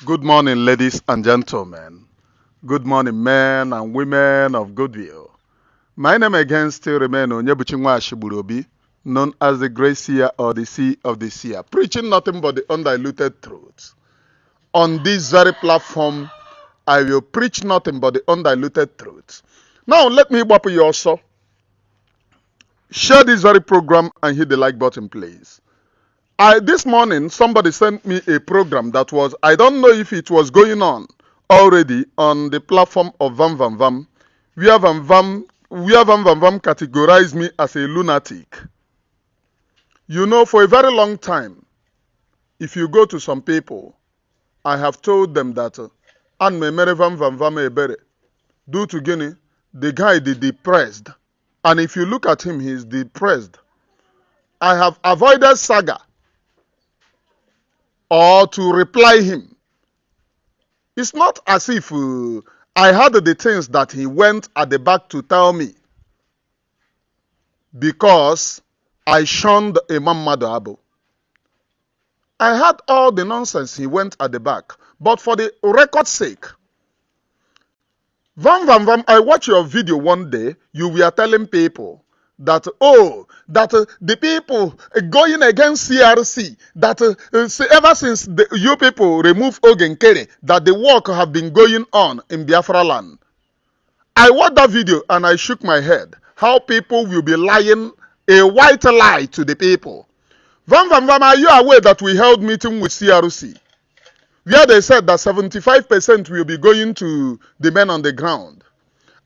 Good morning, ladies and gentlemen. Good morning, men and women of goodwill. My name again still remains Onyebuchi Nwashigburobi, known as the Great Seer or the Sea of the Seer, preaching nothing but the undiluted truth. On this very platform, I will preach nothing but the undiluted truth. Now, let me bop you also. Share this very program and hit the like button, please. This morning, somebody sent me a program that was, I don't know if it was going on already on the platform of Vam Vam Vam, where Vam Vam categorized me as a lunatic. You know, for a very long time, if you go to some people, I have told them that, An me mere Vam Vam Vam ebere, due to Guinea, the guy is depressed. And if you look at him, he is depressed. I have avoided saga or to reply him. It's not as if I had the things that he went at the back to tell me, because I shunned Imam Madabo. I had all the nonsense he went at the back, but for the record's sake, I watched your video one day. You were telling people that, the people going against CRC, that ever since you people remove Ogenkere, that the work have been going on in Biafra land. I watched that video and I shook my head. How people will be lying a white lie to the people. Are you aware that we held meeting with CRC? Where they said that 75% will be going to the men on the ground.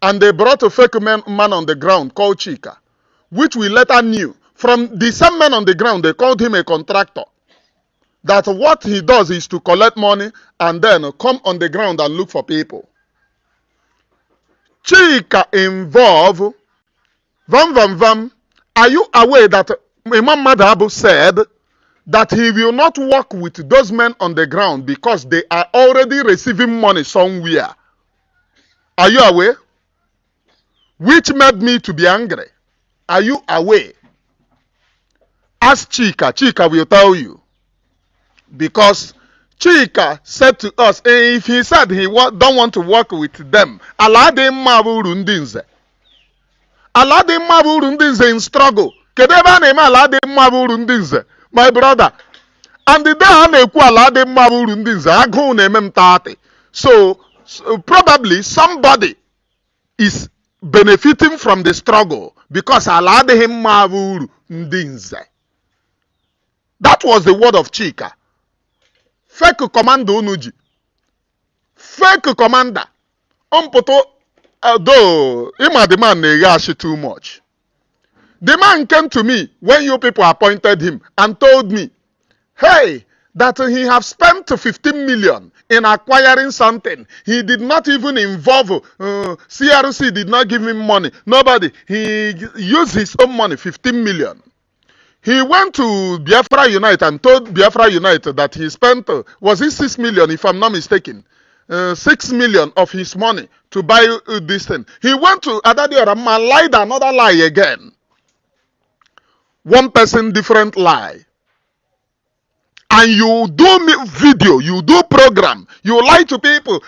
And they brought a fake man on the ground called Chika, which we later knew. From the same man on the ground, they called him a contractor. That what he does is to collect money and then come on the ground and look for people. Chika involved Vam. Are you aware that Imam Madhabu said that he will not work with those men on the ground because they are already receiving money somewhere? Are you aware? Which made me to be angry. Are you aware? Ask Chika. Chika will tell you. Because Chika said to us, if he said he don't want to work with them, Allah de maburu ndinze. Allah de maburu ndinze in struggle. Kedeba name Allah de maburu ndinze. My brother. And the day I know Allah de maburu ndinze, I go name 30. So probably somebody is benefiting from the struggle because Allah de maburu ndinze. That was the word of Chika. Fake commander Unuji. Fake commander. Though the man negashi too much. The man came to me when you people appointed him and told me, hey, that he have spent 15 million in acquiring something. He did not even involve, CRC did not give him money. Nobody. He used his own money, 15 million. He went to Biafra Unite and told Biafra Unite that he spent, was it 6 million if I'm not mistaken? 6 million of his money to buy this thing. He went to Adadi Orama, lied another lie again. One person, different lie. And you do video, you do program, you lie to people.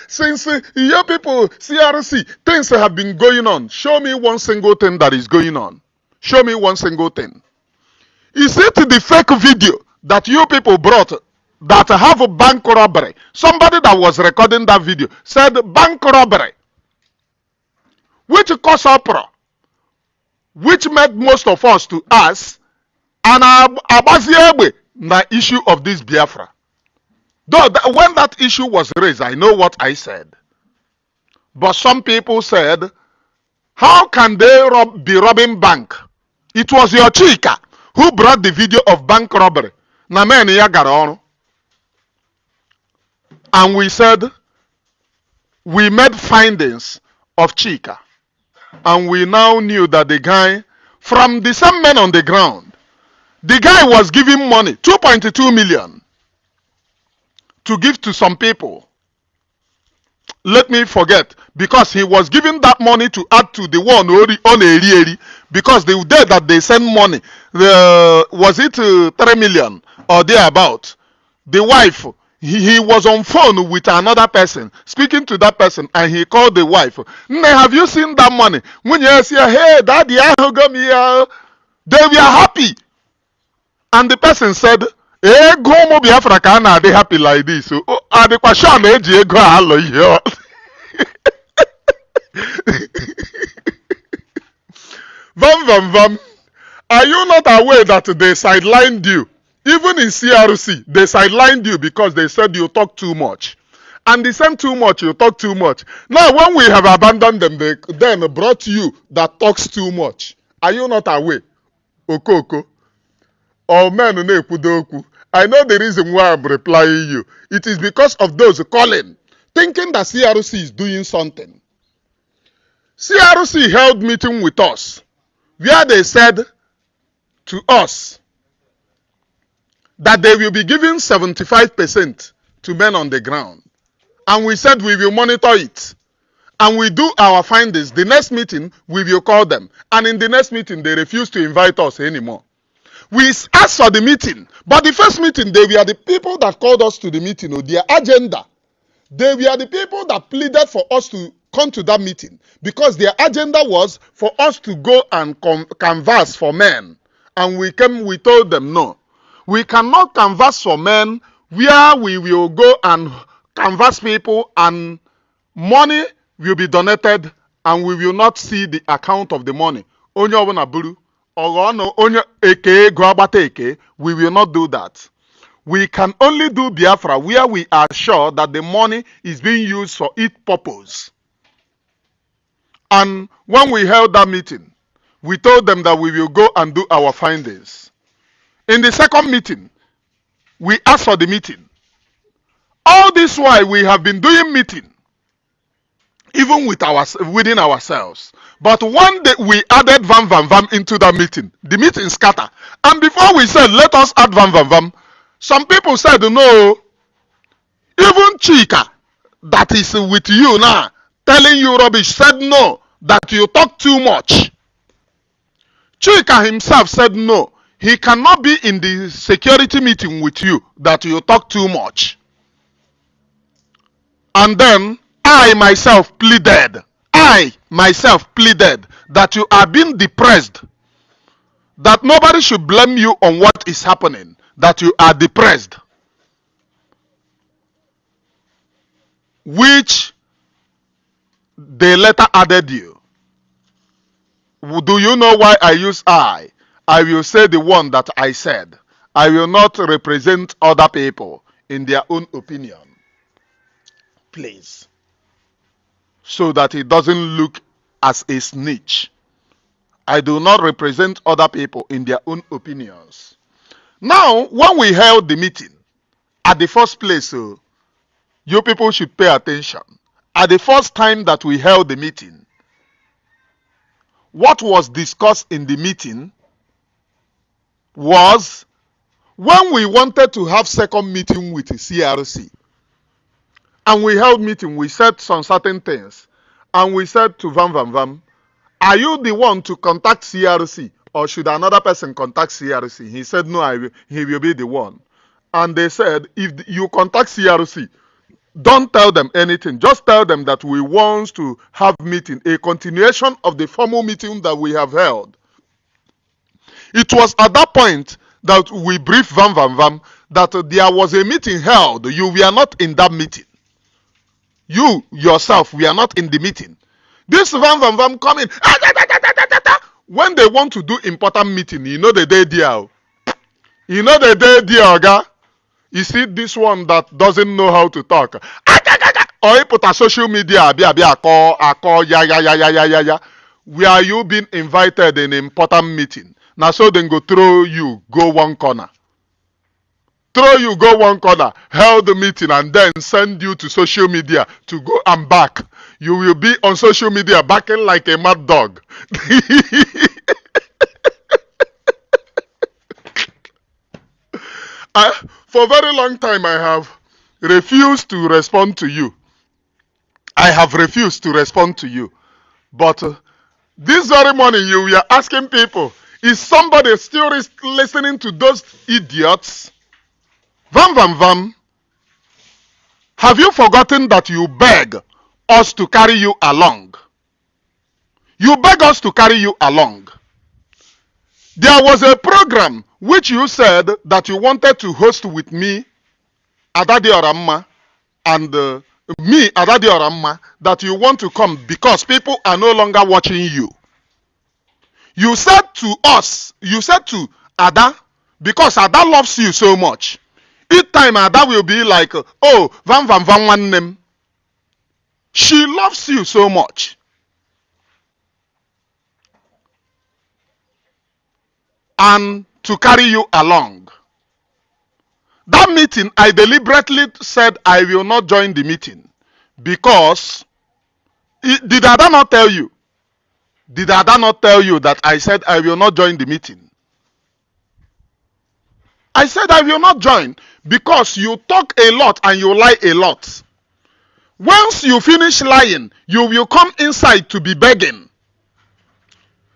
Since your people, CRC, things have been going on. Show me one single thing that is going on. Show me one single thing. Is it the fake video that you people brought that have a bank robbery? Somebody that was recording that video said bank robbery, which caused uproar, which made most of us to ask, and Abaziebe, the issue of this Biafra. Though when that issue was raised, I know what I said. But some people said, how can they be robbing bank? It was your Chika who brought the video of bank robbery. And we said, we made findings of Chika. And we now knew that the guy, from the same men on the ground, the guy was giving money, 2.2 million, to give to some people. Let me forget, because he was giving that money to add to the one on Erieri, because the day that they sent money, was it 3 million or thereabout? The wife, He was on phone with another person, speaking to that person, and he called the wife. Nne, have you seen that money? When you say, hey, daddy, they were happy. And the person said, eh, go mo Biafra ka they happy like this. So, the question is, go hello here. Vam. Are you not aware that they sidelined you? Even in CRC, they sidelined you because they said you talk too much. And the same too much, you talk too much. Now, when we have abandoned them, they then brought you that talks too much. Are you not aware? Okoko. Or men Nekudoku. I know the reason why I'm replying you. It is because of those calling, thinking that CRC is doing something. CRC held meeting with us, where they said to us that they will be giving 75% to men on the ground. And we said we will monitor it. And we do our findings. The next meeting, we will call them. And in the next meeting, they refuse to invite us anymore. We asked for the meeting. But the first meeting, they were the people that called us to the meeting, or their agenda. They were the people that pleaded for us to come to that meeting. Because their agenda was for us to go and canvass for men. And we told them no. We cannot canvass for men where we will go and canvass people and money will be donated and we will not see the account of the money. We will not do that. We can only do Biafra where we are sure that the money is being used for its purpose. And when we held that meeting, we told them that we will go and do our findings. In the second meeting, we asked for the meeting. All this while we have been doing meeting, even within ourselves. But one day we added Vam into that meeting. The meeting scattered. And before we said, let us add Vam, some people said, no. Even Chika, that is with you now, telling you rubbish, said no, that you talk too much. Chika himself said no. He cannot be in the security meeting with you, that you talk too much. And then I myself pleaded that you are being depressed, that nobody should blame you on what is happening, that you are depressed. Which they later added you. Do you know why I use I? I will say the one that I said. I will not represent other people in their own opinion. Please. So that it doesn't look as a snitch. I do not represent other people in their own opinions. Now, when we held the meeting, at the first place, you people should pay attention. At the first time that we held the meeting, what was discussed in the meeting was when we wanted to have second meeting with the CRC. And we held meeting, we said some certain things. And we said to Vam, are you the one to contact CRC? Or should another person contact CRC? He said, no, he will be the one. And they said, if you contact CRC, don't tell them anything. Just tell them that we want to have meeting, a continuation of the formal meeting that we have held. It was at that point that we briefed Vam that there was a meeting held. You were not in that meeting. You yourself, we are not in the meeting. This Vam coming. When they want to do important meeting, you know the day there. You know the day there, Oga. You see this one that doesn't know how to talk. Or he put a social media, where you been invited in an important meeting. Now so then go throw you, go one corner. Throw you, go one corner, held the meeting, and then send you to social media to go and back. You will be on social media backing like a mad dog. For a very long time, I have refused to respond to you. I have refused to respond to you. But this very morning, you were asking people, is somebody still listening to those idiots? Vam. Have you forgotten that you beg us to carry you along? You beg us to carry you along. There was a program which you said that you wanted to host with me, Adadi Oramma, and me, Adadi Oramma, that you want to come because people are no longer watching you. You said to us, you said to Ada, because Ada loves you so much. Each time Ada will be like, oh, van van van one name. She loves you so much. And to carry you along. That meeting, I deliberately said I will not join the meeting because, did Ada not tell you? Did Ada not tell you that I said I will not join the meeting? I said I will not join because you talk a lot and you lie a lot. Once you finish lying, you will come inside to be begging.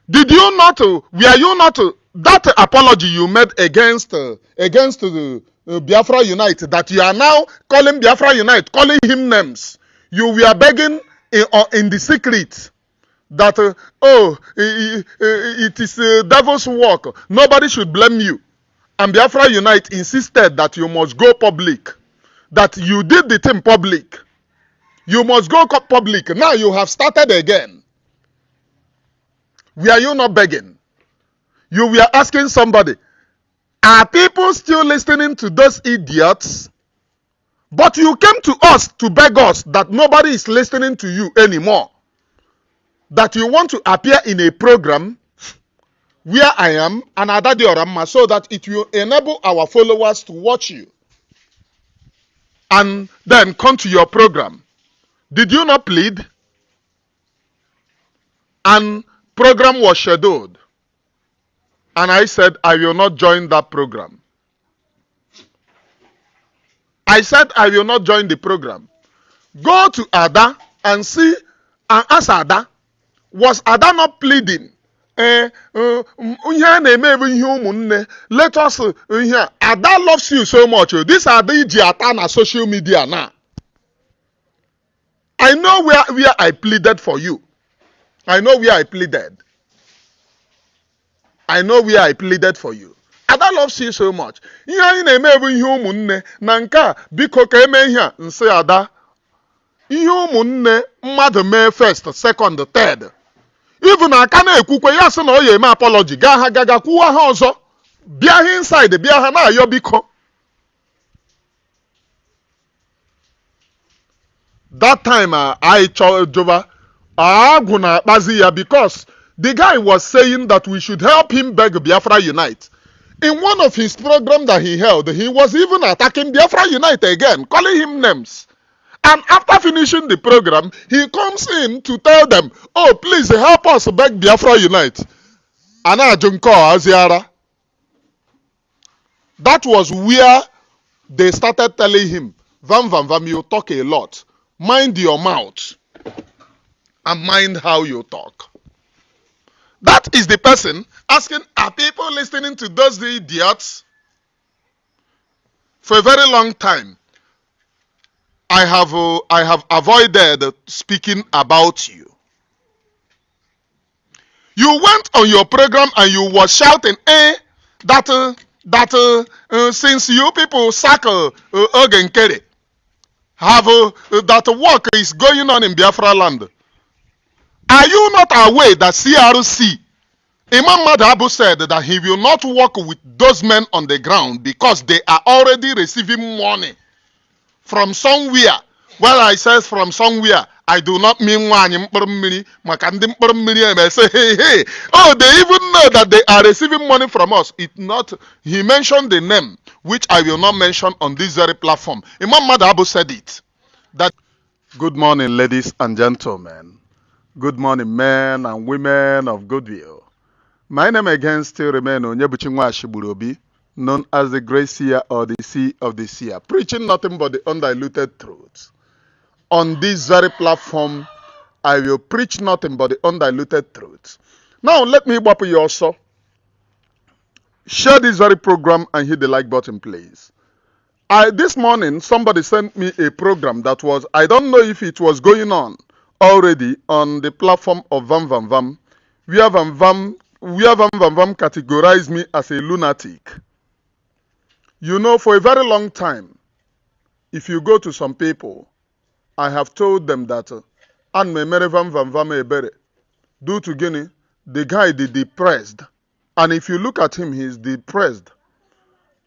Did you not, were you not, that apology you made against the Biafra Unite, that you are now calling Biafra Unite, calling him names, you were begging in the secret that, it is devil's work, nobody should blame you. And Biafra Unite insisted that you must go public, that you did the thing public. You must go public. Now you have started again. Were you not begging? You were asking somebody, are people still listening to those idiots? But you came to us to beg us that nobody is listening to you anymore. That you want to appear in a program where I am and Adadi Oramma so that it will enable our followers to watch you. And then come to your program. Did you not plead? And program was scheduled. And I said, I will not join that program. I said, I will not join the program. Go to Ada and see and ask Ada, was Ada not pleading? Let us, Ada loves you so much. This Ada is on social media now. I know where I pleaded for you. I know where I pleaded. I know where I pleaded for you. Ada loves you so much. Ihe anyị na-eme bụ ihe ụmụnne na nke a biko ka eme ihe a nsị Ada. Ihe ụmụnne mmadụ mee first, second, third. Even aka na-ekwukwe ya sị na ọ ya eme apology gaa ha gaga kwuwa ha ọzọ. Bịa ha inside, bịa ha na-ayọ biko. That time I Jova agwụ na akpazi ya because the guy was saying that we should help him beg Biafra Unite. In one of his programs that he held, he was even attacking Biafra Unite again, calling him names. And after finishing the program, he comes in to tell them, oh, please help us beg Biafra Unite. Ana Junko Aziara. That was where they started telling him, Vam, you talk a lot. Mind your mouth. And mind how you talk. That is the person asking, are people listening to those idiots? For a very long time, I have avoided speaking about you. You went on your program and you were shouting, since you people sack Ogenkere, that work is going on in Biafra land. Are you not aware that CRC, Imam Madabu said that he will not work with those men on the ground because they are already receiving money from somewhere? Well, I says from somewhere, I do not mean one. Say, hey. Oh, they even know that they are receiving money from us. He mentioned the name, which I will not mention on this very platform. Imam Madabu said it. Good morning, ladies and gentlemen. Good morning, men and women of goodwill. My name again still remains Onyebuchinwa Shiburobi, known as the Great Seer or the Sea of the Seer, preaching nothing but the undiluted truth. On this very platform, I will preach nothing but the undiluted truth. Now, let me whop you also. Share this very program and hit the like button, please. This morning, somebody sent me a program that was, I don't know if it was going on already on the platform of Vam Vam Vam, where Vam Vam categorized me as a lunatic. You know, for a very long time, if you go to some people, I have told them that An me mere Vam Vam Vam ebere. Due to Guinea, the guy is depressed. And if you look at him, he is depressed.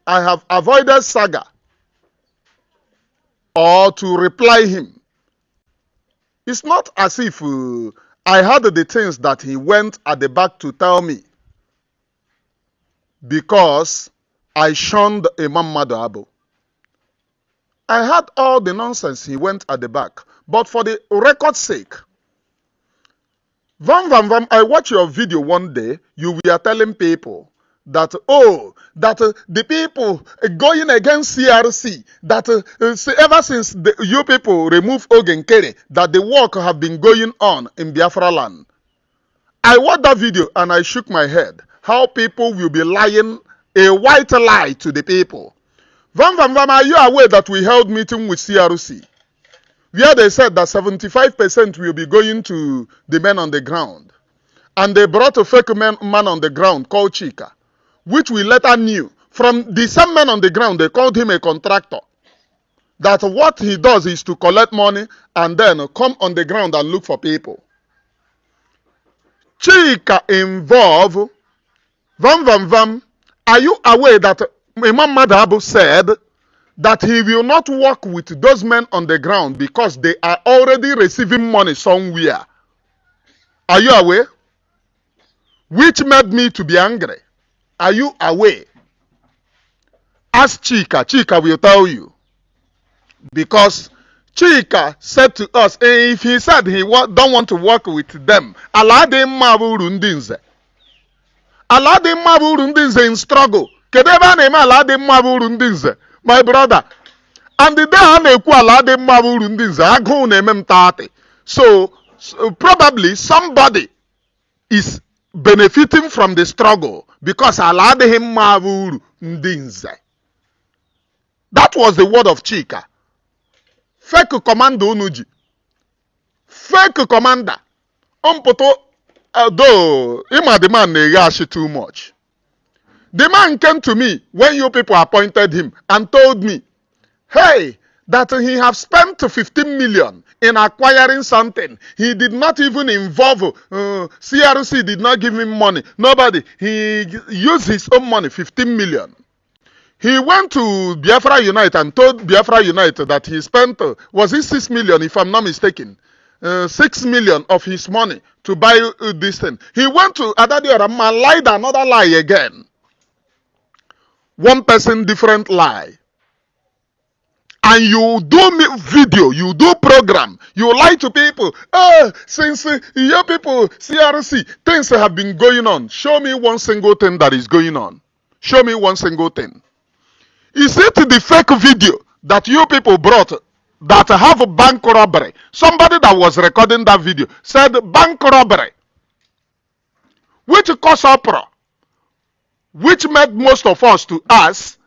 I have avoided saga or to reply him. It's not as if I had the things that he went at the back to tell me, because I shunned Imam Madu. I had all the nonsense he went at the back. But for the record's sake, Vam Vam Vam, I watched your video one day. You were telling people that, the people going against CRC, that ever since you people removed Ogenkere, that the work have been going on in Biafra land. I watched that video and I shook my head. How people will be lying a white lie to the people. Vam Vam Vam, are you aware that we held meeting with CRC, where they said that 75% will be going to the men on the ground? And they brought a fake man on the ground called Chika, which we later knew. From the same man on the ground, they called him a contractor. That what he does is to collect money and then come on the ground and look for people. Chika involved Vam Vam Vam. Are you aware that Imam Madhabu said that he will not work with those men on the ground because they are already receiving money somewhere? Are you aware? Which made me to be angry. Are you aware? Ask Chika. Chika will tell you. Because Chika said to us, if he said he don't want to work with them, Allah de maburu ndinze. Allah de maburu ndinze in struggle. Kedeba name Allah de maburu ndinze. My brother. And the day I nekwu Allah de maburu ndinze, agu nemem tate. So probably somebody is benefiting from the struggle because Allah de maburu ndinze. That was the word of Chika. Fake commander Unuji. Fake commander. Though the man negashi too much. The man came to me when you people appointed him and told me, hey, that he have spent 15 million in acquiring something. He did not even involve, CRC did not give him money. Nobody. He used his own money, 15 million. He went to Biafra Unite and told Biafra Unite that he spent, was it 6 million if I'm not mistaken? 6 million of his money to buy this thing. He went to Adadi Orama and lied another lie again. One person, different lie. And you do video, you do program, you lie to people. Since your people, CRC, things have been going on. Show me one single thing that is going on. Show me one single thing. Is it the fake video that you people brought that have a bank robbery? Somebody that was recording that video said bank robbery, which caused uproar, which made most of us to ask,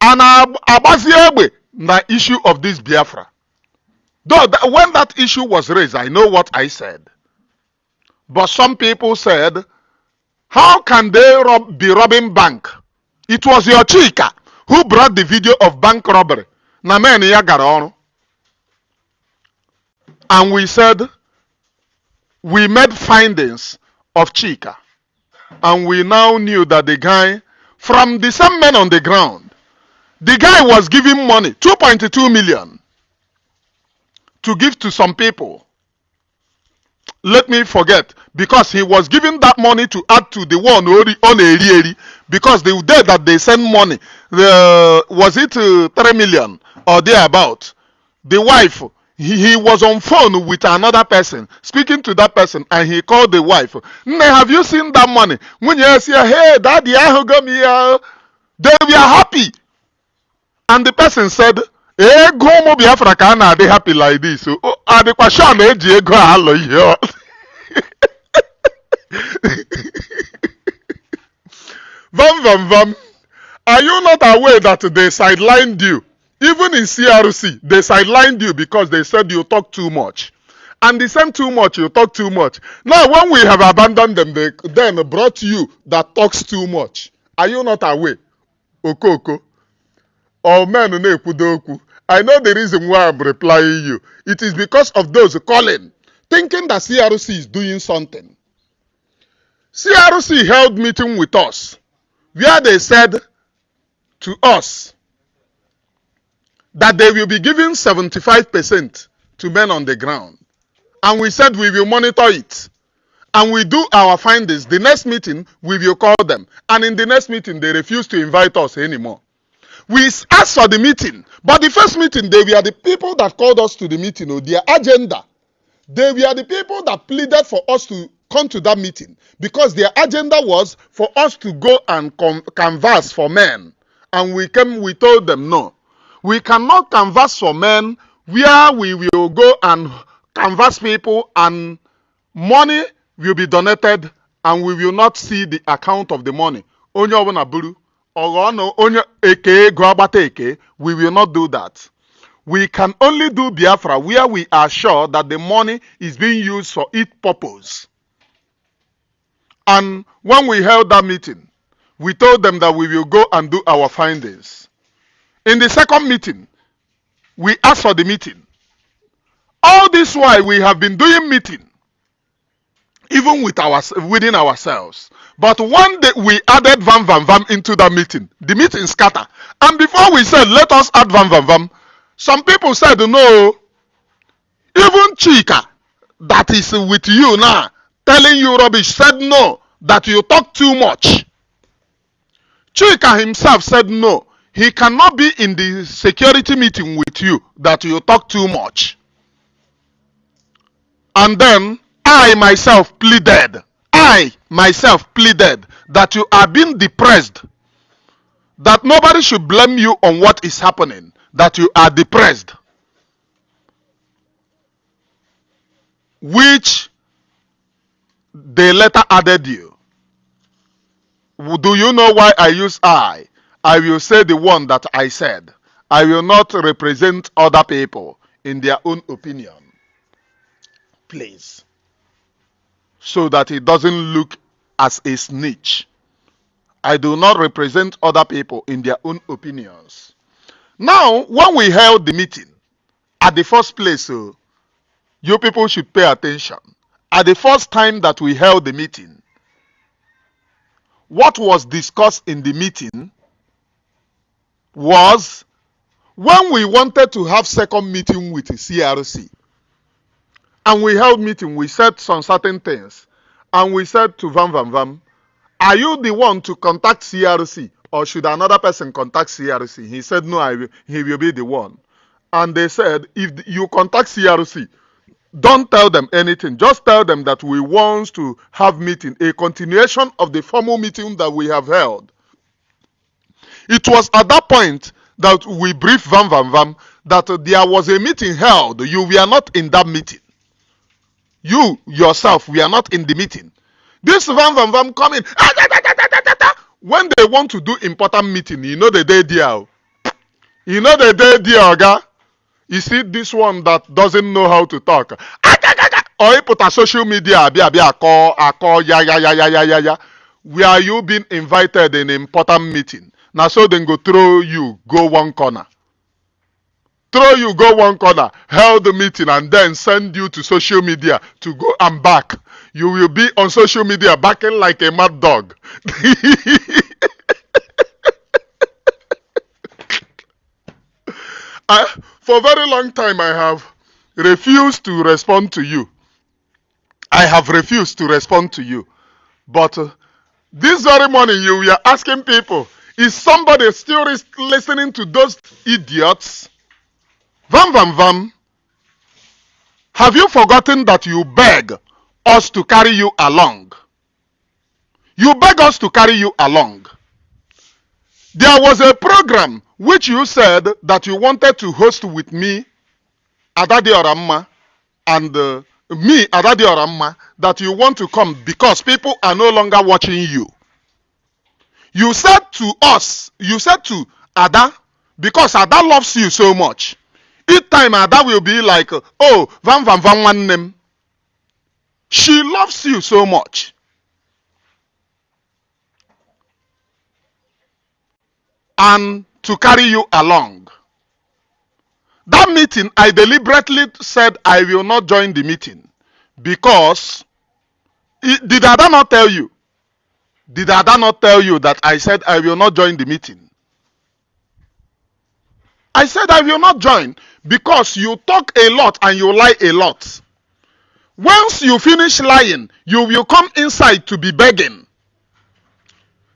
and Abaziebe, the issue of this Biafra. Though when that issue was raised, I know what I said. But some people said, how can they be robbing bank? It was your Chika who brought the video of bank robbery. And we said, we made findings of Chika. And we now knew that the guy, from the same men on the ground, the guy was giving money, 2.2 million, to give to some people. Let me forget, because he was giving that money to add to the one on Eri, because the day that they sent money, was it 3 million or thereabout? The wife, he was on phone with another person, speaking to that person, and he called the wife. Have you seen that money? When you say, hey, daddy, they were happy. And the person said, hey, go mo Biafra kana they happy like this. So, the question go hello here. Vam Vam Vam, are you not aware that they sidelined you Even in CRC, they sidelined you because they said you talk too much. And the same too much, you talk too much. Now, when we have abandoned them, they then brought you that talks too much. Are you not aware? Okoko. Or men Nekudoku. I know the reason why I'm replying you. It is because of those calling, thinking that CRC is doing something. CRC held meeting with us, where they said to us that they will be giving 75% to men on the ground. And we said we will monitor it. And we do our findings. The next meeting, we will call them. And in the next meeting, they refuse to invite us anymore. We asked for the meeting. But the first meeting, they were the people that called us to the meeting, or their agenda. They were the people that pleaded for us to come to that meeting. Because their agenda was for us to go and canvass for men. And we told them no. We cannot canvass for men where we will go and canvass people and money will be donated and we will not see the account of the money. We will not do that. We can only do Biafra where we are sure that the money is being used for its purpose. And when we held that meeting, we told them that we will go and do our findings. In the second meeting, we asked for the meeting. All this while we have been doing meeting, even within ourselves. But one day we added Vam into that meeting. The meeting scattered. And before we said, let us add Vam, some people said, no. Even Chika, that is with you now, telling you rubbish, said no, that you talk too much. Chika himself said no. He cannot be in the security meeting with you, that you talk too much. And then I myself pleaded that you are being depressed, that nobody should blame you on what is happening, that you are depressed. Which they later added you. Do you know why I use I? I will say the one that I said. I will not represent other people in their own opinion. Please. So that it doesn't look as a snitch. I do not represent other people in their own opinions. Now, when we held the meeting, at the first place, you people should pay attention. At the first time that we held the meeting, what was discussed in the meeting was when we wanted to have second meeting with the CRC. And we held meeting, we said some certain things. And we said to Vam, are you the one to contact CRC? Or should another person contact CRC? He said, no, he will be the one. And they said, if you contact CRC, don't tell them anything. Just tell them that we want to have meeting, a continuation of the formal meeting that we have held. It was at that point that we briefed Vam that there was a meeting held. You were not in that meeting. You yourself, we are not in the meeting. This Vam coming. When they want to do important meeting, you know the day there. You know the day there, Oga. You see this one that doesn't know how to talk. Or he put a social media, call, ya. Where you been invited in an important meeting. Now so then go throw you, go one corner. Throw you, go one corner, held the meeting and then send you to social media to go and back. You will be on social media backing like a mad dog. For a very long time, I have refused to respond to you. I have refused to respond to you. But this very morning, you were asking people, is somebody still listening to those idiots? Vam. Have you forgotten that you beg us to carry you along? You beg us to carry you along. There was a program which you said that you wanted to host with me, Adadi Oramma, and me, Adadi Oramma, that you want to come because people are no longer watching you. You said to us, you said to Ada, Because Ada loves you so much. Each time Ada will be like, oh, van van van one name. She loves you so much. And to carry you along. That meeting, I deliberately said I will not join the meeting. Because, did Ada not tell you? Did Ada not tell you that I said I will not join the meeting? I said I will not join because you talk a lot and you lie a lot. Once you finish lying, you will come inside to be begging.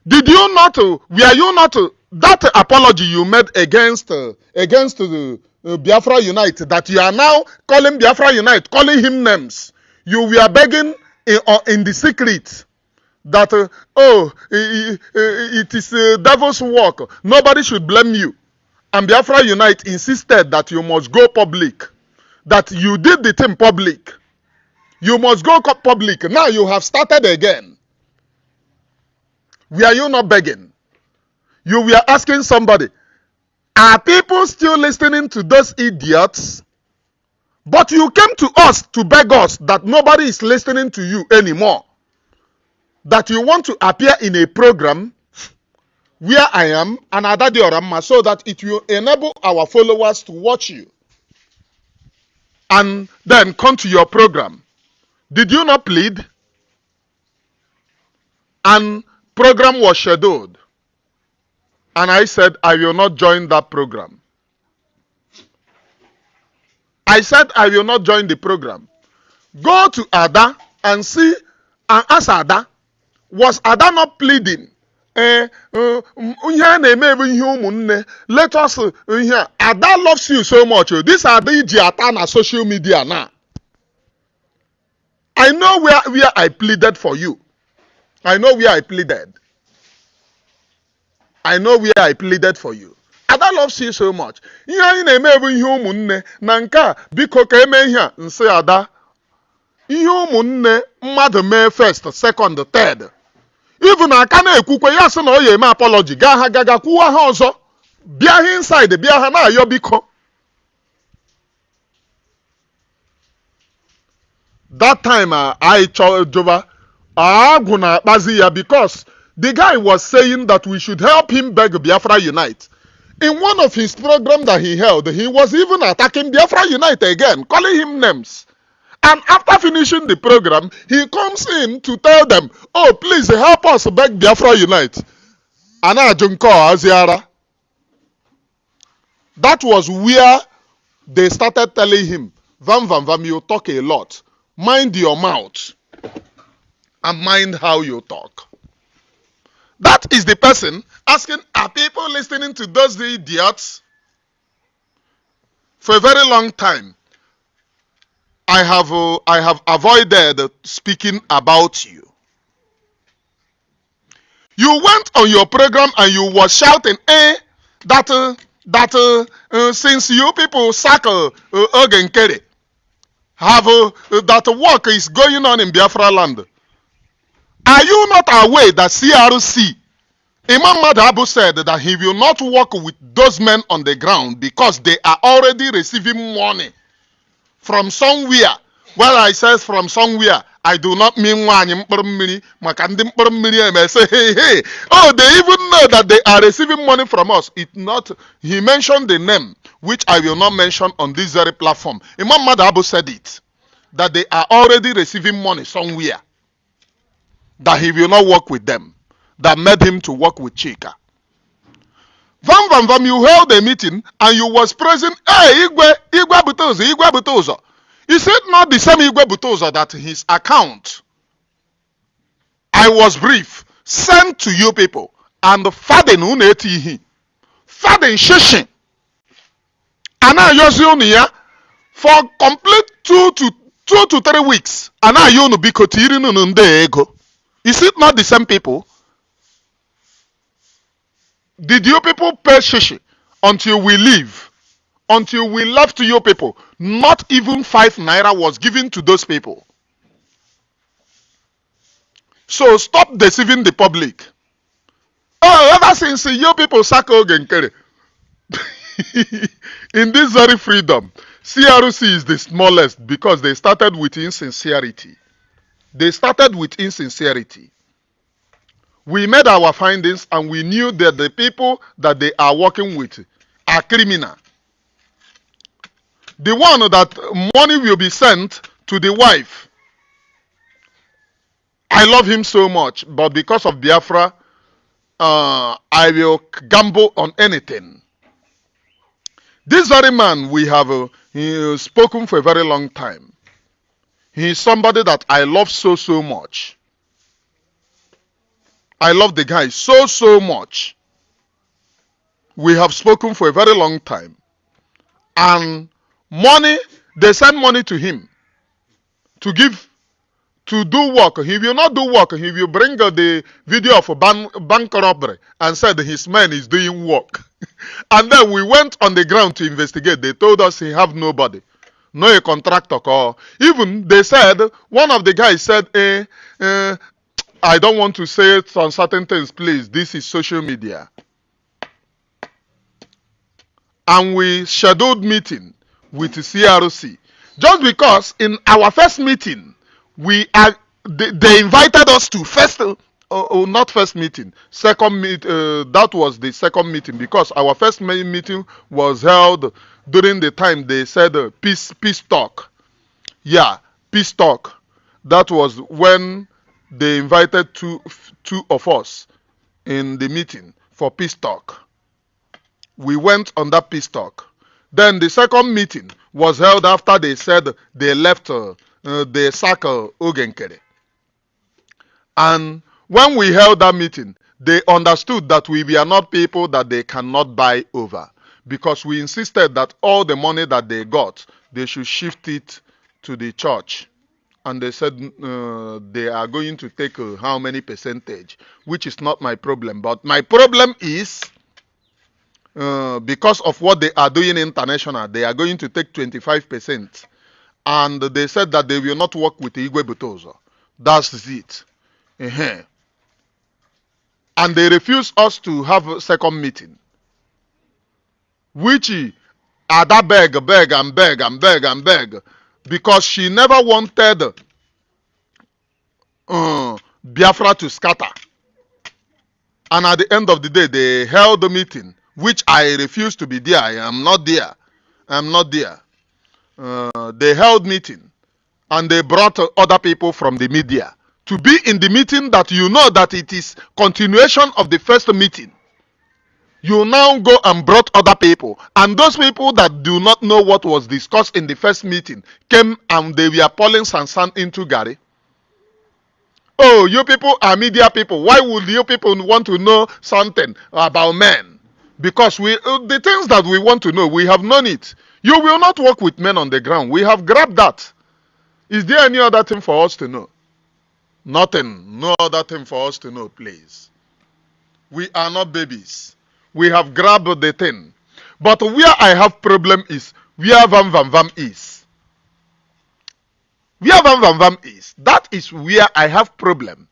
Did you not, were you not, that apology you made against the Biafra Unite, that you are now calling Biafra Unite, calling him names, you were begging in the secret that, it is devil's work, nobody should blame you. And Biafra Unite insisted that you must go public, that you did the thing public. You must go public. Now you have started again. Were you not begging? You were asking somebody, are people still listening to those idiots? But you came to us to beg us that nobody is listening to you anymore. That you want to appear in a program where I am and Ada Diorama, so that it will enable our followers to watch you. And then come to your program. Did you not plead? And program was scheduled. And I said, I will not join that program. I said, I will not join the program. Go to Ada and see and ask Ada, was Ada not pleading? Let us hear. Ada loves you so much. This Ada Ijiata na social media now. I know where I pleaded for you. I know where I pleaded. I know where I pleaded for you. Ada loves you so much. Ihe anyị na-eme bụ ihe ụmụnne na nke a biko ka eme ihe a nsị Ada. Ihe ụmụnne mmadụ mee first, second, third. Even aka na-ekwukwe ya sị na ọ ya eme apology gaa ha gaga kwuwa ha ọzọ. Bịa ha inside, bịa ha na-ayọ biko. That time I Jova agwụ na akpazi ya because the guy was saying that we should help him beg Biafra Unite. In one of his programs that he held, he was even attacking Biafra Unite again, calling him names. And after finishing the program, he comes in to tell them, oh, please help us beg Biafra Unite. Ana Junko Aziara. That was where they started telling him, Vam Vam Vam, you talk a lot. Mind your mouth. And mind how you talk. That is the person asking, are people listening to those idiots? For a very long time, I have avoided speaking about you. You went on your program and you were shouting, since you people sack Ogenkere, have that work is going on in Biafra land. Are you not aware that CRC, Imam Madabu said that he will not work with those men on the ground because they are already receiving money from somewhere? Well, I says from somewhere, I do not mean say, hey. Oh, they even know that they are receiving money from us. He mentioned the name, which I will not mention on this very platform. Imam Madabu said it, that they are already receiving money somewhere. That he will not work with them. That made him to work with Chika. Vam Vam Vam, you held a meeting and you was praising, hey, Igwe Butozo. Is it not the same Igwe Butozo that his account, I was brief, sent to you people, and Faden Unetihi, Faden Shishin, Ana Yosiunia, for complete 2 to 3 weeks, Ana Yonu Bikotirinu Nunde Ego. Is it not the same people? Did you people pay shishi until we leave? Until we left to you people? Not even 5 naira was given to those people. So stop deceiving the public. Oh, ever since you people sack Ogenkere, In this very freedom, CRC is the smallest because they started with insincerity. They started with insincerity. We made our findings and we knew that the people that they are working with are criminal. The one that money will be sent to the wife, I love him so much, but because of Biafra, I will gamble on anything. This very man, we have spoken for a very long time. He is somebody that I love so much. I love the guy so much. We have spoken for a very long time. And money, they send money to him to give, to do work. He will not do work. He will bring the video of a bank robbery and said his man is doing work. And then we went on the ground to investigate. They told us he have nobody. No a contractor call. Even they said, one of the guys said, I don't want to say it on certain things, please. This is social media. And we scheduled meeting with the CRC. Just because in our first meeting, they invited us to first, not first meeting, second meet. That was the second meeting because our first meeting was held during the time they said peace talk. Yeah, peace talk. That was when they invited two of us in the meeting for peace talk. We went on that peace talk. Then the second meeting was held after they said they left the circle Ogenkere. And when we held that meeting, they understood that we were not people that they cannot buy over. Because we insisted that all the money that they got, they should shift it to the church. And they said they are going to take how many percentage, which is not my problem. But my problem is, because of what they are doing international, they are going to take 25%. And they said that they will not work with Igwe Butozo. That's it. And they refused us to have a second meeting. Which Ada beg, because she never wanted Biafra to scatter. And at the end of the day, they held the meeting, which I refused to be there. I am not there. They held meeting, and they brought other people from the media to be in the meeting that you know that it is continuation of the first meeting. You now go and brought other people, and those people that do not know what was discussed in the first meeting came and they were pouring sand into Gary. Oh, you people are media people. Why would you people want to know something about men? Because the things that we want to know, we have known it. You will not work with men on the ground. We have grabbed that. Is there any other thing for us to know? Nothing. No other thing for us to know, please. We are not babies. We have grabbed the thing. But where I have problem is where Vam is. Where Vam is. That is where I have problem.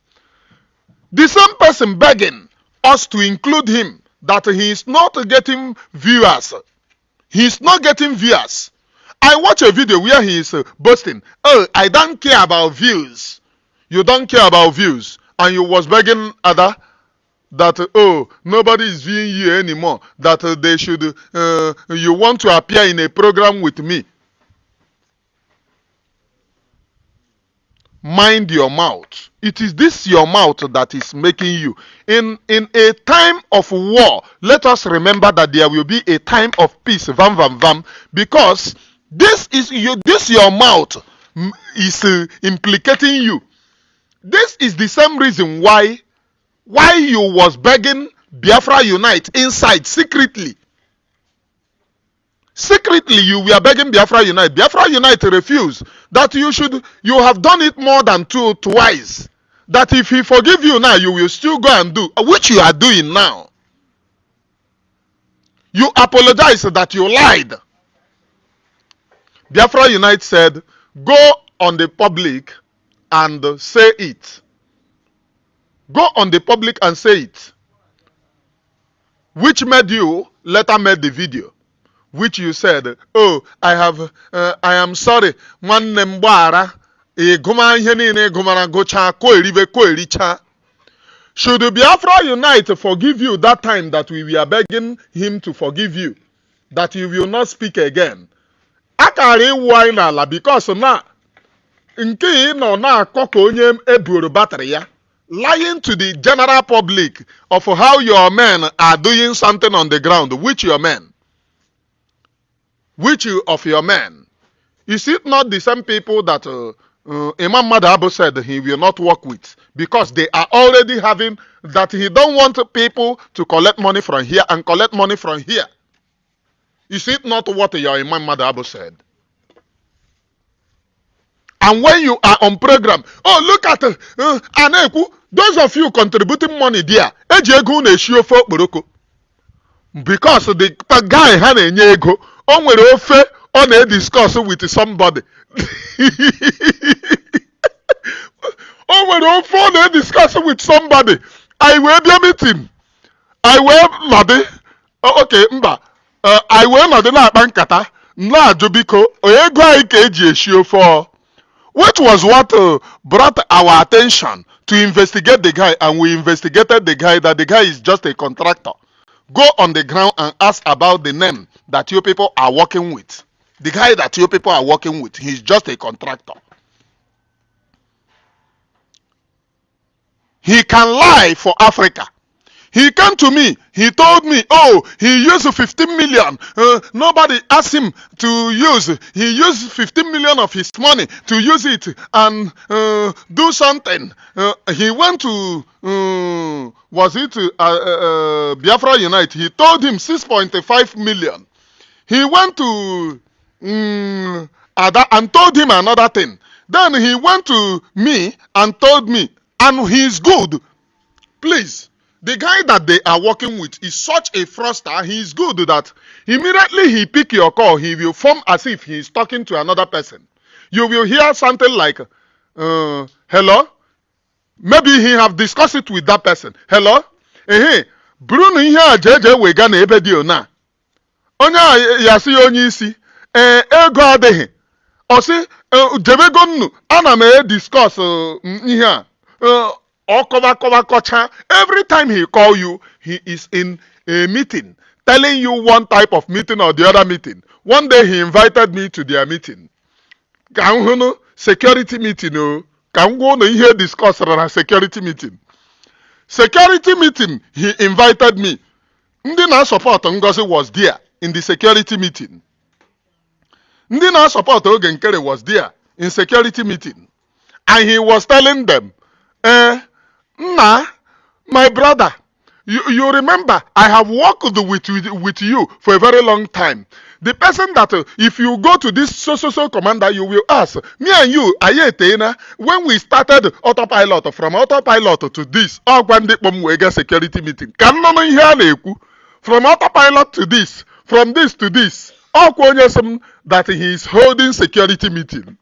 The same person begging us to include him, that he is not getting viewers. He is not getting viewers. I watch a video where he is boasting, oh, I don't care about views. You don't care about views. And you was begging Ada that, oh, nobody is viewing you anymore. That they should, you want to appear in a program with me. Mind your mouth. It is this your mouth that is making you. In a time of war, let us remember that there will be a time of peace. Vam. Because this your mouth is implicating you. This is the same reason why you was begging Biafra Unite inside secretly. Secretly, you were begging Biafra Unite. Biafra Unite refused. That you have done it more than twice. That if he forgive you now, you will still go and do, which you are doing now. You apologize that you lied. Biafra Unite said, go on the public and say it. Go on the public and say it. Which made you later made the video, which you said, oh, I am sorry, nwanne m gbaghara, ịgụma ihe niile ịgụmara gụcha ko eribe ko ericha. Should Biafra Unite forgive you that time that we were begging him to forgive you, that you will not speak again? Akara iwu anyị n'ala because na nke ị nọ na-akọ ka onye eburu battery ya, lying to the general public of how your men are doing something on the ground. Which your men? Which of your men? Is it not the same people that Imam Madhabo said he will not work with, because they are already having that he don't want people to collect money from here and collect money from here? Is it not what your Imam Madhabo said? And when you are on program, oh, look at Aneku, those of you contributing money there, because the guy had a ego, on where ofe on a discuss with somebody. Oh, when on phone a discuss with somebody, I will be a meeting. I will not. Okay, mba. I will not na bankata. Na jubiko. Oego ikeji eshio for. Which was what brought our attention to investigate the guy, and we investigated the guy, that the guy is just a contractor. Go on the ground and ask about the name that you people are working with. The guy that you people are working with, he's just a contractor. He can lie for Africa. He came to me, he told me, oh, he used 15 million. Nobody asked him to use. He used 15 million of his money to use it and do something. He went to, was it Biafra Unite? He told him 6.5 million. He went to Ada and told him another thing. Then he went to me and told me, and he's good. Please. The guy that they are working with is such a fraudster. He is good that immediately he pick your call, he will form as if he is talking to another person. You will hear something like, hello? Maybe he have discussed it with that person. Hello? Bruno here jeje wega na ebe dio na. Onya yasi onye isi. Ego adehe. Osi jebego nnu ana me discuss ihe a. Every time he call you, he is in a meeting, telling you one type of meeting or the other meeting. One day he invited me to their meeting. Security meeting. Can go no hear discuss on a security meeting. Security meeting, he invited me. Ndina support Ngozi was there in the security meeting. Ndina support Ogenkere was there in security meeting. And he was telling them, Nah, my brother, you remember, I have worked with you for a very long time. The person that, if you go to this so commander, you will ask, me and you, when we started autopilot, from autopilot to this, security meeting, from autopilot to this, from this to this, that he is holding security meeting.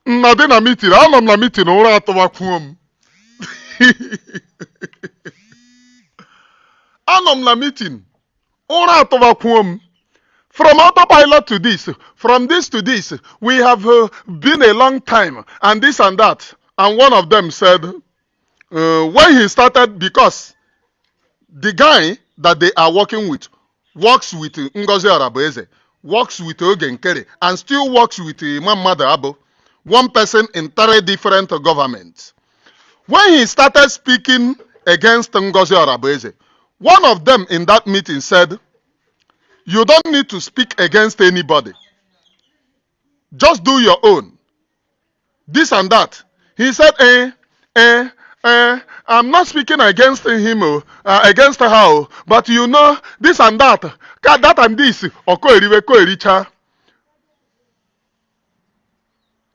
Nadina meeting, I'm na meeting, ora atowakum. Anom na meeting, ora atowakum. From autopilot to this, from this to this, we have been a long time, and this and that. And one of them said, when he started, because the guy that they are working with works with Ngozi Araboeze, works with Ogenkere, and still works with Imam Madhabo. One person in 3 different governments. When he started speaking against Ngozi Araboeze, one of them in that meeting said, you don't need to speak against anybody. Just do your own. This and that. He said, I'm not speaking against him, against her, but you know, this and that. That and this.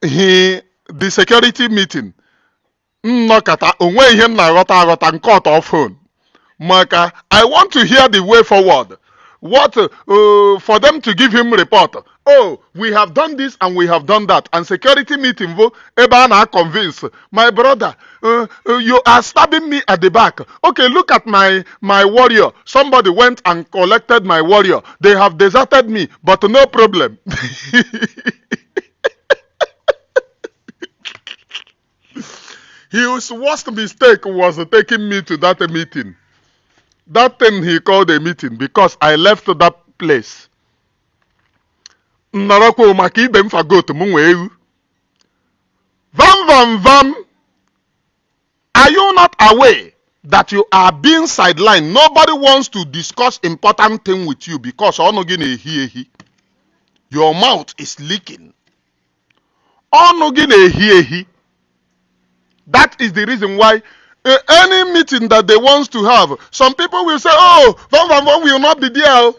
The security meeting, I want to hear the way forward. for them to give him report. Oh, we have done this and we have done that. And security meeting, Ebana convinced my brother, you are stabbing me at the back. Okay, look at my warrior. Somebody went and collected my warrior. They have deserted me, but no problem. His worst mistake was taking me to that meeting. That thing he called a meeting, because I left that place. Vam vam vam. Are you not aware that you are being sidelined? Nobody wants to discuss important thing with you because your mouth is leaking. That is the reason why any meeting that they want to have, some people will say, oh, Vam Vam Vam will not be there.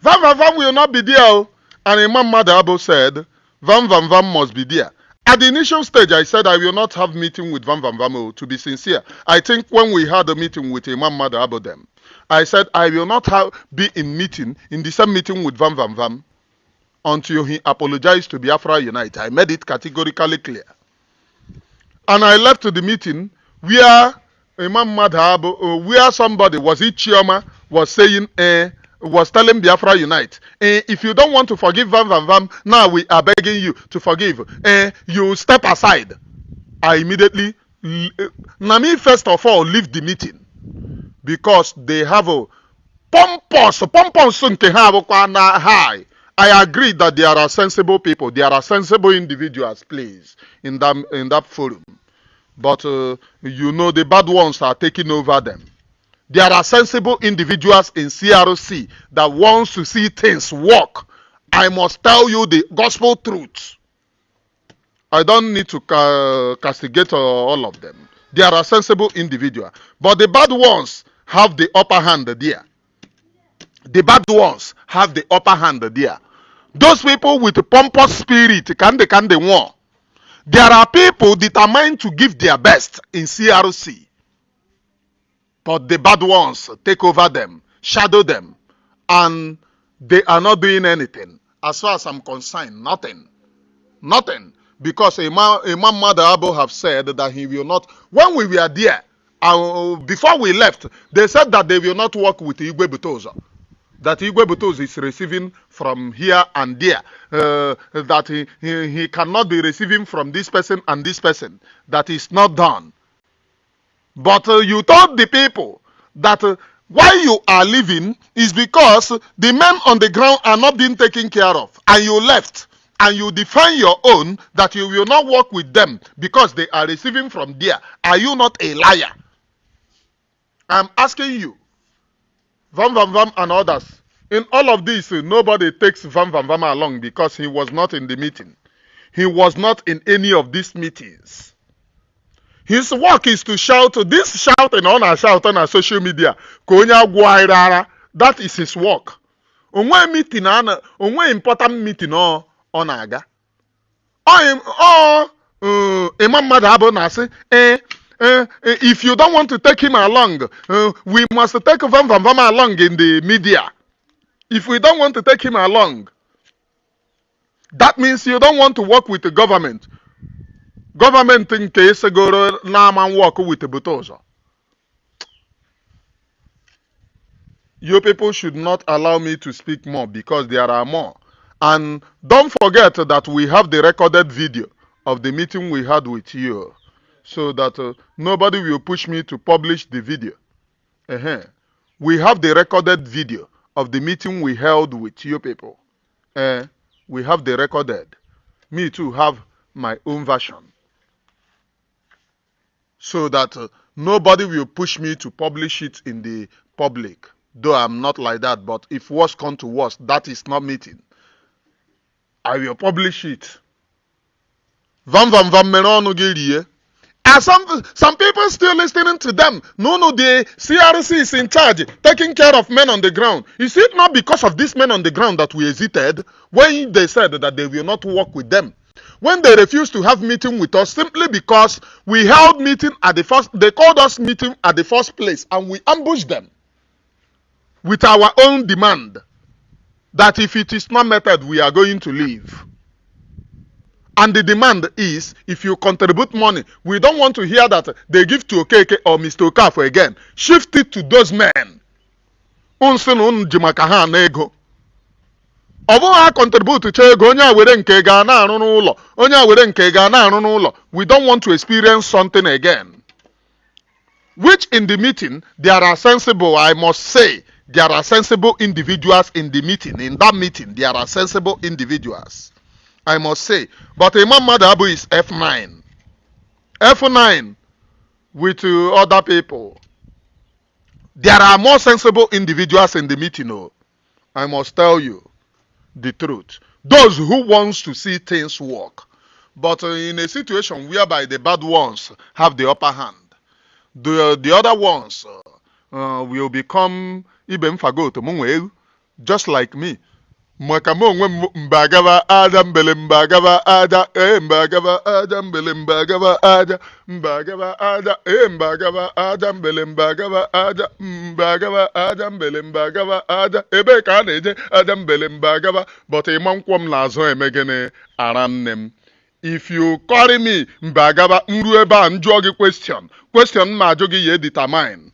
Vam Vam Vam will not be there. And Imam Madabo said, Vam Vam Vam must be there. At the initial stage, I said I will not have meeting with Vam Vam Vam, to be sincere. I think when we had a meeting with Imam Madabo them, I said I will not be in the same meeting with Vam Vam Vam until he apologized to Biafra Unite. I made it categorically clear. And I left the meeting where Imam Madhab, where somebody, was it Chioma, was saying, was telling Biafra Unite, if you don't want to forgive Vam Vam Vam, now we are begging you to forgive. You step aside. I immediately, Nami first of all, leave the meeting. Because they have a pompous high. I agree that there are sensible people, there are sensible individuals, please, in that forum. But, you know, the bad ones are taking over them. There are sensible individuals in CRC that wants to see things work. I must tell you the gospel truth. I don't need to castigate all of them. There are sensible individuals. But the bad ones have the upper hand there. The bad ones have the upper hand there. Those people with a pompous spirit, can they want? There are people determined to give their best in CRC. But the bad ones take over them, shadow them, and they are not doing anything. As far as I'm concerned, nothing. Nothing. Because Imam Madabo have said that he will not, when we were there, before we left, they said that they will not work with Igwe Butoza. That Igwe Butoza is receiving from here and there. That he cannot be receiving from this person and this person. That is not done. But you told the people that why you are leaving is because the men on the ground are not being taken care of. And you left. And you define your own that you will not work with them because they are receiving from there. Are you not a liar? I'm asking you. Vam Vam Vam and others. In all of this, nobody takes Vam Vam Vam along because he was not in the meeting. He was not in any of these meetings. His work is to shout, this shouting on our shout on our social media. That is his work. Onwe meeting, onwe important meeting on aga. Imam Madabo na say, if you don't want to take him along, we must take Vam Vam Vam along in the media. If we don't want to take him along, that means you don't want to work with the government. Government in case go na man work with the Butoza. You people should not allow me to speak more because there are more. And don't forget that we have the recorded video of the meeting we had with you. So that nobody will push me to publish the video. We have the recorded video of the meeting we held with you people. We have the recorded. Me too have my own version. So that nobody will push me to publish it in the public. Though I'm not like that, but if worse come to worse, that is not meeting. I will publish it. Vam Vam Vam Menonu Geriye. And some people still listening to them. No, the CRC is in charge, taking care of men on the ground. Is it not because of these men on the ground that we hesitated when they said that they will not work with them? When they refused to have meeting with us simply because we held meeting at the first, they called us meeting at the first place and we ambushed them. with our own demand that if it is not met, we are going to leave. And the demand is, if you contribute money, we don't want to hear that they give to Okeke or Mr. Okafor again. Shift it to those men. Although contribute to ego, we don't want to experience something again. Which in the meeting, there are sensible, I must say, there are sensible individuals in the meeting. In that meeting, there are sensible individuals, I must say. But Imam Madabu is F9. F9 with other people. There are more sensible individuals in the meeting, oh. I must tell you the truth. Those who wants to see things work. But in a situation whereby the bad ones have the upper hand, the other ones will become Ibem Fagot, just like me. Mbagava Adam Belembagava Ada Mbagava Adam Belembagava Ada Mbagava Ada Mbagava Adam Belembagava Ada Mbagava Adam Belembagava Ada Ebe Kaneje Adam Belembagava, but a monk from Lazo Emegene Aramnem. If you carry me Mbagava Mrueba and Jogi question Majogi ye determine.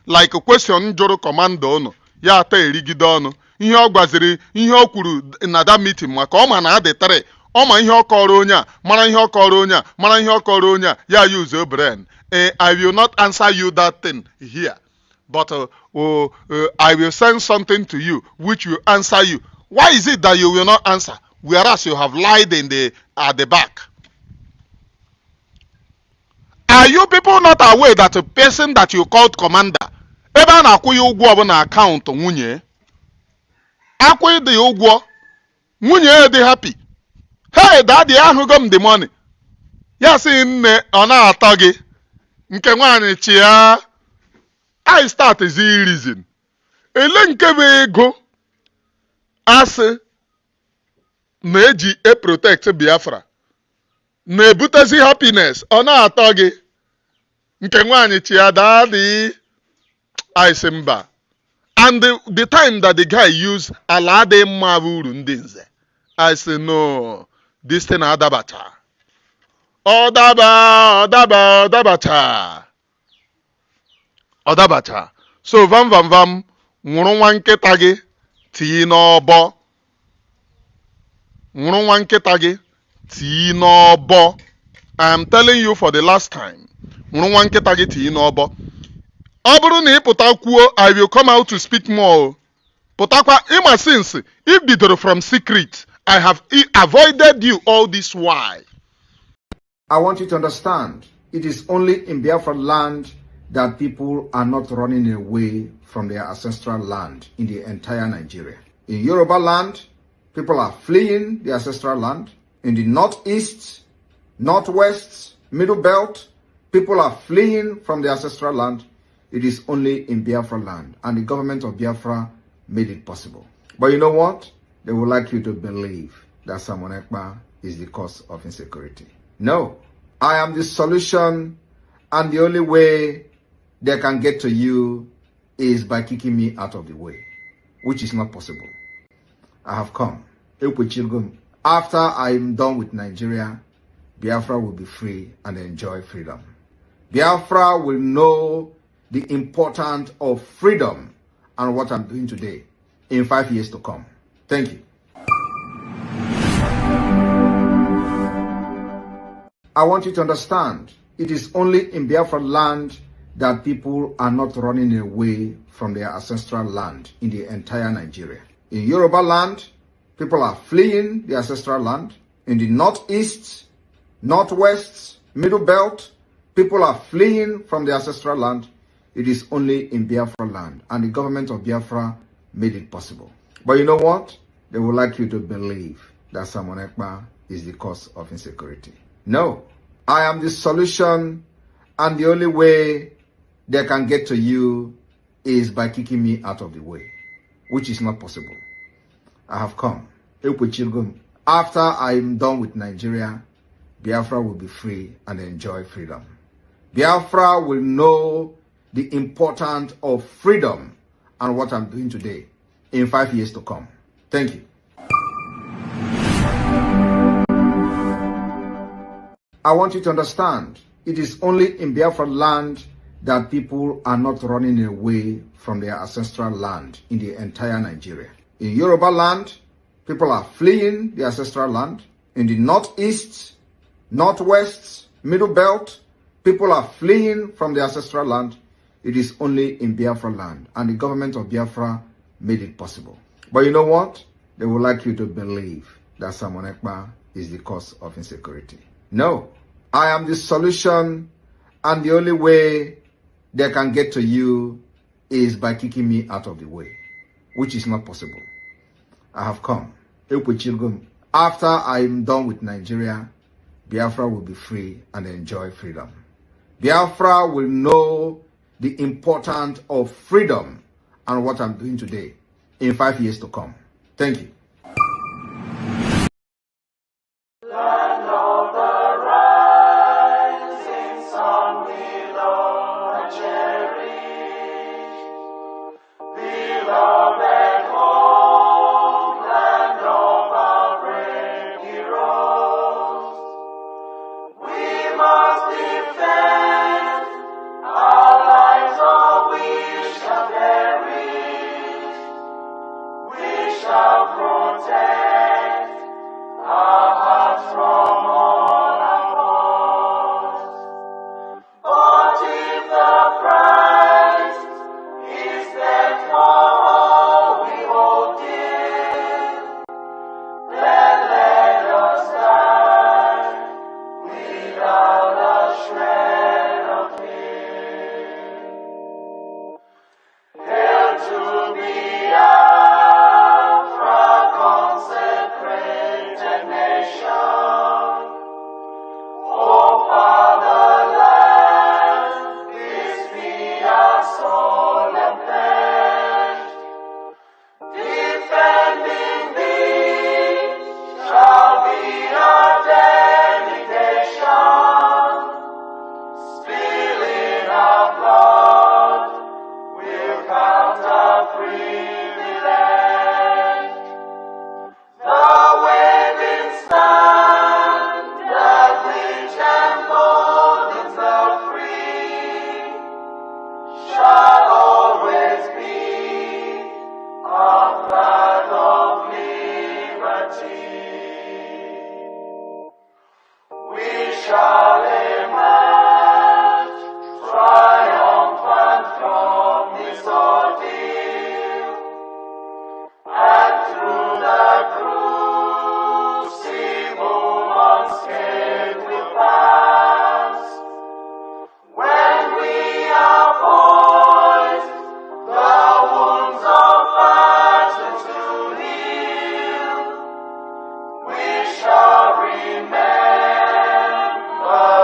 Like a question Joro commando no ya te rigidono. Ihe ọ gwaziri ihe ọ kwuru na that meeting maka ọ ma na adịtare ọ ma ihe ọ kọrọ onye a mara ihe ọ kọrọ onye a mara ihe ọ kọrọ onye a ya use your brain. I will not answer you that thing here, but I will send something to you which will answer you. Why is it that you will not answer whereas you have lied at the back? Are you people not aware that a person that you called commander ebe a na-akwụ ya ụgwọ bụ na akaụntụ nwunye akwụ dị ụgwọ nwunye dị happy? Hey, daddy, ahụgo m the money. Ya sị nne ọ na-atọ gị nke nwaanyị chia. I start is reason. Ele nke bụ ego asị na-eji protect Biafra na-ebutezi happiness ọ na-atọ gị nke nwaanyị chia daddy. I say mba. And the time that the guy used Alade Mavuru Ndinze, I say no, this thing Adabacha. Odabacha. So vam nwụrụ nkịta gị tii n'ọbọ. Nwụrụ nkịta gị tii n'ọbọ. I am telling you for the last time. Nwụrụ nkịta gị tii n'ọbọ. I will come out to speak more. Potakwa, ima since if bidoro from secret, I have avoided you all this while. I want you to understand, it is only in Biafra land that people are not running away from their ancestral land in the entire Nigeria. In Yoruba land, people are fleeing the ancestral land. In the northeast, northwest, middle belt, people are fleeing from the ancestral land. It is only in Biafra land, and the government of Biafra made it possible. But you know what? They would like you to believe that Simon Ekpa is the cause of insecurity. No, I am the solution, and the only way they can get to you is by kicking me out of the way, which is not possible. I have come. After I am done with Nigeria, Biafra will be free and enjoy freedom. Biafra will know the importance of freedom and what I'm doing today in 5 years to come. Thank you. I want you to understand, it is only in Biafra land that people are not running away from their ancestral land in the entire Nigeria. In Yoruba land, people are fleeing the ancestral land. In the northeast, northwest, middle belt, people are fleeing from the ancestral land. It is only in Biafra land, and the government of Biafra made it possible. But you know what? They would like you to believe that Simon Ekpa is the cause of insecurity. No, I am the solution, and the only way they can get to you is by kicking me out of the way, which is not possible. I have come. After I am done with Nigeria, Biafra will be free and enjoy freedom. Biafra will know the importance of freedom and what I'm doing today in 5 years to come. Thank you. I want you to understand, it is only in Biafra land that people are not running away from their ancestral land in the entire Nigeria. In Yoruba land, people are fleeing the ancestral land. In the northeast, northwest, middle belt, people are fleeing from the ancestral land. It is only in Biafra land, and the government of Biafra made it possible. But you know what? They would like you to believe that Simon Ekpa is the cause of insecurity. No, I am the solution, and the only way they can get to you is by kicking me out of the way, which is not possible. I have come. After I'm done with Nigeria, Biafra will be free and enjoy freedom. Biafra will know the importance of freedom and what I'm doing today in 5 years to come. Thank you. Remember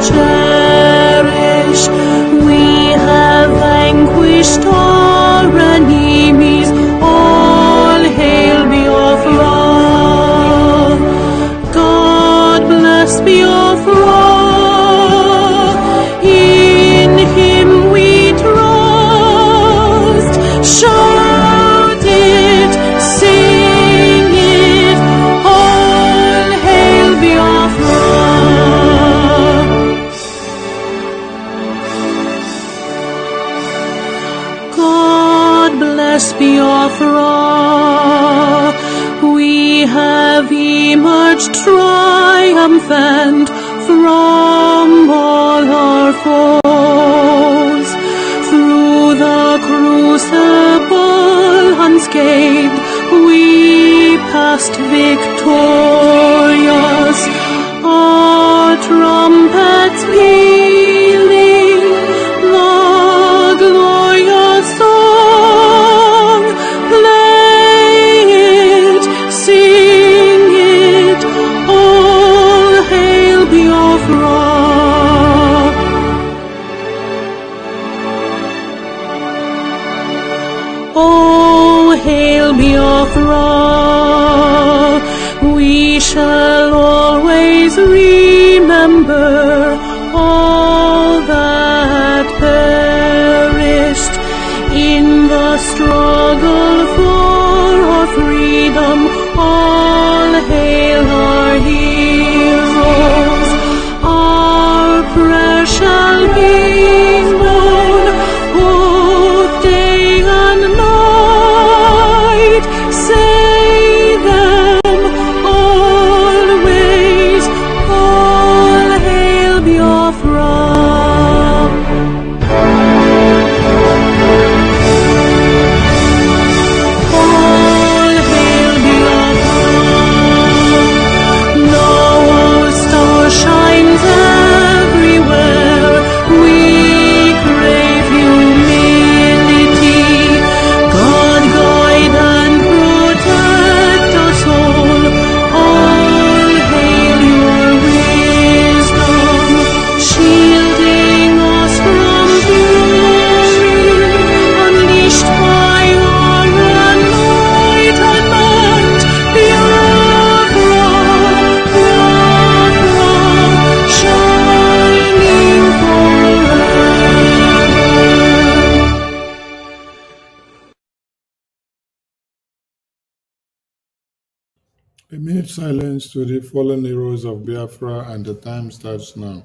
cherish. We have vanquished our enemies. All hail Biafra. God bless Biafra. In Him we trust. Shout it, sing it. All hail Biafra. God bless Biafra. We have emerged triumphant from all our foes. Through the crucible unscathed, we passed victorious. Our trumpets pealing the glorious song. Play it, sing it, all hail Biafra. Oh, hail Biafra. We shall always remember all that perished in the struggle for our freedom. All hail our heroes. Our prayer shall be known both day and night. Say them always. All hail Biafra. All hail Biafra. Now our star shines everywhere. We crave humility. God guide and protect us all. All hail your wisdom, shielding us from fury, unleashed by our enlightenment. Biafra, Biafra, shining forever. A minute silence to the fallen heroes of Biafra, and the time starts now.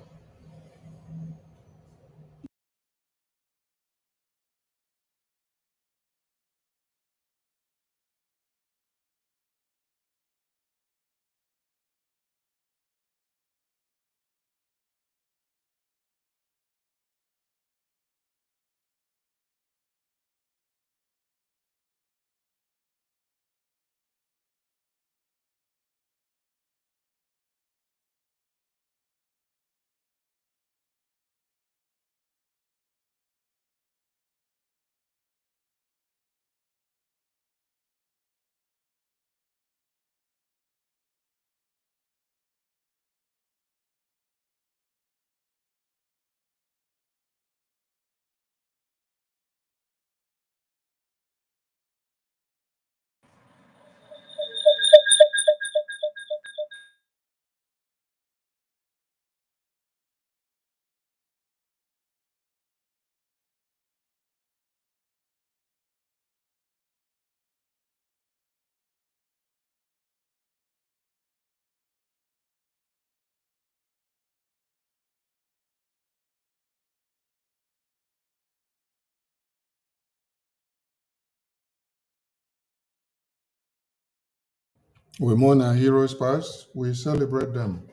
We mourn our heroes past, we celebrate them,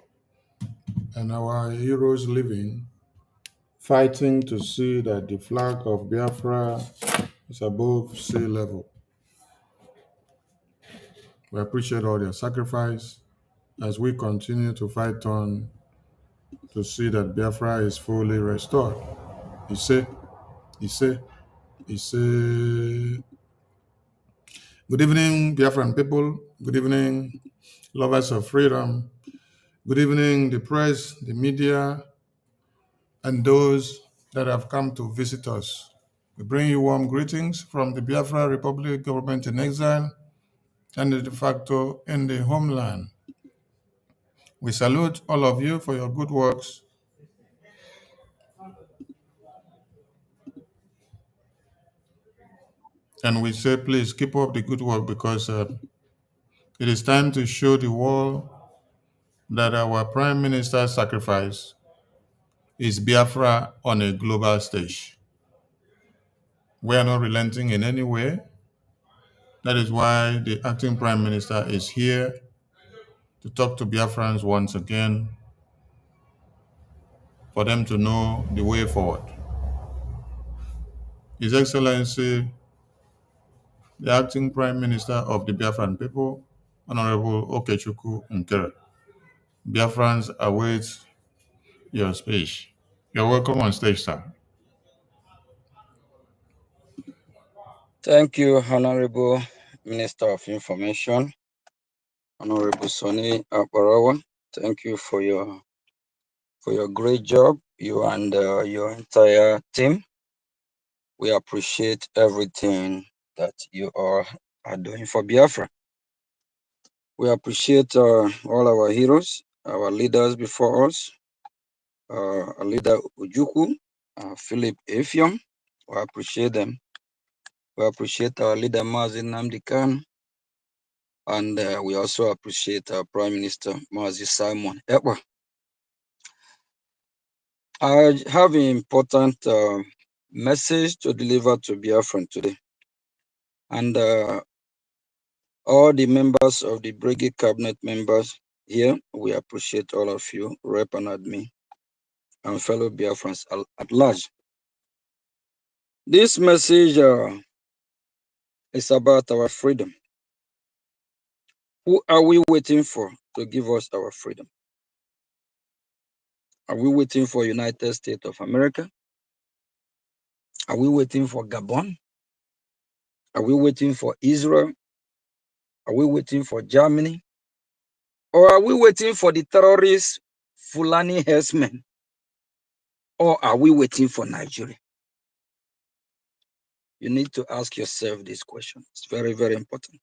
and our heroes living, fighting to see that the flag of Biafra is above sea level. We appreciate all their sacrifice as we continue to fight on to see that Biafra is fully restored. Ise, Ise, Ise. Good evening, Biafran people. Good evening, lovers of freedom. Good evening, the press, the media, and those that have come to visit us. We bring you warm greetings from the Biafra Republic government in exile and the de facto in the homeland. We salute all of you for your good works, and we say please keep up the good work because it is time to show the world that our Prime Minister's sacrifice is Biafra on a global stage. We are not relenting in any way. That is why the acting Prime Minister is here to talk to Biafrans once again for them to know the way forward. His Excellency, the acting Prime Minister of the Biafran people, Honorable Okechukwu Nkere. Biafrans await your speech. You're welcome on stage, sir. Thank you, Honorable Minister of Information, Honorable Sonny Aparawa. Thank you for your great job, you and your entire team. We appreciate everything that you are doing for Biafra. We appreciate all our heroes, our leaders before us, our leader Ojukwu, Philip Apm. We appreciate them. We appreciate our leader Mazi Nnamdi Kanu. And we also appreciate our Prime Minister, Mazi Simon Ekpa. I have an important message to deliver to Biafran today. And all the members of the Brgie cabinet members here, we appreciate all of you, Rep and Admin, and fellow Biafrans at large. This message is about our freedom. Who are we waiting for to give us our freedom? Are we waiting for United States of America? Are we waiting for Gabon? Are we waiting for Israel? Are we waiting for Germany? Or are we waiting for the terrorist Fulani herdsmen? Or are we waiting for Nigeria? You need to ask yourself this question. It's very, very important.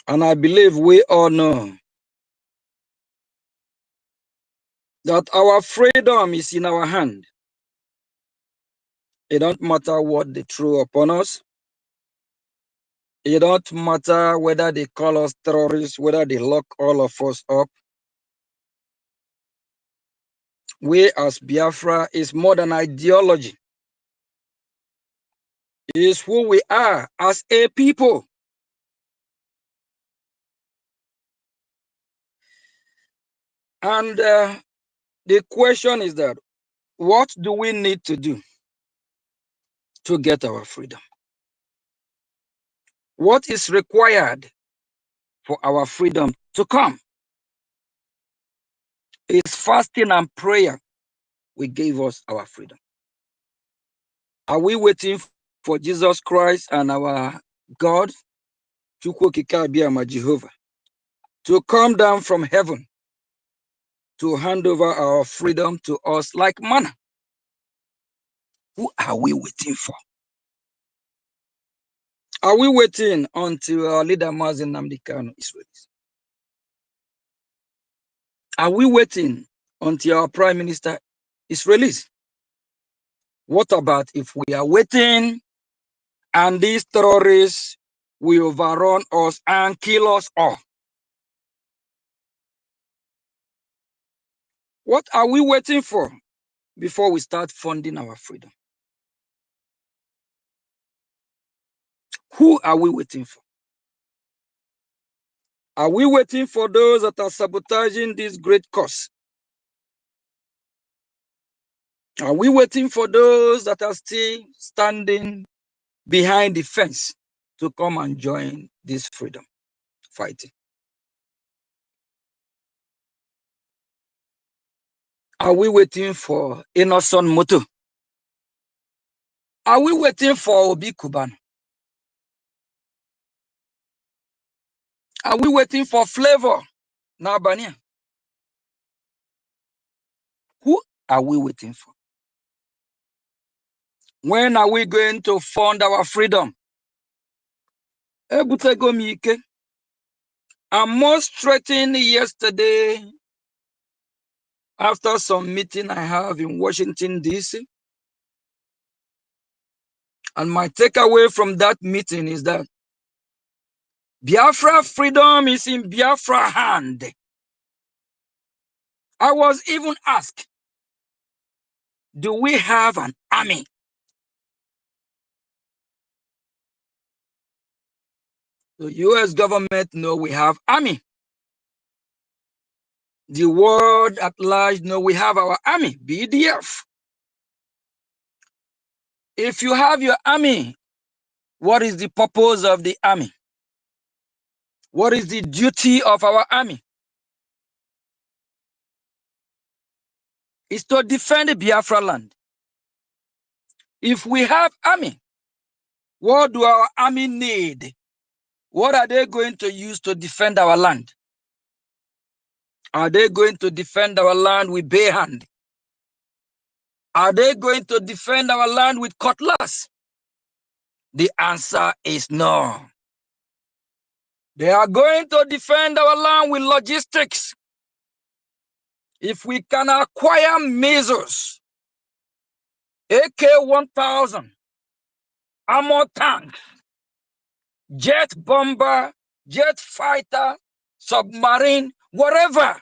And I believe we all know that our freedom is in our hand. It don't matter what they throw upon us. It don't matter whether they call us terrorists, whether they lock all of us up. We as Biafra is more than ideology. It is who we are as a people. And the question is that, what do we need to do to get our freedom? What is required for our freedom to come? It's fasting and prayer will give us our freedom. Are we waiting for Jesus Christ and our God, Chukwu Okike Abiama Jehovah, to come down from heaven to hand over our freedom to us like manna? Who are we waiting for? Are we waiting until our leader Mazi Nnamdi Kanu is released? Are we waiting until our Prime Minister is released? What about if we are waiting and these terrorists will overrun us and kill us all? What are we waiting for before we start funding our freedom? Who are we waiting for? Are we waiting for those that are sabotaging this great cause? Are we waiting for those that are still standing behind the fence to come and join this freedom fighting? Are we waiting for Innocent Moto? Are we waiting for Obi Kuban? Are we waiting for Flavor Nabania? Who are we waiting for? When are we going to fund our freedom? Ebutego m ike. I'm more straightened yesterday after some meeting I have in Washington, D.C. And my takeaway from that meeting is that Biafra freedom is in Biafra hand. I was even asked, do we have an army? The US government know we have army. The world at large know we have our army, BDF. If you have your army, what is the purpose of the army? What is the duty of our army? It's to defend the Biafra land. If we have army, what do our army need? What are they going to use to defend our land? Are they going to defend our land with bare hand? Are they going to defend our land with cutlass? The answer is no. They are going to defend our land with logistics. If we can acquire missiles, AK-1000, armor tanks, jet bomber, jet fighter, submarine, whatever,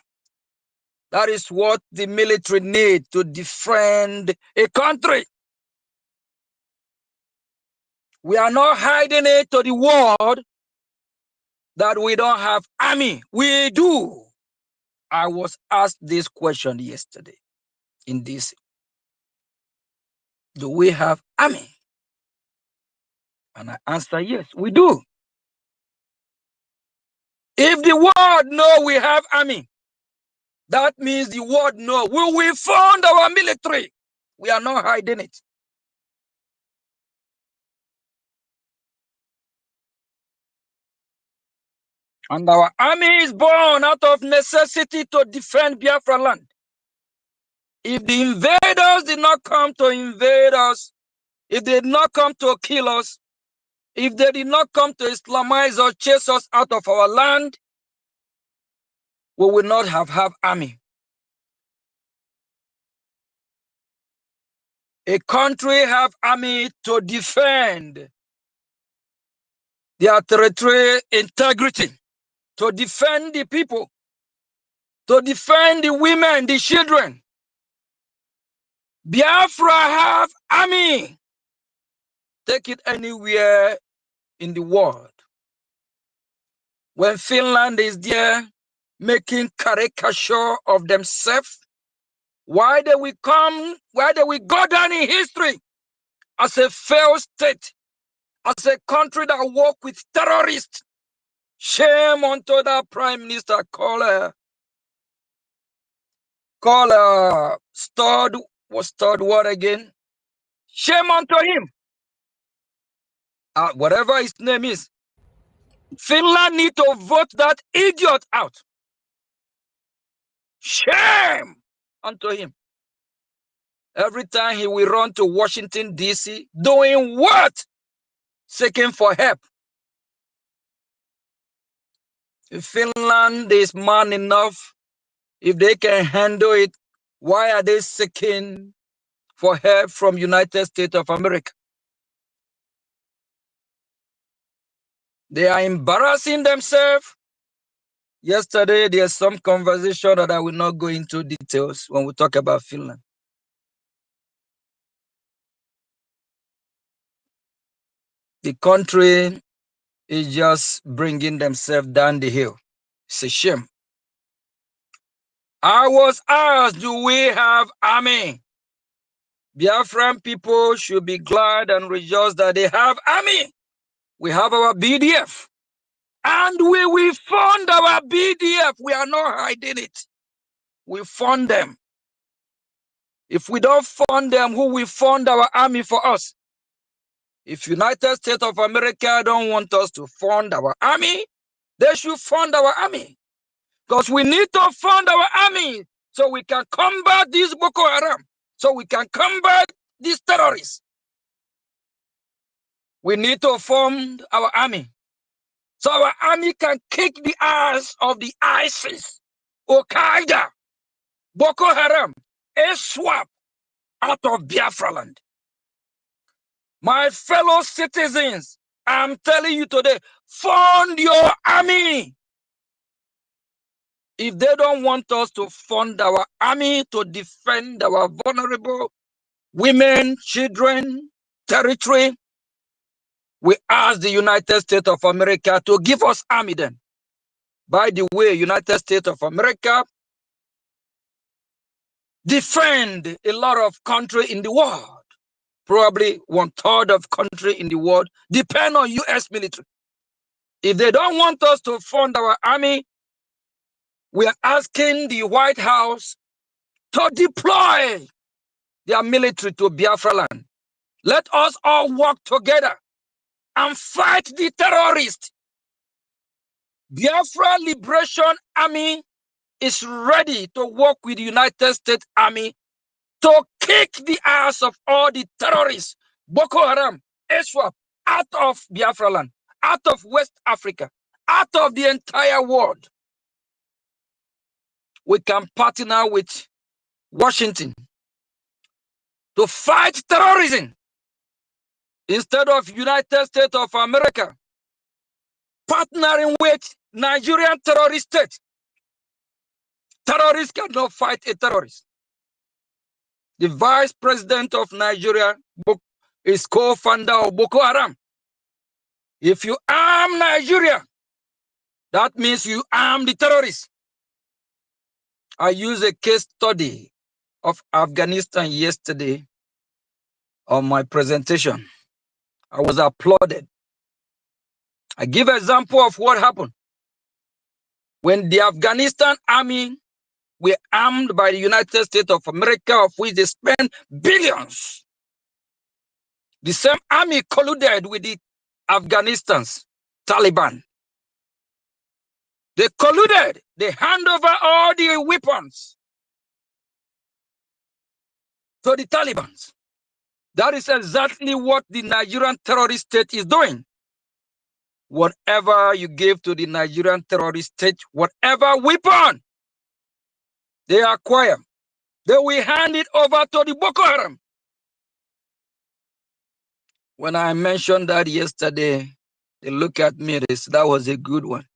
that is what the military need to defend a country. We are not hiding it to the world that we don't have army. We do. I was asked this question yesterday in DC. Do we have army? And I answer, yes, we do. If the world know we have army, that means the world know we will fund our military. We are not hiding it. And our army is born out of necessity to defend Biafra land. If the invaders did not come to invade us, if they did not come to kill us, if they did not come to Islamize or chase us out of our land, we would not have army. A country have army to defend their territorial integrity, to defend the people, to defend the women, the children. Biafra have army. Take it anywhere in the world. When Finland is there making caricature of themselves, why do we go down in history as a failed state, as a country that work with terrorists? Shame unto that prime minister called Stud what again? Shame unto him. Whatever his name is. Finland need to vote that idiot out. Shame unto him. Every time he will run to Washington, D.C., doing what? Seeking for help. If Finland is man enough, if they can handle it, why are they seeking for help from United States of America? They are embarrassing themselves. Yesterday, there's some conversation that I will not go into details when we talk about Finland. The country is just bringing themselves down the hill. It's a shame. I was asked, do we have army? Biafran people should be glad and rejoice that they have army. We have our BDF. And we will fund our BDF. We are not hiding it. We fund them. If we don't fund them, who will fund our army for us? If United States of America don't want us to fund our army, they should fund our army. Because we need to fund our army so we can combat these Boko Haram, so we can combat these terrorists. We need to form our army, so our army can kick the ass of the ISIS, Al-Qaeda, Boko Haram, ISWAP out of Biafra land. My fellow citizens, I'm telling you today, fund your army. If they don't want us to fund our army to defend our vulnerable women, children, territory, we ask the United States of America to give us army then. By the way, United States of America defend a lot of country in the world. Probably 1/3 of country in the world depend on US military. If they don't want us to fund our army, we are asking the White House to deploy their military to Biafra land. Let us all work together and fight the terrorists. Biafra Liberation Army is ready to work with the United States Army to kick the ass of all the terrorists, Boko Haram, ISWAP, out of Biafra land, out of West Africa, out of the entire world. We can partner with Washington to fight terrorism instead of United States of America partnering with Nigerian terrorist state. Terrorists cannot fight a terrorist. The vice president of Nigeria is co-founder of Boko Haram. If you arm Nigeria, that means you arm the terrorists. I used a case study of Afghanistan yesterday on my presentation. I was applauded. I give an example of what happened when the Afghanistan army were armed by the United States of America, of which they spent billions. The same army colluded with the Afghanistan's Taliban. They colluded. They hand over all the weapons to the Taliban. That is exactly what the Nigerian terrorist state is doing. Whatever you give to the Nigerian terrorist state, whatever weapon they acquire, they will hand it over to the Boko Haram. When I mentioned that yesterday, they look at me, they said that was a good one.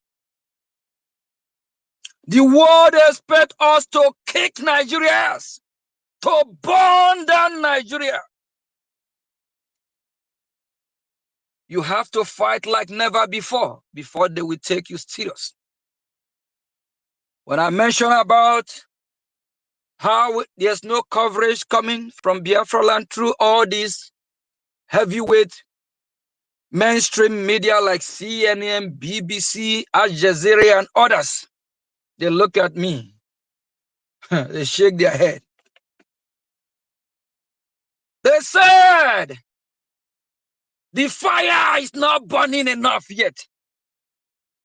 The world expects us to kick Nigerians, to burn down Nigeria. You have to fight like never before they will take you serious. When I mentioned about how there's no coverage coming from Biafra land through all these heavyweight mainstream media like CNN, BBC, Al Jazeera, and others, they look at me, they shake their head. They said, the fire is not burning enough yet.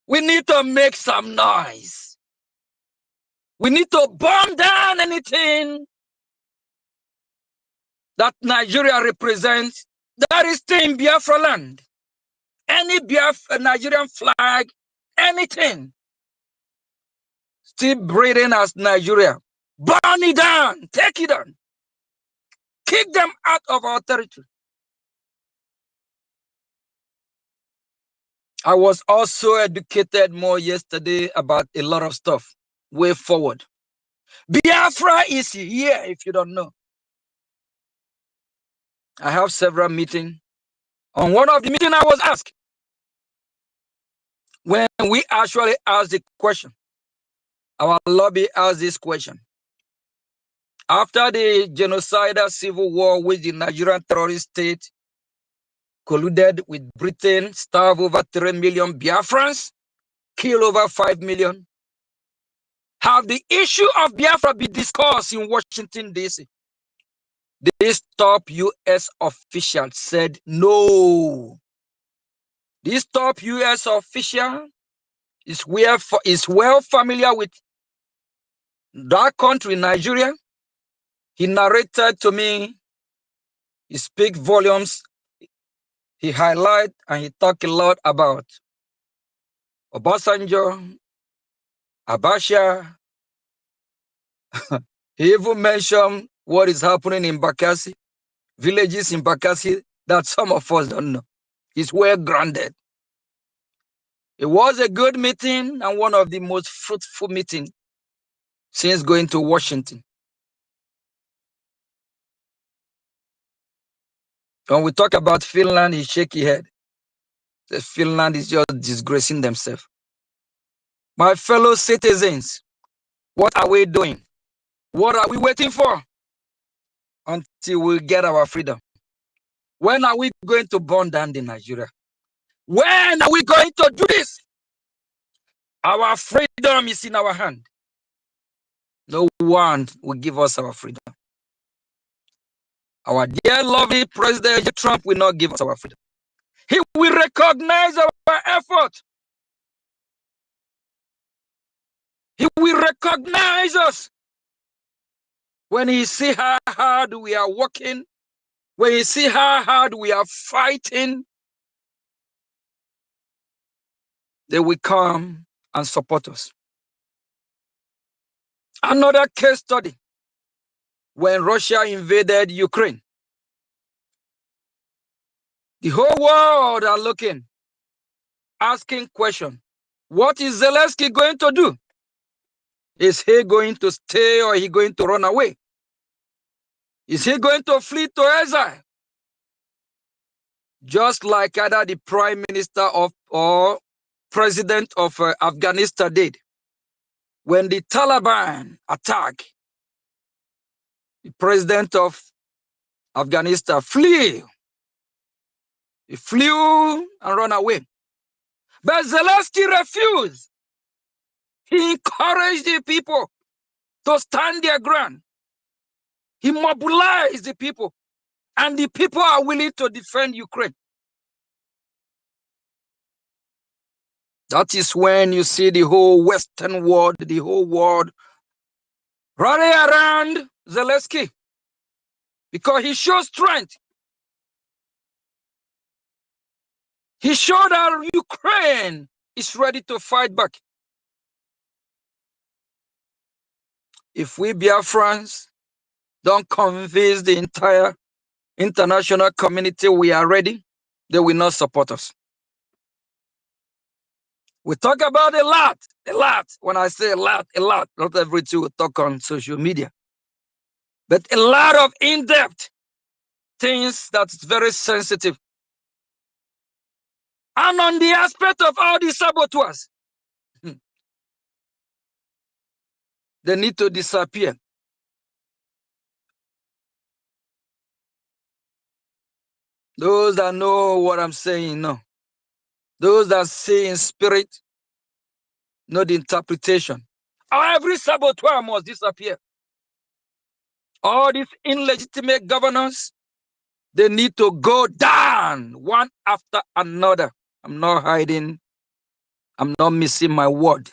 We need to make some noise. We need to burn down anything that Nigeria represents that is still in Biafra land. Any Biafra, Nigerian flag, anything still breathing as Nigeria. Burn it down, take it down, kick them out of our territory. I was also educated more yesterday about a lot of stuff. Way forward. Biafra is here, if you don't know. I have several meetings. On one of the meetings I was asked, when we actually asked the question, our lobby asked this question. After the genocidal civil war with the Nigerian terrorist state colluded with Britain, starved over 3 million Biafrans, killed over 5 million, have the issue of Biafra been discussed in Washington, D.C.? This top U.S. official said no. This top U.S. official is well familiar with That country, Nigeria, he narrated to me, he speak volumes, he highlight and he talk a lot about Obasanjo, Abacha. He even mentioned what is happening in Bakassi, villages in Bakassi that some of us don't know. He's well grounded. It was a good meeting and one of the most fruitful meetings since going to Washington. When we talk about Finland, he shake his head. Says Finland is just disgracing themselves. My fellow citizens, what are we doing? What are we waiting for until we get our freedom? When are we going to burn down the Nigeria? When are we going to do this? Our freedom is in our hand. No one will give us our freedom. Our dear lovely President Trump will not give us our freedom. He will recognize our effort. He will recognize us when he see how hard we are working, when he see how hard we are fighting. They will come and support us. Another case study, when Russia invaded Ukraine, the whole world are looking, asking questions. What is Zelensky going to do? Is he going to stay or is he going to run away? Is he going to flee to exile? Just like either the prime minister of or president of Afghanistan did. When the Taliban attacked, the president of Afghanistan flew. He flew and ran away. But Zelensky refused. He encouraged the people to stand their ground. He mobilized the people, and the people are willing to defend Ukraine. That is when you see the whole Western world, the whole world rally around Zelensky, because he shows strength. He showed that Ukraine is ready to fight back. If we Biafrans don't convince the entire international community we are ready, they will not support us. We talk about a lot. When I say a lot, not everything we talk on social media. But a lot of in-depth things that's very sensitive. And on the aspect of all these saboteurs, they need to disappear. Those that know what I'm saying, know. Those that see in spirit, know the interpretation. Every saboteur must disappear. All these illegitimate governors, they need to go down one after another. I'm not hiding. I'm not missing my word.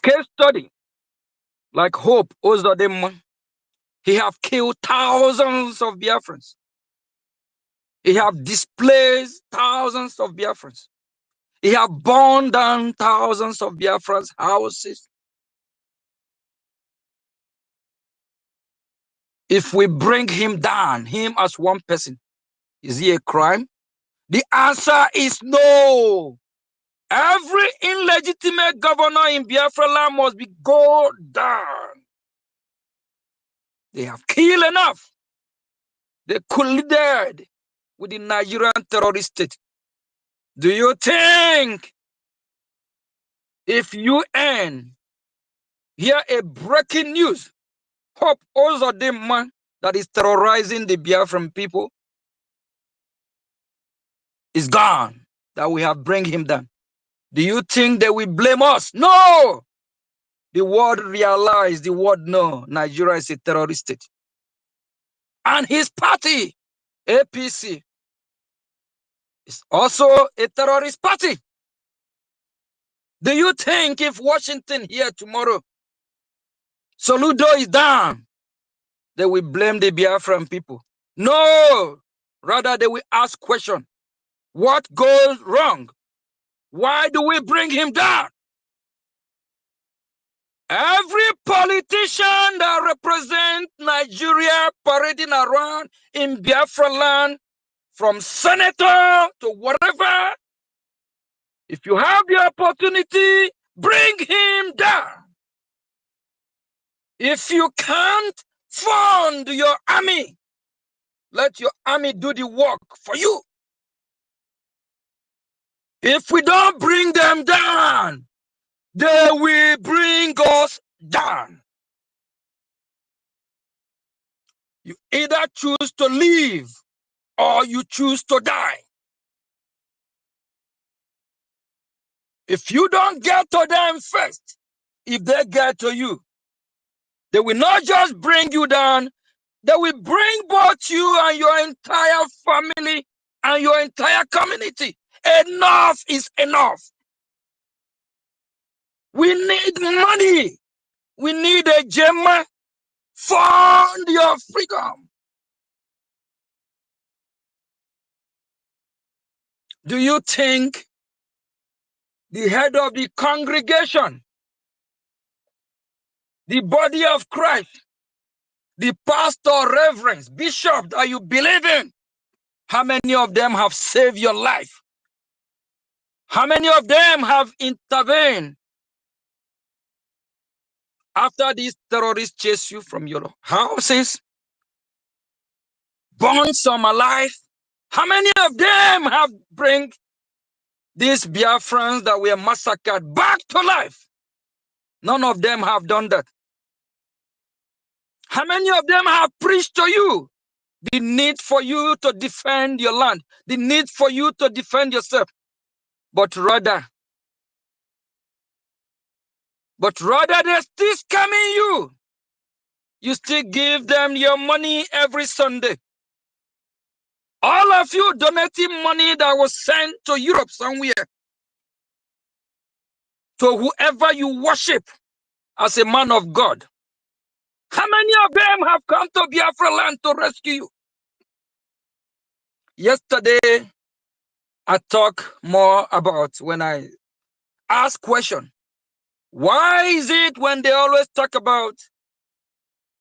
Case study, like Hope Ozodema, he have killed thousands of Biafrans. He have displaced thousands of Biafrans. He have burned down thousands of Biafrans' houses. If we bring him down, him as one person, is he a crime? The answer is no. Every illegitimate governor in Biafra land must be go down. They have killed enough. They colluded with the Nigerian terrorist state. Do you think if UN hear a breaking news, Hope Ozodema that is terrorizing the Biafran people is gone, that we have bring him down? Do you think they will blame us? No! The world realized, the world know Nigeria is a terrorist state. And his party, APC, is also a terrorist party. Do you think if Washington here tomorrow, Soludo is down, they will blame the Biafran people? No. Rather, they will ask question. What goes wrong? Why do we bring him down? Every politician that represents Nigeria parading around in Biafra land, from senator to whatever, if you have the opportunity, bring him down. If you can't fund your army, let your army do the work for you. If we don't bring them down, they will bring us down. You either choose to live or you choose to die. If you don't get to them first, if they get to you, they will not just bring you down, they will bring both you and your entire family and your entire community. Enough is enough. We need money. We need a gem. Fund your freedom. Do you think the head of the congregation, the body of Christ, the pastor, reverends, bishop that you believe in, how many of them have saved your life? How many of them have intervened after these terrorists chase you from your houses, burn some alive? How many of them have bring these Biafrans that were massacred back to life? None of them have done that. How many of them have preached to you the need for you to defend your land, the need for you to defend yourself? But rather they're still scamming you. You still give them your money every Sunday. All of you donating money that was sent to Europe somewhere, to whoever you worship as a man of God. How many of them have come to Biafra land to rescue you? Yesterday, I talked more about when I ask question. Why is it when they always talk about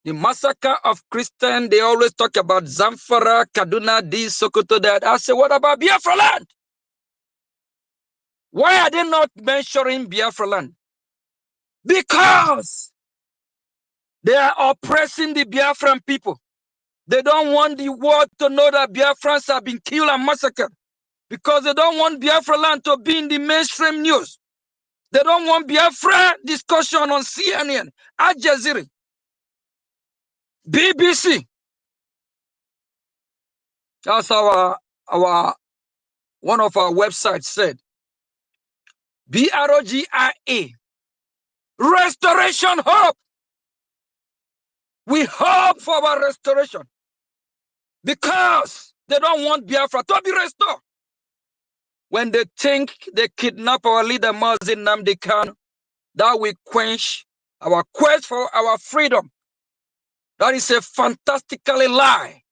the massacre of Christians, they always talk about Zamfara, Kaduna, this, Sokoto, that? I say, what about Biafra land? Why are they not mentioning Biafra land? Because they are oppressing the Biafran people. They don't want the world to know that Biafrans have been killed and massacred. Because they don't want Biafra land to be in the mainstream news. They don't want Biafra discussion on CNN, Al Jazeera, BBC. That's our one of our websites said. BROGIA. Restoration hope. We hope for our restoration. Because they don't want Biafra to be restored. When they think they kidnap our leader Mazin Nnamdi Kanu, that will quench our quest for our freedom. That is a fantastically lie.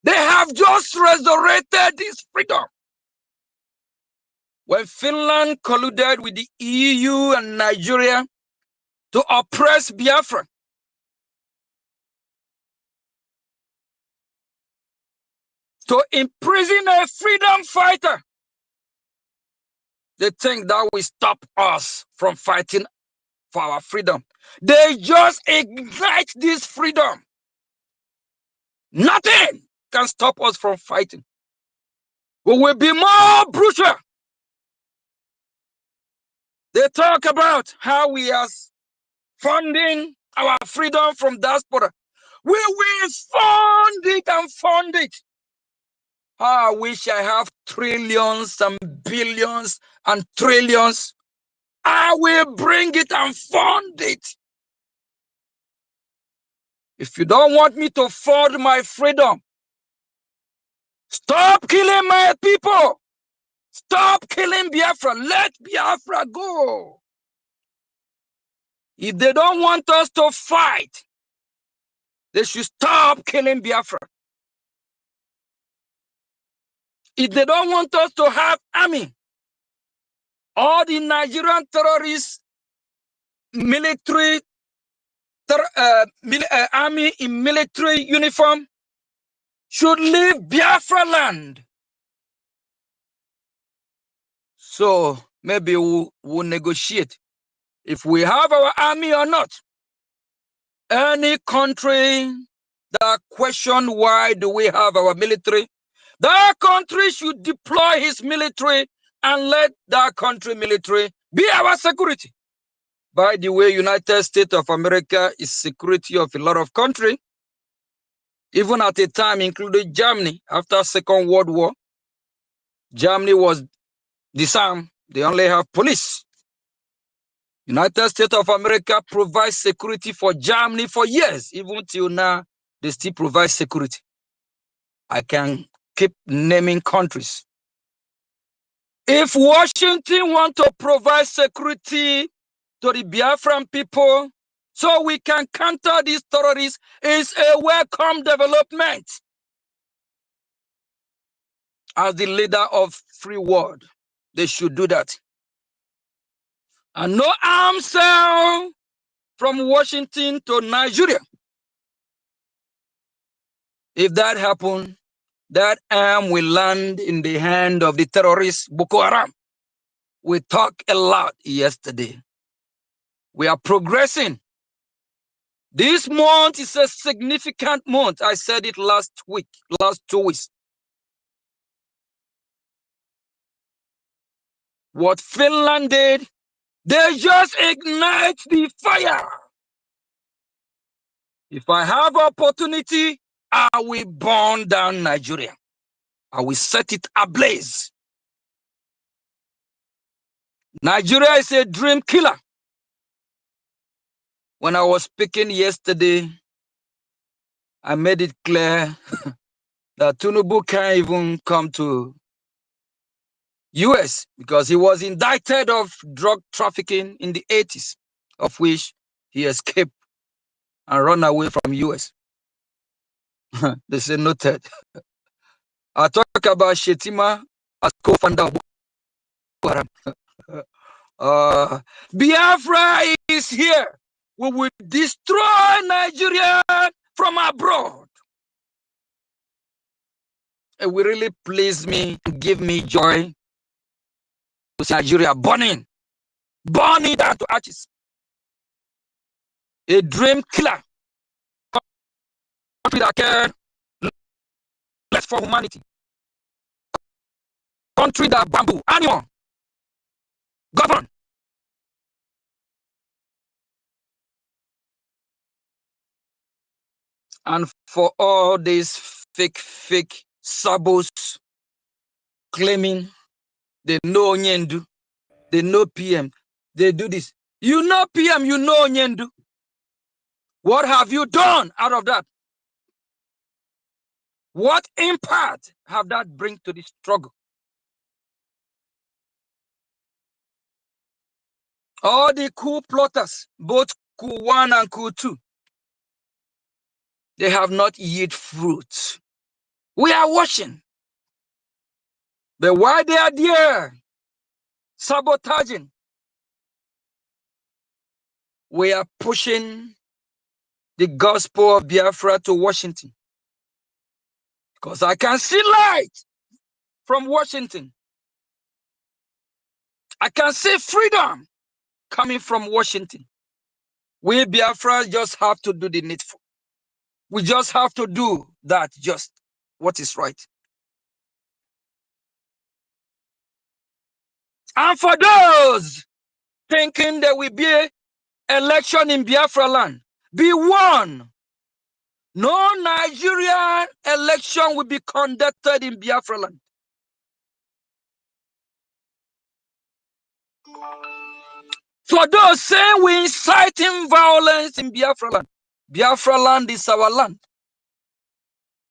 They have just resurrected this freedom. When Finland colluded with the EU and Nigeria to oppress Biafra, to imprison a freedom fighter, they think that will stop us from fighting for our freedom. They just ignite this freedom. Nothing can stop us from fighting. We will be more brutal. They talk about how we are funding our freedom from diaspora. We will fund it and fund it. I wish I have trillions and billions and trillions. I will bring it and fund it. If you don't want me to fund my freedom, stop killing my people. Stop killing Biafra. Let Biafra go. If they don't want us to fight, they should stop killing Biafra. If they don't want us to have army, all the Nigerian terrorists, military, army in military uniform should leave Biafra land. So maybe we'll negotiate if we have our army or not. Any country that question why do we have our military, that country should deploy his military and let that country military be our security. By the way, United States of America is security of a lot of countries, even at a time including Germany. After Second World War, Germany was disarmed. They only have police. United States of America provides security for Germany for years. Even till now, they still provide security. I can keep naming countries. If Washington wants to provide security to the Biafran people so we can counter these terrorists, it's a welcome development. As the leader of free world, they should do that. And no arms sale from Washington to Nigeria. If that happens, that arm will land in the hand of the terrorists Boko Haram. We talked a lot yesterday. We are progressing. This month is a significant month. I said it last 2 weeks. What Finland did, they just ignite the fire. If I have opportunity, I will burn down Nigeria. I will set it ablaze. Nigeria is a dream killer. When I was speaking yesterday, I made it clear that Tinubu can't even come to US because he was indicted of drug trafficking in the 80s, of which he escaped and run away from US. They say noted. I talk about Shetima as co-founder of Boko Haram. Biafra is here. We will destroy Nigeria from abroad. It will really please me, give me joy to see Nigeria burning down to ashes. A dream killer. Country that cared less for humanity. Country that bamboo anyone govern. And for all these fake sabos claiming they know Onyendu, they know PM, they do this. You know PM, you know Onyendu. What have you done out of that? What impact have that bring to the struggle? All the coup plotters, both coup 1 and coup 2, they have not yielded fruit. We are watching. But while they are there, sabotaging, we are pushing the gospel of Biafra to Washington. Because I can see light from Washington. I can see freedom coming from Washington. We Biafra just have to do the needful. We just have to do that, just what is right. And for those thinking there will be an election in Biafra land, be warned. No Nigerian election will be conducted in Biafra land. For those saying we inciting violence in Biafra land is our land.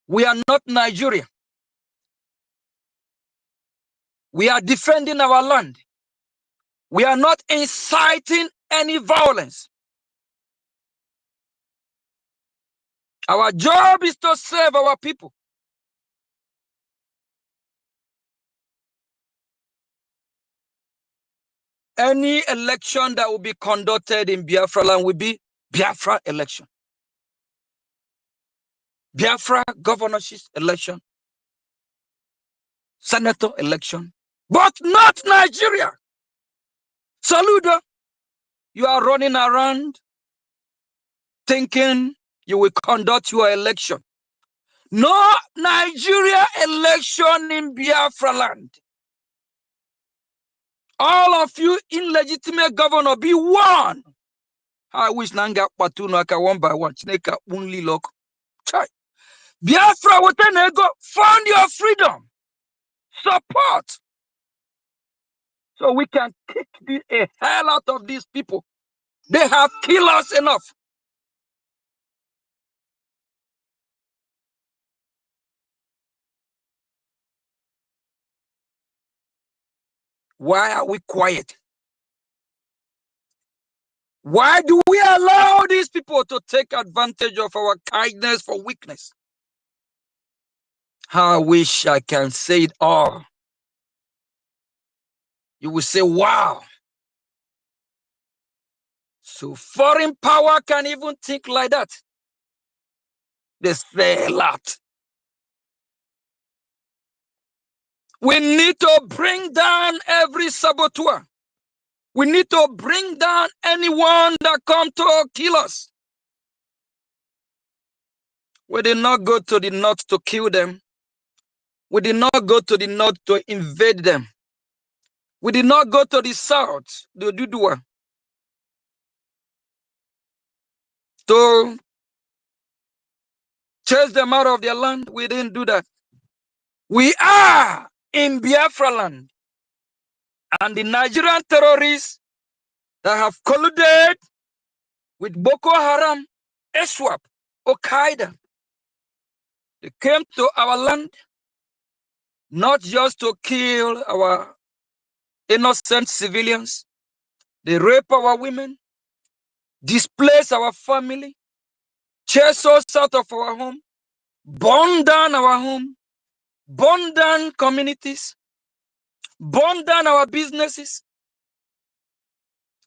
We are not Nigeria. We are defending our land. We are not inciting any violence. Our job is to serve our people. Any election that will be conducted in Biafra land will be Biafra election. Biafra governorship election, senator election, but not Nigeria. Saludo, you are running around thinking you will conduct your election. No Nigeria election in Biafra land. All of you illegitimate governor be one. I wish Nanga Patunaka one by one. Chineka only look. Biafra within ego, find your freedom. Support. So we can kick the hell out of these people. They have killed us enough. Why are we quiet? Why do we allow these people to take advantage of our kindness for weakness? How I wish I can say it all. You will say, wow. So foreign power can even think like that. They say a lot. We need to bring down every saboteur. We need to bring down anyone that come to kill us. We did not go to the north to kill them. We did not go to the north to invade them. We did not go to the south, the Dudua, to chase them out of their land. We didn't do that. We are in Biafra land. And the Nigerian terrorists that have colluded with Boko Haram, ISWAP, Al-Qaeda, they came to our land not just to kill our innocent civilians. They rape our women, displace our family, chase us out of our home, burn down our home, burn down communities, burn down our businesses.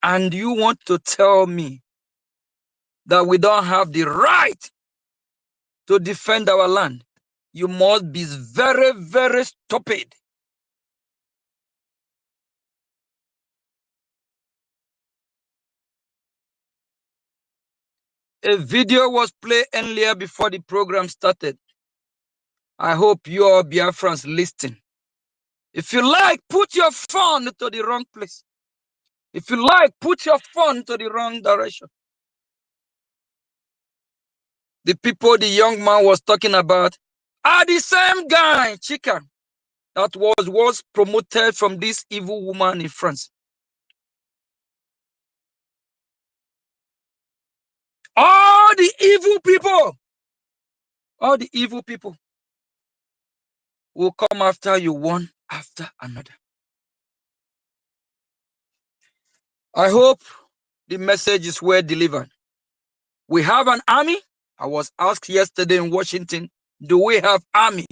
And you want to tell me that we don't have the right to defend our land? You must be very, very stupid. A video was played earlier before the program started. I hope you all Biafrans listen. If you like, put your phone to the wrong place. If you like, put your phone to the wrong direction. The people the young man was talking about are the same guy, Chika, that was promoted from this evil woman in France. All the evil people will come after you one after another. I hope the message is well delivered. We have an army. I was asked yesterday in Washington, do we have army?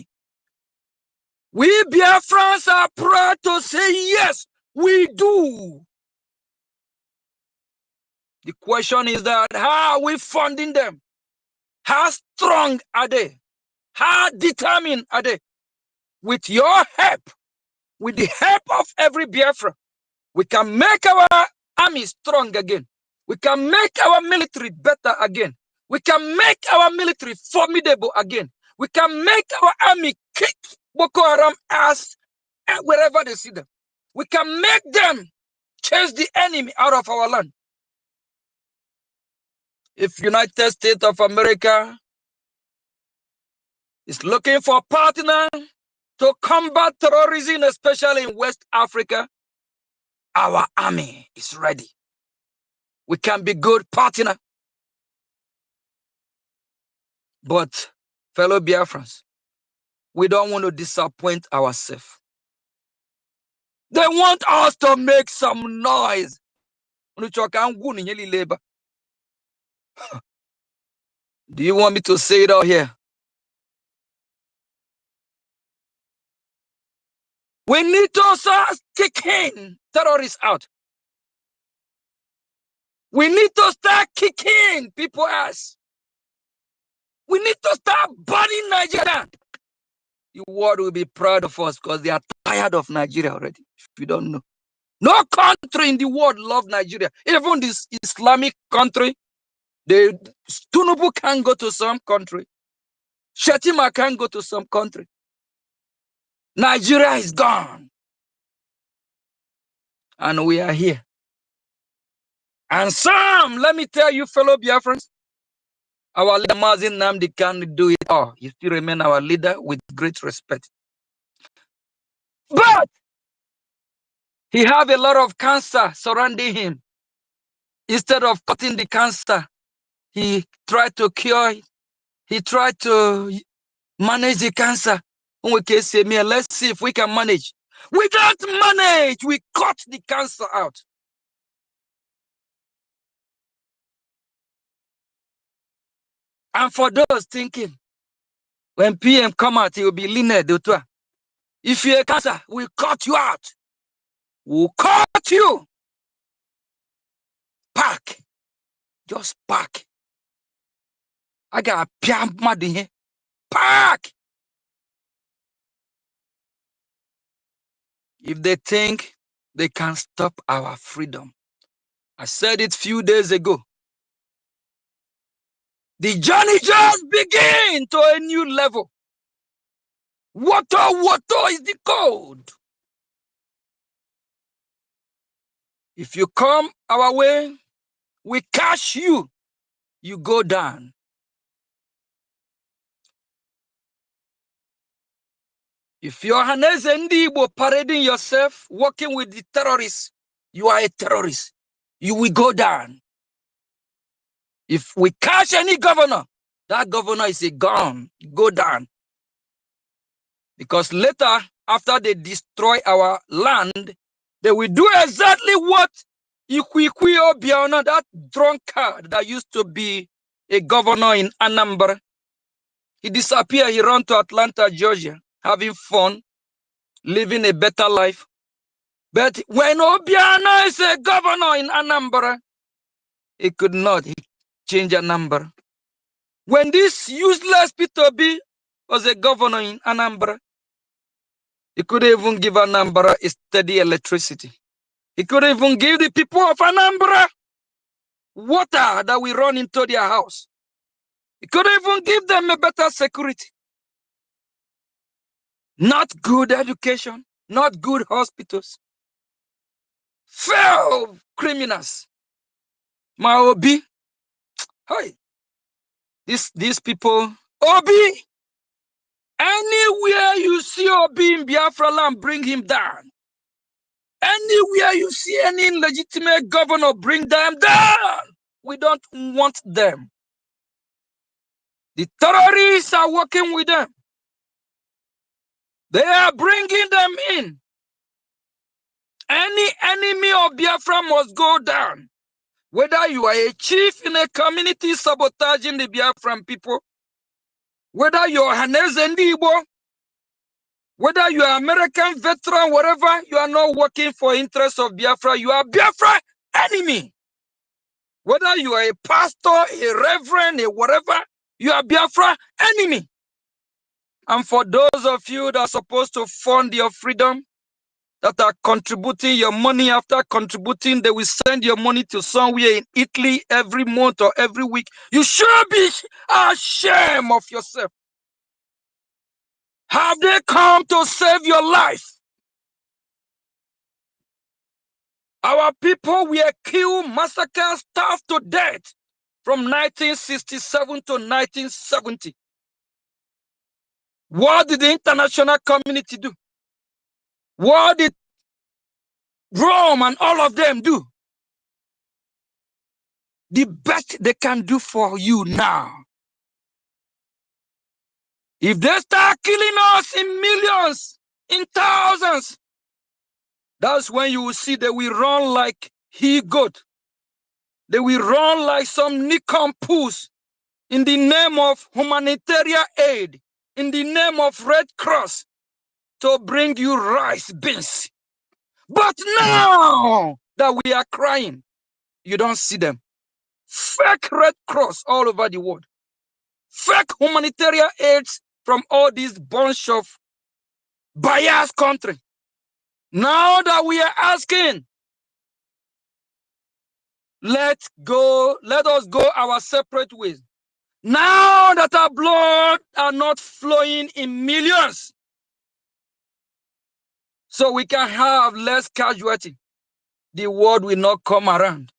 We Biafrans are proud to say yes, we do. The question is that how are we funding them? How strong are they? How determined are they? With your help, with the help of every Biafra, we can make our army strong again. We can make our military better again. We can make our military formidable again. We can make our army kick Boko Haram ass wherever they see them. We can make them chase the enemy out of our land. If United States of America is looking for a partner to combat terrorism, especially in West Africa, our army is ready. We can be good partner. But fellow Biafrans, we don't want to disappoint ourselves. They want us to make some noise. Do you want me to say it out here? We need to start kicking terrorists out. We need to start kicking people ass. We need to start burning Nigeria. The world will be proud of us because they are tired of Nigeria already. If you don't know. No country in the world loves Nigeria. Even this Islamic country, Tunubu can go to some country. Shetima can go to some country. Nigeria is gone. And we are here. And some, let me tell you, fellow Biafrans, our leader Mazin Namdi can do it all. He still remain our leader with great respect. But he have a lot of cancer surrounding him. Instead of cutting the cancer, he tried to cure it. He tried to manage the cancer. Okay, say me, let's see if we can manage. We don't manage. We cut the cancer out. And for those thinking, when PM come out, he will be linear. If you're a cancer, we'll cut you out. We'll cut you. Pack. Just pack. I got a piam mad in here. Pack. If they think they can stop our freedom. I said it few days ago. The journey just begin to a new level. Water is the code. If you come our way, we catch you. You go down. If you're Haneze Ndibo parading yourself, working with the terrorists, you are a terrorist. You will go down. If we catch any governor, that governor is a gun. Go down. Because later, after they destroy our land, they will do exactly what Ikwikwi Obiano, that drunkard that used to be a governor in Anambra. He disappeared. He ran to Atlanta, Georgia, having fun, living a better life. But when Obiano is a governor in Anambra, he could not change a number. When this useless Peter B was a governor in Anambra, he couldn't even give Anambra a steady electricity. He couldn't even give the people of Anambra water that we run into their house. He couldn't even give them a better security. Not good education, not good hospitals. Failed criminals. Maobi. Hey, these people, Obi, anywhere you see Obi in Biafra land, bring him down. Anywhere you see any legitimate governor, bring them down. We don't want them. The terrorists are working with them. They are bringing them in. Any enemy of Biafra must go down. Whether you are a chief in a community sabotaging the Biafran people, whether you are Haneze Ndibo, whether you are American veteran, whatever, you are not working for interests of Biafra, you are Biafra enemy. Whether you are a pastor, a reverend, a whatever, you are Biafra enemy. And for those of you that are supposed to fund your freedom, that are contributing your money, after contributing, they will send your money to somewhere in Italy every month or every week. You should be ashamed of yourself. Have they come to save your life? Our people were killed, massacred, starved to death from 1967 to 1970. What did the international community do? What did Rome and all of them do? The best they can do for you now. If they start killing us in millions, in thousands, That's when you will see they will run like he-goat. They will run like some nincompoops in the name of humanitarian aid, in the name of Red Cross, to bring you rice, beans. But now that we are crying, you don't see them. Fake Red Cross all over the world. Fake humanitarian aids from all these bunch of biased countries. Now that we are asking, let us go our separate ways. Now that our blood are not flowing in millions, so we can have less casualty, the world will not come around.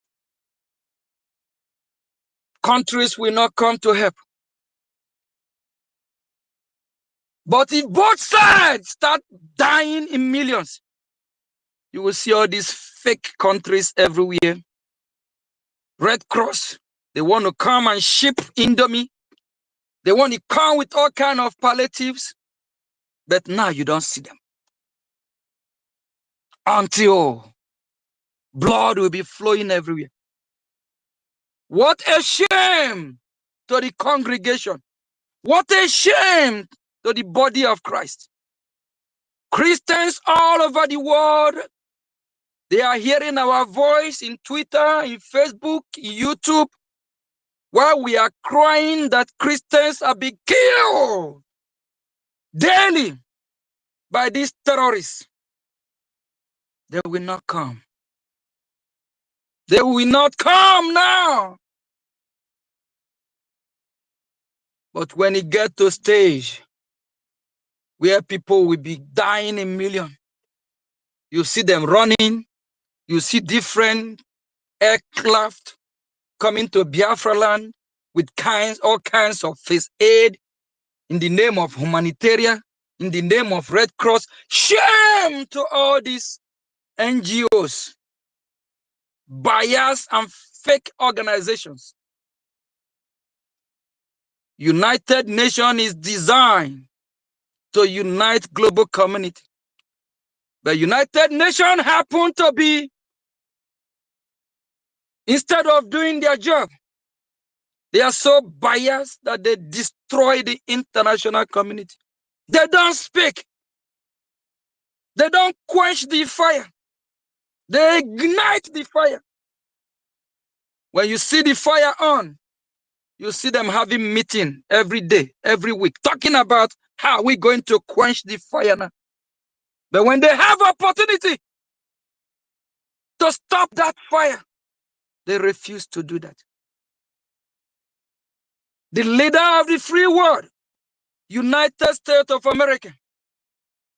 Countries will not come to help. But if both sides start dying in millions, you will see all these fake countries everywhere. Red Cross, they want to come and ship Indomie. They want to come with all kinds of palliatives. But now you don't see them. Until blood will be flowing everywhere. What a shame to the congregation. What a shame to the body of Christ. Christians all over the world, they are hearing our voice in Twitter, in Facebook, in YouTube, while we are crying that Christians are being killed daily by these terrorists. They will not come. They will not come now. But when it gets to a stage where people will be dying in millions, you see them running, you see different aircraft coming to Biafra land with all kinds of first aid in the name of humanitarian, in the name of Red Cross. Shame to all these NGOs, biased and fake organizations. United Nations is designed to unite global community. The United Nations happen to be, instead of doing their job, they are so biased that they destroy the international community. They don't speak. They don't quench the fire. They ignite the fire. When you see the fire on, you see them having meeting every day, every week, talking about how we're going to quench the fire now. But when they have opportunity to stop that fire, they refuse to do that. The leader of the free world, United States of America,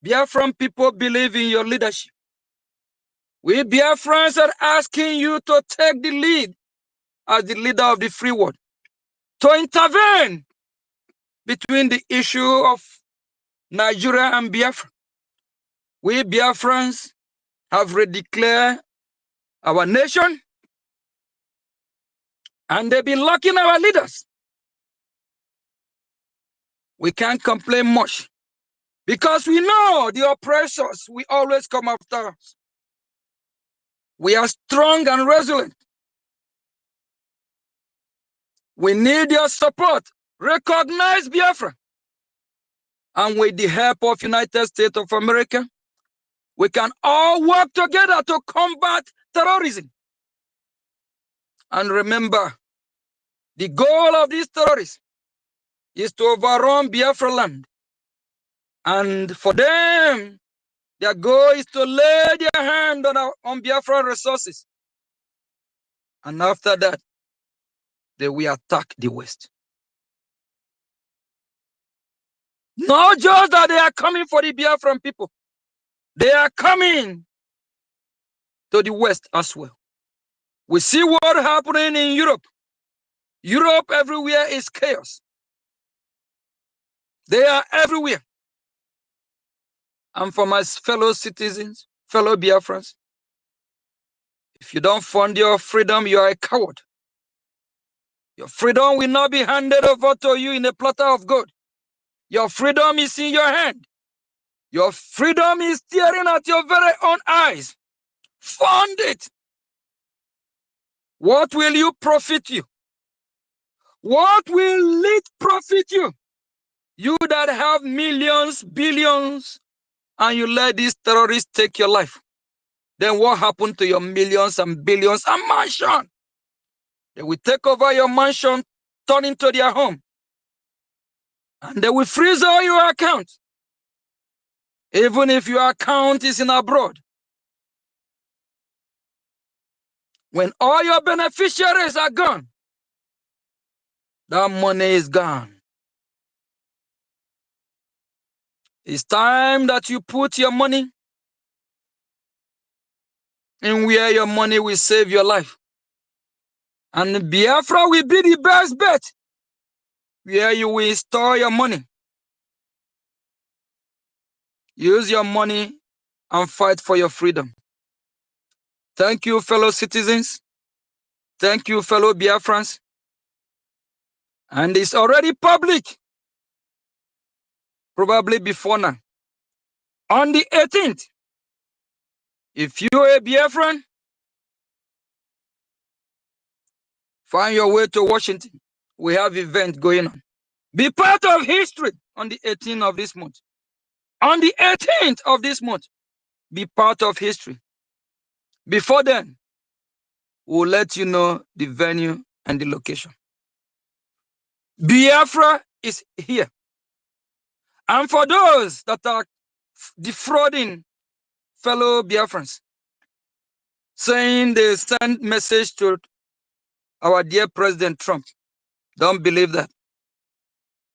Biafran people believe in your leadership. We Biafrans are asking you to take the lead as the leader of the free world, to intervene between the issue of Nigeria and Biafra. We Biafrans have redeclared our nation, and they've been locking our leaders. We can't complain much because we know the oppressors will always come after us. We are strong and resilient. We need your support. Recognize Biafra. And with the help of United States of America, we can all work together to combat terrorism. And remember, the goal of these terrorists is to overrun Biafra land. And for them, their goal is to lay their hand on Biafran resources. And after that, they will attack the West. Not just that they are coming for the Biafran people, they are coming to the West as well. We see what happening in Europe. Europe everywhere is chaos. They are everywhere. And for my fellow citizens, fellow Biafrans, if you don't fund your freedom, you are a coward. Your freedom will not be handed over to you in a platter of gold. Your freedom is in your hand. Your freedom is staring at your very own eyes. Fund it. What will you profit you? What will it profit you? You that have millions, billions, and you let these terrorists take your life. Then what happened to your millions and billions and mansion? They will take over your mansion, turn into their home. And they will freeze all your accounts. Even if your account is in abroad. When all your beneficiaries are gone, that money is gone. It's time that you put your money in where your money will save your life. And Biafra will be the best bet where you will store your money. Use your money and fight for your freedom. Thank you, fellow citizens. Thank you, fellow Biafrans. And it's already public, probably before now. On the 18th, if you're a Biafran, find your way to Washington. We have event going on. Be part of history on the 18th of this month. On the 18th of this month, be part of history. Before then, we'll let you know the venue and the location. Biafra is here. And for those that are defrauding fellow Biafrans, saying they send message to our dear President Trump, don't believe that.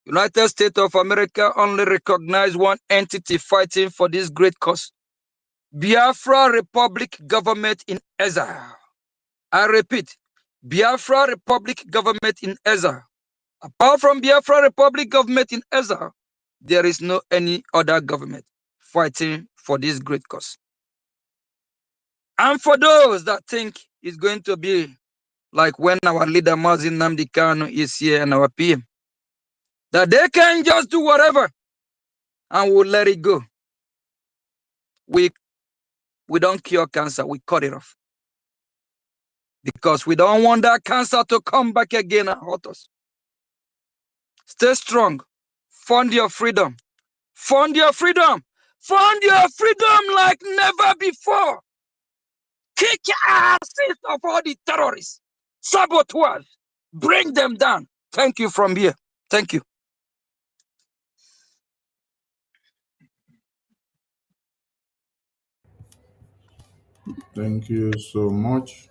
United States of America only recognize one entity fighting for this great cause. Biafra Republic Government in exile. I repeat, Biafra Republic Government in exile. Apart from Biafra Republic Government in exile, there is no any other government fighting for this great cause. And for those that think it's going to be like when our leader Mazin Nnamdi Kanu is here and our PM, that they can just do whatever and we'll let it go. We don't cure cancer, we cut it off. Because we don't want that cancer to come back again and hurt us. Stay strong. Fund your freedom. Fund your freedom. Fund your freedom like never before. Kick asses of all the terrorists, saboteurs. Bring them down. Thank you from here. Thank you. Thank you so much.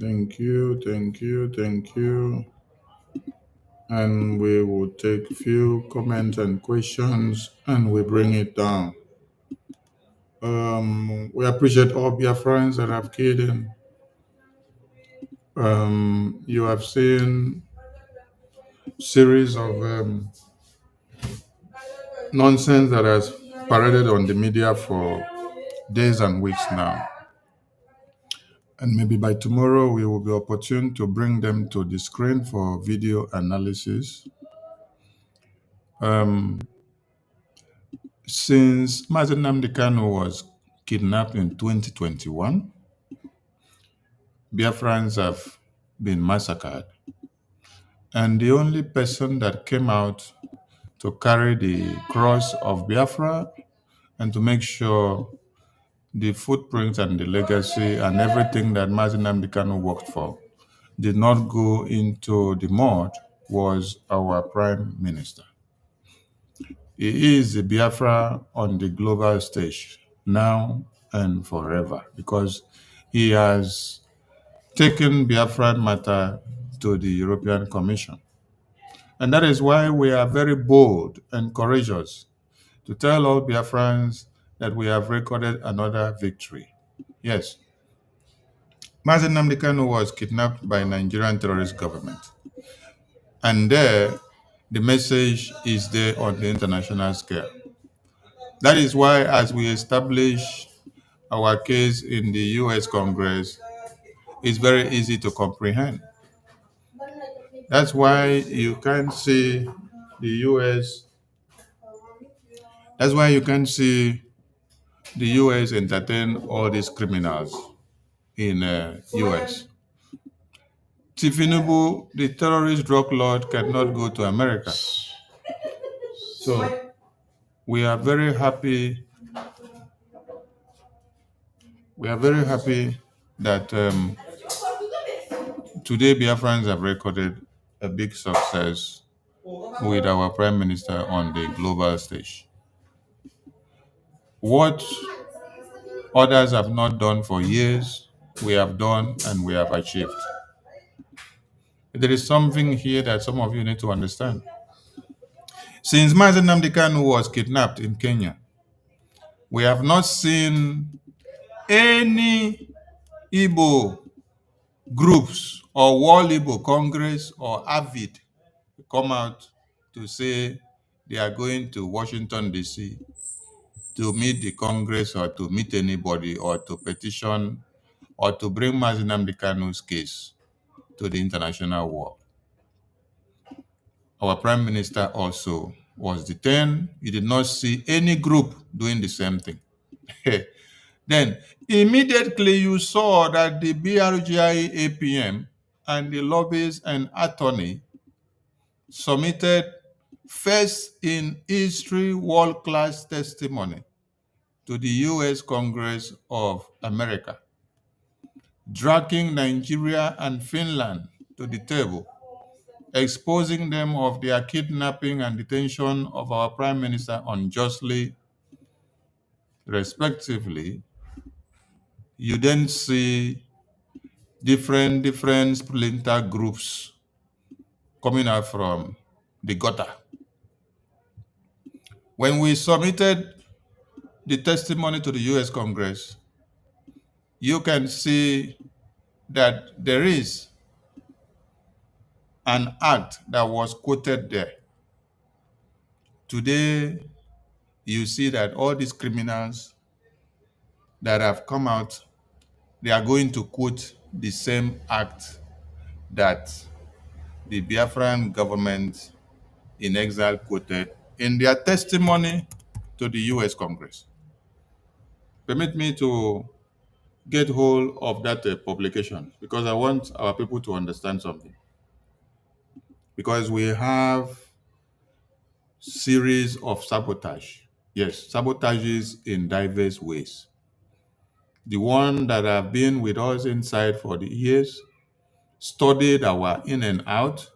Thank you, thank you, thank you. And we will take few comments and questions and we bring it down. We appreciate all Biafrans that have keyed in. You have seen series of nonsense that has paraded on the media for days and weeks now. And maybe by tomorrow we will be opportune to bring them to the screen for video analysis. Since Mazen Nnamdi Kanu was kidnapped in 2021, Biafrans have been massacred. And the only person that came out to carry the cross of Biafra and to make sure the footprint and the legacy and everything that Mazen Nnamdi Kanu worked for did not go into the mud was our Prime Minister. He is the Biafra on the global stage now and forever because he has taken Biafran matter to the European Commission. And that is why we are very bold and courageous to tell all Biafrans that we have recorded another victory. Yes, Mazen Nnamdi Kanu was kidnapped by Nigerian terrorist government. And there, the message is there on the international scale. That is why as we establish our case in the US Congress, it's very easy to comprehend. That's why you can't see the US That's why you can see the US entertain all these criminals in US. Tinubu, the terrorist drug lord, cannot go to America. So we are very happy. We are very happy that today Biafrans have recorded a big success with our Prime Minister on the global stage. What others have not done for years, we have done and we have achieved. There is something here that some of you need to understand. Since Mazen Nnamdi Kanu was kidnapped in Kenya, we have not seen any Igbo groups or World Igbo Congress or AVID come out to say they are going to Washington, D.C. to meet the Congress or to meet anybody or to petition or to bring Mazen Nnamdi Kanu's case to the international world. Our Prime Minister also was detained. You did not see any group doing the same thing. Then, immediately you saw that the Brgie Apm and the lobbyists and attorney submitted first in history world-class testimony to the US Congress of America, dragging Nigeria and Finland to the table, exposing them of their kidnapping and detention of our Prime Minister unjustly, respectively. You then see different splinter groups coming out from the gutter. When we submitted the testimony to the US Congress, you can see that there is an act that was quoted there. Today, you see that all these criminals that have come out, they are going to quote the same act that the Biafran government in exile quoted in their testimony to the US Congress. Permit me to get hold of that publication because I want our people to understand something. Because we have series of sabotage. Yes, sabotages in diverse ways. The one that have been with us inside for the years, studied our in and out,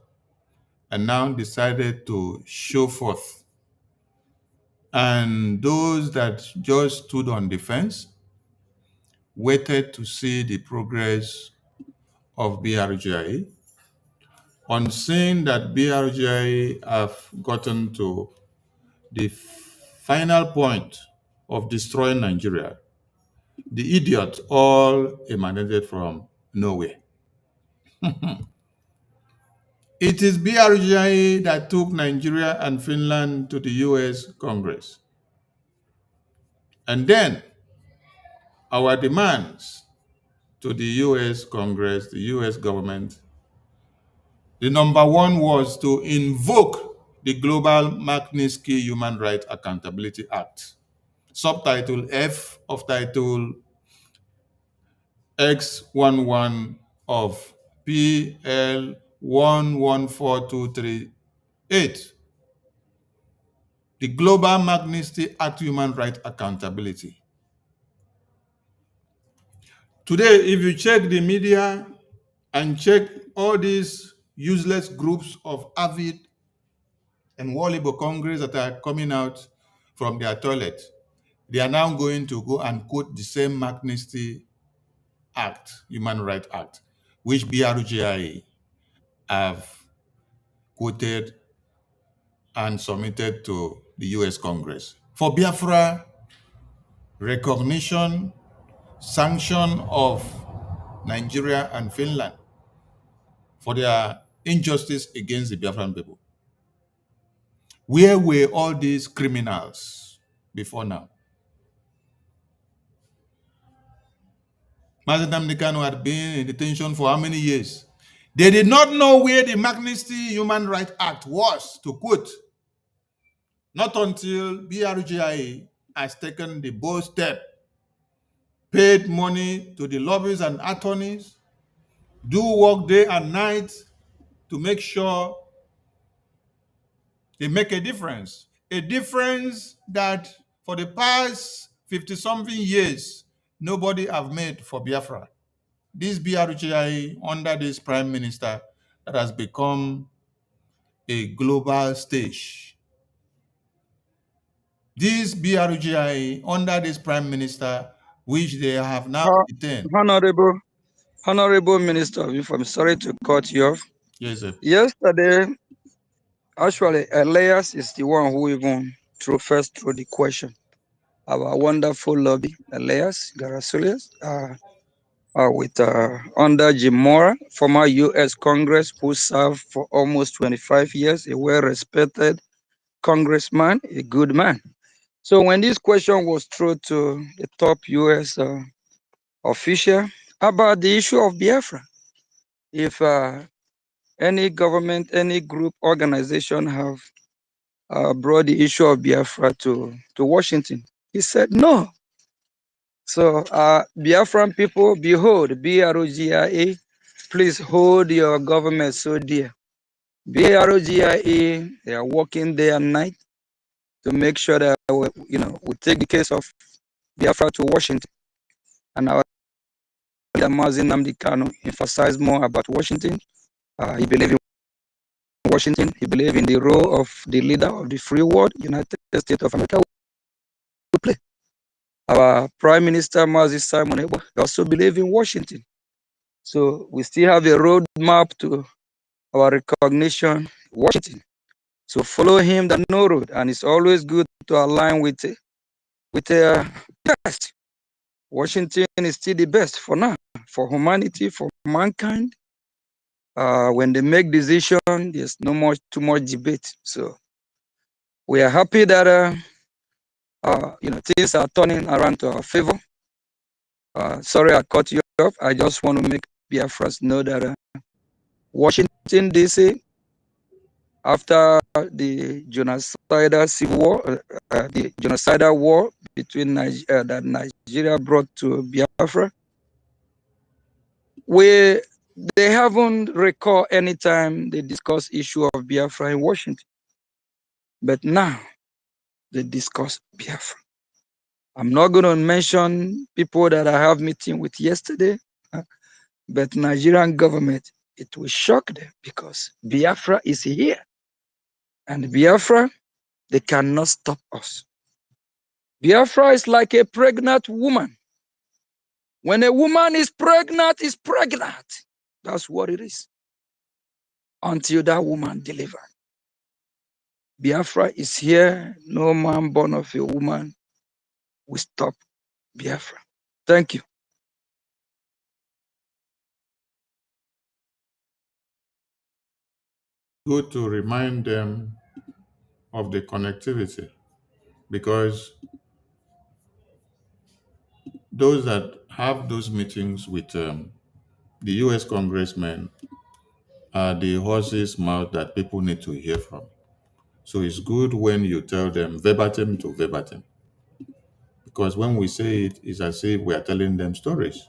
and now decided to show forth. And those that just stood on the fence, waited to see the progress of BRGI. On seeing that BRGI have gotten to the final point of destroying Nigeria, the idiots all emanated from nowhere. It is BRGI that took Nigeria and Finland to the US Congress. And then our demands to the US Congress, the US government, the number one was to invoke the Global Magnitsky Human Rights Accountability Act, subtitle F of Title X11 of PL 114238. The Global Magnitsky Act Human Rights Accountability. Today, if you check the media and check all these useless groups of avid and World Igbo Congress that are coming out from their toilet, they are now going to go and quote the same Magnitsky Act, Human Rights Act, which BRGI have quoted and submitted to the US Congress. For Biafra, recognition, sanction of Nigeria and Finland for their injustice against the Biafran people. Where were all these criminals before now? Mazen Nnamdi Kanu had been in detention for how many years? They did not know where the Magnitsky Human Rights Act was to quote. Not until BRGIA has taken the bold step, paid money to the lobbyists and attorneys, do work day and night to make sure they make a difference. A difference that for the past 50-something years, nobody have made for Biafra. This BRGIA, under this prime minister, that has become a global stage. This BRGIA, under this prime minister, which they have now detained. Honorable Minister of Information, sorry to cut you off. Yes, sir. Yesterday, actually, Elias is the one who even threw the question. Our wonderful lobby, Elias Garasulias, with under Jim Mora, former U.S. Congress, who served for almost 25 years, a well-respected congressman, a good man. So when this question was thrown to the top U.S. Official about the issue of Biafra, if any government, any group, organization have brought the issue of Biafra to Washington, he said no. So Biafran people, behold, BROGIA, please hold your government so dear. BROGIA, they are working day and night to make sure that we take the case of Biafra to Washington. And our leader Mazi Nnamdi Kanu emphasized more about Washington. He believed in Washington. He believed in the role of the leader of the free world, United States of America, would play. Our Prime Minister Mazi Simon Ebo also believed in Washington. So we still have a roadmap to our recognition, Washington. So follow him, the no road, and it's always good to align with the best. Washington is still the best for now, for humanity, for mankind. When they make decision, there's too much debate. So we are happy that things are turning around to our favor. Sorry I cut you off. I just want to make Biafras know that Washington DC, after the genocidal civil war, the genocidal war between that Nigeria brought to Biafra, they haven't recalled any time they discuss issue of Biafra in Washington. But now they discuss Biafra. I'm not going to mention people that I have meeting with yesterday, but Nigerian government, it will shock them because Biafra is here. And Biafra, they cannot stop us. Biafra is like a pregnant woman. When a woman is pregnant, is pregnant. That's what it is. Until that woman delivers. Biafra is here. No man born of a woman will stop Biafra. Thank you. Good to remind them of the connectivity, because those that have those meetings with the US congressmen are the horse's mouth that people need to hear from. So it's good when you tell them verbatim to verbatim, because when we say it, it's as if we are telling them stories.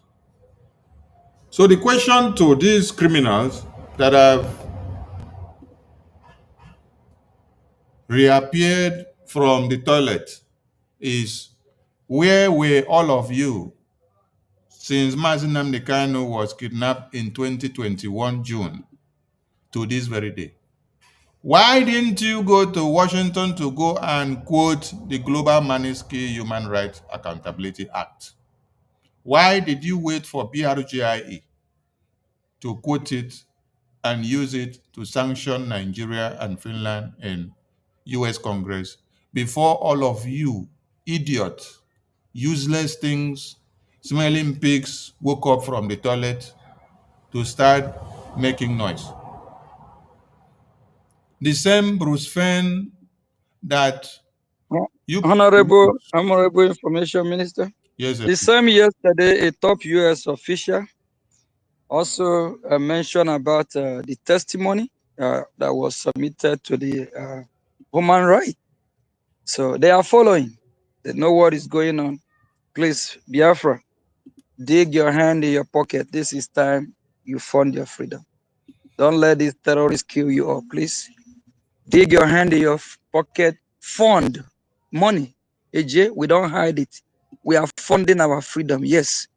So the question to these criminals that have reappeared from the toilet is, where were all of you since Mazi Nnamdi Kanu was kidnapped in 2021 June to this very day? Why didn't you go to Washington to go and quote the Global Magnitsky Human Rights Accountability Act? Why did you wait for BRGIE to quote it and use it to sanction Nigeria and Finland in US Congress before all of you idiots, useless things, smelling pigs woke up from the toilet to start making noise? The same Bruce Fenn that you Honorable Information Minister. yes, sir. The same yesterday, a top U.S. official also mentioned about the testimony that was submitted to the human rights. So they are following. They know what is going on. Please, Biafra, dig your hand in your pocket. This is time you fund your freedom. Don't let these terrorists kill you all, please. Dig your hand in your pocket. Fund money. AJ, we don't hide it. We are funding our freedom. Yes.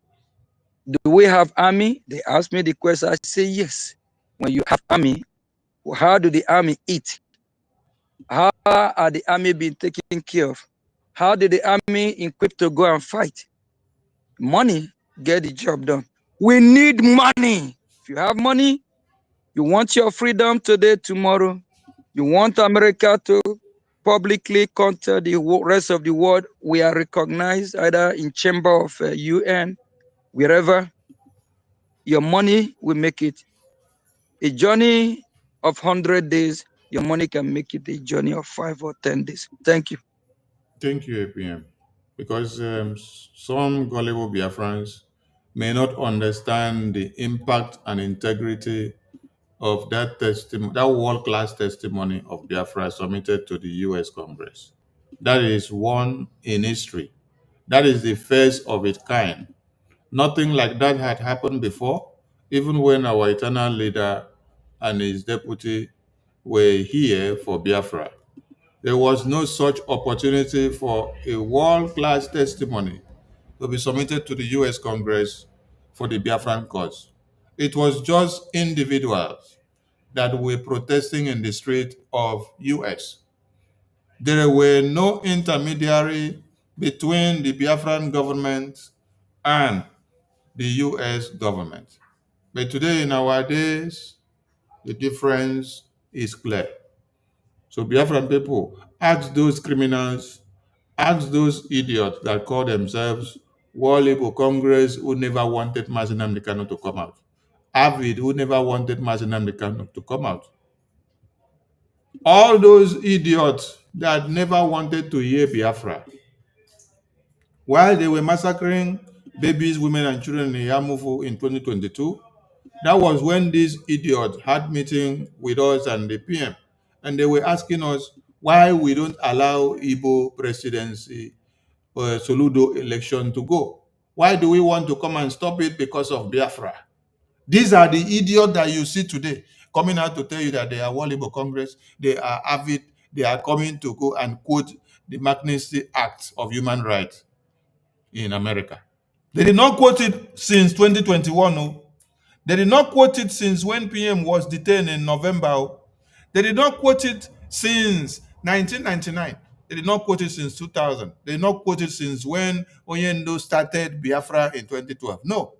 Do we have army? They ask me the question. I say yes. When you have army, how do the army eat? How are the army being taken care of? How did the army equip to go and fight? Money get the job done. We need money. If you have money, you want your freedom today, tomorrow. You want America to publicly counter the rest of the world. We are recognized either in chamber of UN, wherever. Your money will make it. A journey of 100 days, your money can make it a journey of 5 or 10 days. Thank you. Thank you, APM. Because some gullible Biafrans may not understand the impact and integrity of that testimony, that world-class testimony of Biafra submitted to the U.S. Congress. That is one in history. That is the first of its kind. Nothing like that had happened before, even when our eternal leader and his deputy were here for Biafra. There was no such opportunity for a world-class testimony to be submitted to the US Congress for the Biafran cause. It was just individuals that were protesting in the street of US. There were no intermediary between the Biafran government and the US government. But today, in our days, the difference is clear. So, Biafran people, ask those criminals, ask those idiots that call themselves War Labor Congress who never wanted Mazi Nnamdi Kanu to come out. Avid who never wanted Mazi Nnamdi Kanu to come out. All those idiots that never wanted to hear Biafra, while they were massacring babies, women, and children in Yamufu in 2022, that was when these idiots had meeting with us and the PM, and they were asking us why we don't allow Igbo presidency Soludo election to go. Why do we want to come and stop it because of Biafra? These are the idiots that you see today coming out to tell you that they are World Igbo Congress, they are avid, they are coming to go and quote the Magnitsky Act of Human Rights in America. They did not quote it since 2021. No. They did not quote it since when PM was detained in November. Oh. They did not quote it since 1999. They did not quote it since 2000. They did not quote it since when Oyendo started Biafra in 2012. No.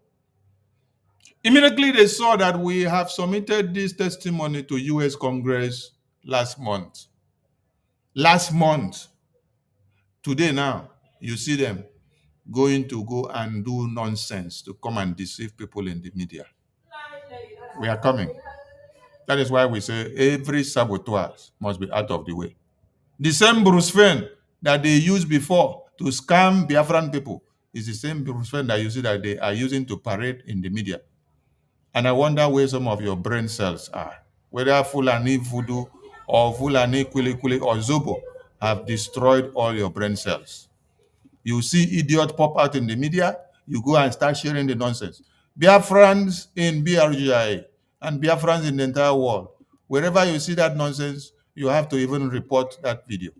Immediately they saw that we have submitted this testimony to US Congress last month. Last month. Today now, you see them going to go and do nonsense to come and deceive people in the media. We are coming. That is why we say every saboteur must be out of the way. The same Bruce Wayne that they used before to scam Biafran people is the same Bruce Wayne that you see that they are using to parade in the media. And I wonder where some of your brain cells are. Whether Fulani Voodoo or Fulani Kwili Kwili or Zobo have destroyed all your brain cells. You see idiot pop out in the media, you go and start sharing the nonsense. Biafrans in BRGIA and Biafrans in the entire world, wherever you see that nonsense, you have to even report that video.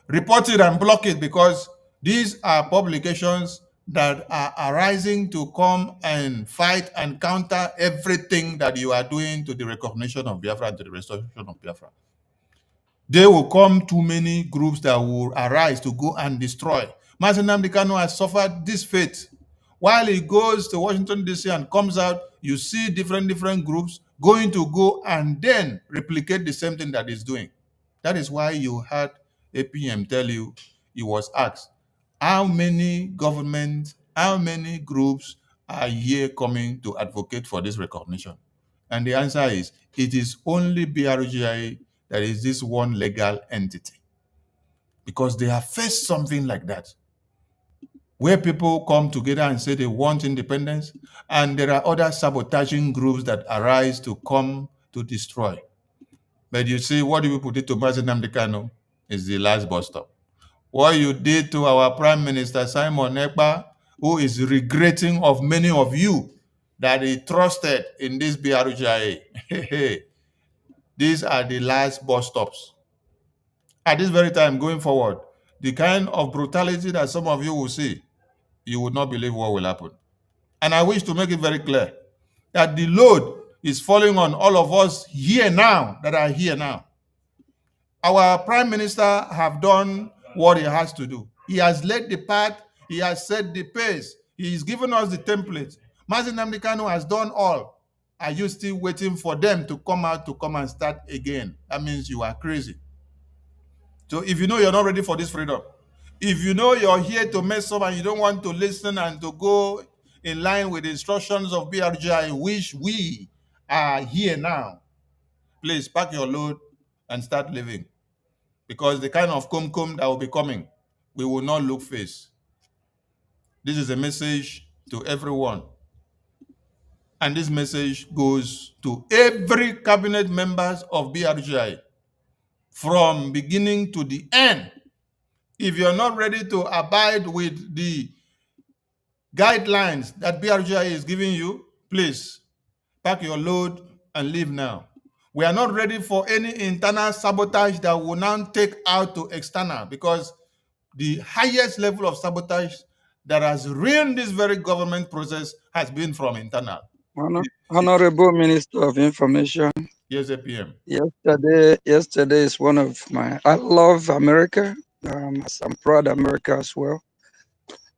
Report it and block it, because these are publications that are arising to come and fight and counter everything that you are doing to the recognition of Biafra and to the restoration of Biafra. There will come too many groups that will arise to go and destroy. Mazi Nnamdi Kanu has suffered this fate. While he goes to Washington, D.C. and comes out, you see different groups going to go and then replicate the same thing that he's doing. That is why you had APM tell you, he was asked, how many governments, how many groups are here coming to advocate for this recognition? And the answer is, it is only BRGI that is this one legal entity. Because they have faced something like that, where people come together and say they want independence, and there are other sabotaging groups that arise to come to destroy. But you see, what do people do to Mazi Nnamdi Kanu is the last bus stop. What you did to our Prime Minister Simon Ekpa, who is regretting of many of you that he trusted in this BRGIA. These are the last bus stops. At this very time, going forward, the kind of brutality that some of you will see, you would not believe what will happen. And I wish to make it very clear that the load is falling on all of us here now, that are here now. Our Prime Minister have done what he has to do. He has led the path. He has set the pace. He's given us the template. Mazi Nnamdi Kanu has done all. Are you still waiting for them to come out to come and start again? That means you are crazy. So if you know you're not ready for this freedom, if you know you're here to mess up and you don't want to listen and to go in line with the instructions of BRGI, which we are here now, please pack your load and start living. Because the kind of cum that will be coming, we will not look face. This is a message to everyone. And this message goes to every cabinet members of BRGI from beginning to the end. If you're not ready to abide with the guidelines that BRGI is giving you, please pack your load and leave now. We are not ready for any internal sabotage that will now take out to external, because the highest level of sabotage that has ruined this very government process has been from internal. Honorable Minister of Information. Yes, APM. Yesterday is one of my. I love America. I'm proud of America as well.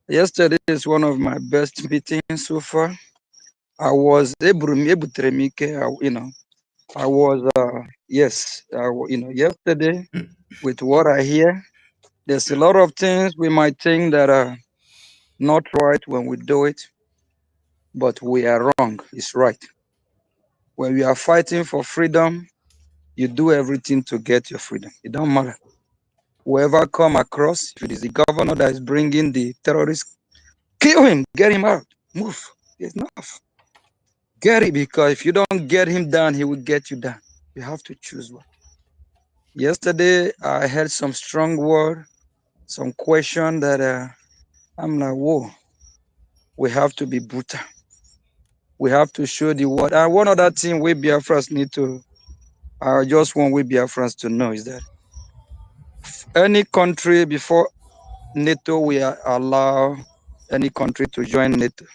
Yesterday is one of my best meetings so far. I was I was yesterday with what I hear. There's a lot of things we might think that are not right when we do it, but we are wrong. It's right. When we are fighting for freedom, you do everything to get your freedom. It don't matter. Whoever come across, if it is the governor that is bringing the terrorists, kill him, get him out, move. It's enough. Get it, because if you don't get him down, he will get you down. You have to choose one. Yesterday, I heard some strong word, some question that I'm like, whoa, we have to be brutal. We have to show the world. And one other thing we Biafrans need to, I just want we Biafrans to know is that any country before NATO, we allow any country to join NATO.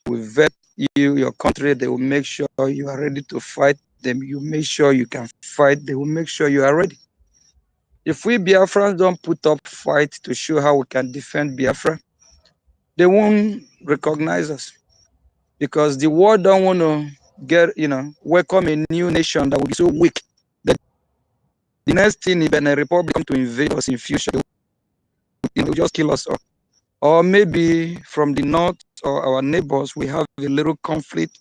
We vet you, your country, they will make sure you are ready to fight them. You make sure you can fight, they will make sure you are ready. If we Biafrans don't put up fight to show how we can defend Biafra, they won't recognize us, because the world don't want to welcome a new nation that will be so weak that the next thing, if a republic come to invade us in future, they will just kill us all. Or maybe from the north or our neighbors, we have a little conflict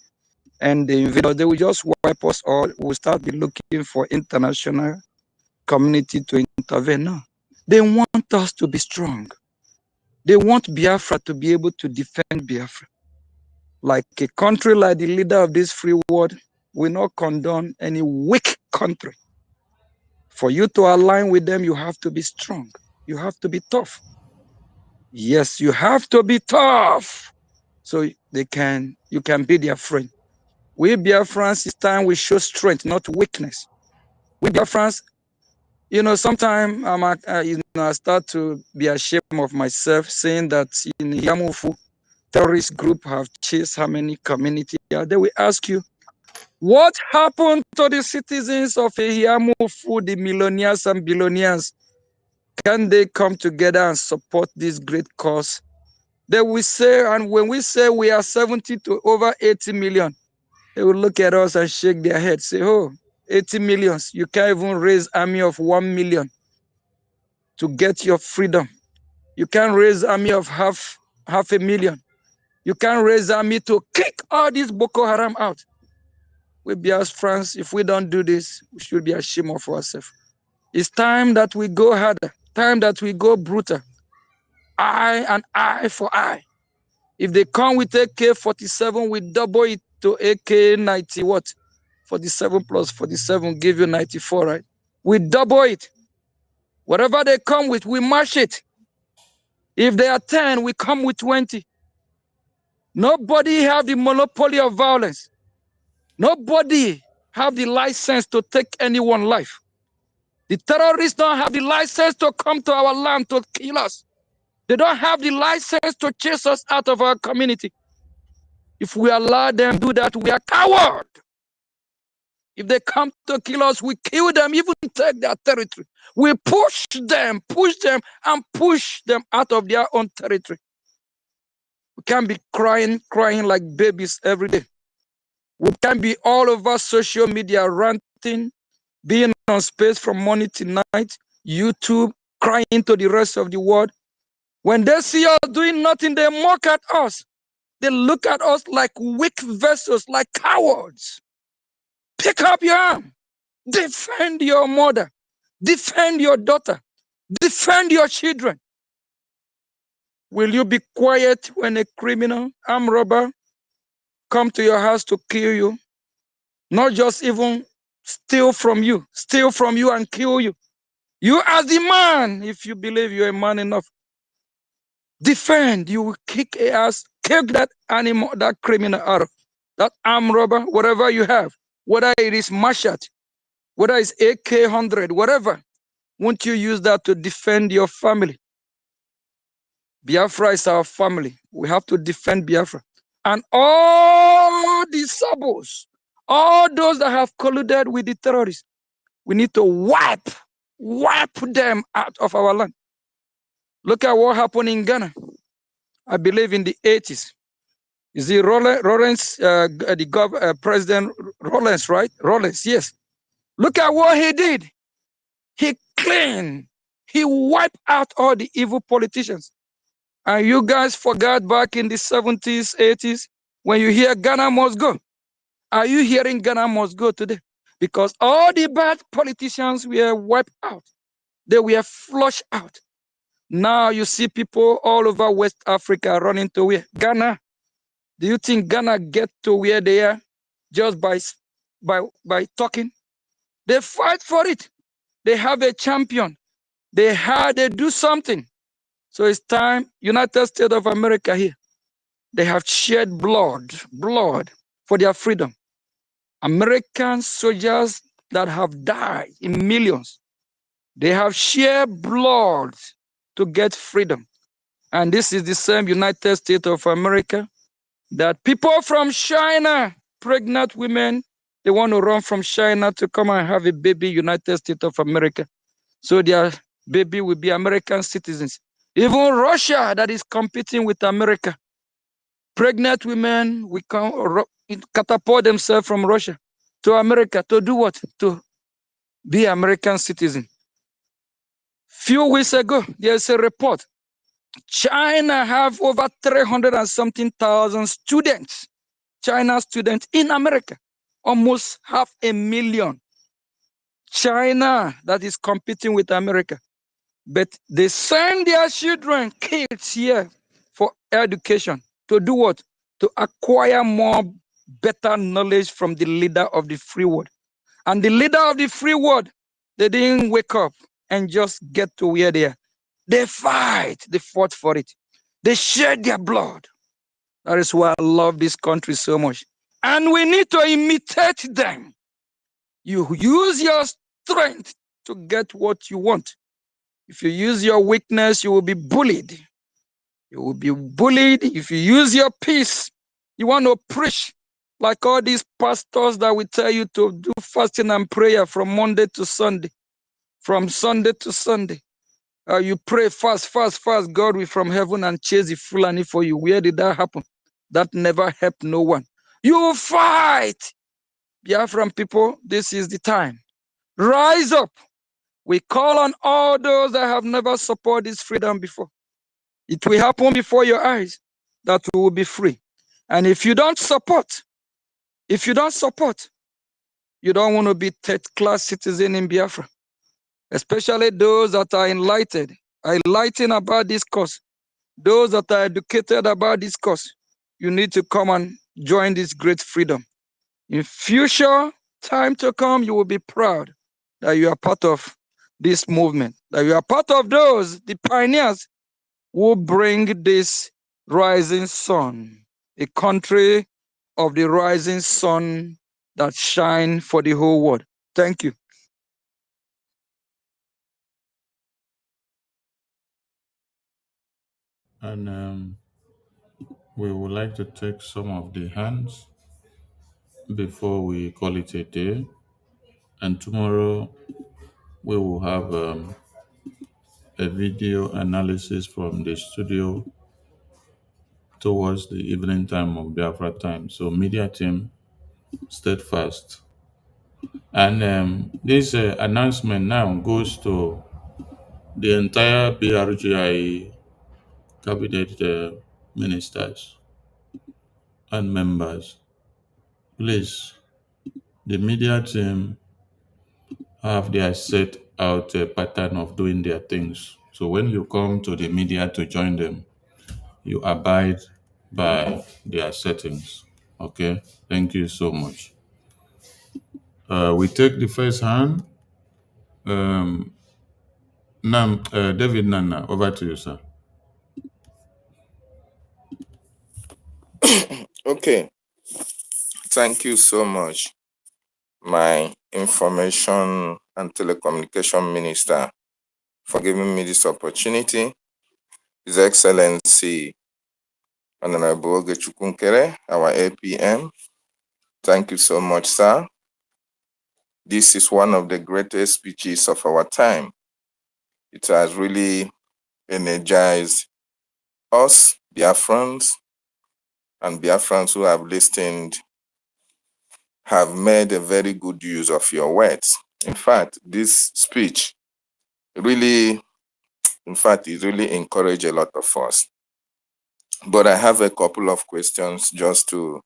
and they invade us, they will just wipe us all. We'll start be looking for international community to intervene. No. They want us to be strong. They want Biafra to be able to defend Biafra. Like a country like the leader of this free world will not condone any weak country. For you to align with them, you have to be strong. You have to be tough. Yes, you have to be tough, so you can be their friend. We Biafrans, it's time we show strength, not weakness. We Biafrans, sometimes I start to be ashamed of myself, saying that in Yamufu, terrorist group have chased how many communities. They will ask you, what happened to the citizens of Yamufu, the millionaires and billionaires? Can they come together and support this great cause? They will say, and when we say we are 70 to over 80 million, they will look at us and shake their heads, say, oh, 80 millions, you can't even raise army of 1 million to get your freedom. You can't raise army of half a million. You can't raise army to kick all these Boko Haram out. We Biafrans, if we don't do this, we should be ashamed of ourselves. It's time that we go harder, time that we go brutal. Eye and eye for eye. If they come with AK-47, we double it to AK-90 what? 47 plus 47 give you 94, right? We double it. Whatever they come with, we match it. If they are 10, we come with 20. Nobody have the monopoly of violence. Nobody have the license to take anyone's life. The terrorists don't have the license to come to our land to kill us. They don't have the license to chase us out of our community. If we allow them to do that, we are cowards. If they come to kill us, we kill them, even take their territory. We push them, and push them out of their own territory. We can't be crying like babies every day. We can't be all over social media ranting, being on space from morning to night, YouTube, crying to the rest of the world. When they see us doing nothing, they mock at us. They look at us like weak vessels, like cowards. Pick up your arm. Defend your mother. Defend your daughter. Defend your children. Will you be quiet when a criminal, armed robber, come to your house to kill you? Not just even steal from you and kill you. You as the man, if you believe you're a man enough, defend. You will kick ass, kick that animal, that criminal out, that armed robber, whatever you have, whether it is machete, whether it's AK-100, whatever. Won't you use that to defend your family? Biafra is our family. We have to defend Biafra. And all the sabos, all those that have colluded with the terrorists, we need to wipe them out of our land. Look at what happened in Ghana. I believe in the 80s. You see, Lawrence, President Lawrence, right? Lawrence, yes. Look at what he did. He cleaned. He wiped out all the evil politicians. And you guys forgot back in the 70s, 80s, when you hear Ghana must go. Are you hearing Ghana must go today? Because all the bad politicians were wiped out. They were flushed out. Now you see people all over West Africa running to where? Ghana. Do you think Ghana get to where they are just by talking? They fight for it. They have a champion. They do something. So it's time, United States of America here. They have shed blood for their freedom. American soldiers that have died in millions, they have shed blood to get freedom. And this is the same United States of America that people from China, pregnant women, they want to run from China to come and have a baby, United States of America. So their baby will be American citizens. Even Russia that is competing with America. Pregnant women will come catapult themselves from Russia to America to do what? To be American citizen. Few weeks ago, there's a report. China have over 300 and something thousand students, China students in America, almost 500,000. China that is competing with America. But they send their children, kids here for education. To do what? To acquire more better knowledge from the leader of the free world. And the leader of the free world, they didn't wake up and just get to where they are. They fight. They fought for it. They shed their blood. That is why I love this country so much. And we need to imitate them. You use your strength to get what you want. If you use your weakness, you will be bullied. You will be bullied. If you use your peace, you want to preach like all these pastors that will tell you to do fasting and prayer from Monday to Sunday, from Sunday to Sunday. You pray fast. God will from heaven and chase the Fulani for you. Where did that happen? That never helped no one. You fight. Biafran people, this is the time. Rise up. We call on all those that have never supported this freedom before. It will happen before your eyes that we will be free. And if you don't support, you don't want to be third-class citizen in Biafra, especially those that are enlightened about this cause, those that are educated about this cause. You need to come and join this great freedom. In future time to come, you will be proud that you are part of this movement. that you are part of those, the pioneers, who bring this rising sun, a country of the rising sun that shine for the whole world. Thank you. And we would like to take some of the hands before we call it a day. And tomorrow we will have a video analysis from the studio towards the evening time of Biafra time. So, media team, steadfast. And this announcement now goes to the entire BRGI cabinet ministers and members. Please, the media team have their set out a pattern of doing their things. So when you come to the media to join them, you abide by their settings. Okay, thank you so much. We take the first hand. Um, David Nana, over to you, sir. Okay, thank you so much, my information and telecommunication minister, for giving me this opportunity. His Excellency Honorable Ogechukunkere, our APM. Thank you so much, sir. This is one of the greatest speeches of our time. It has really energized us, Biafrans, and Biafrans who have listened have made a very good use of your words. In fact, this speech really, it really encouraged a lot of us. But I have a couple of questions just to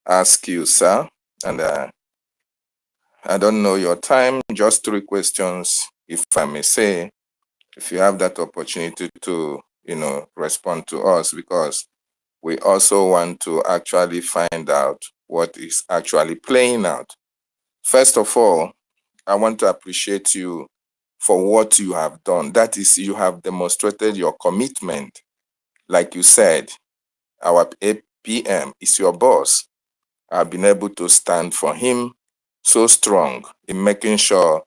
ask you, sir. And I don't know your time, just 3 questions, if I may say, if you have that opportunity to, respond to us, because we also want to actually find out what is actually playing out. First of all, I want to appreciate you for what you have done. That is, you have demonstrated your commitment. Like you said, our APM is your boss. I've been able to stand for him so strong in making sure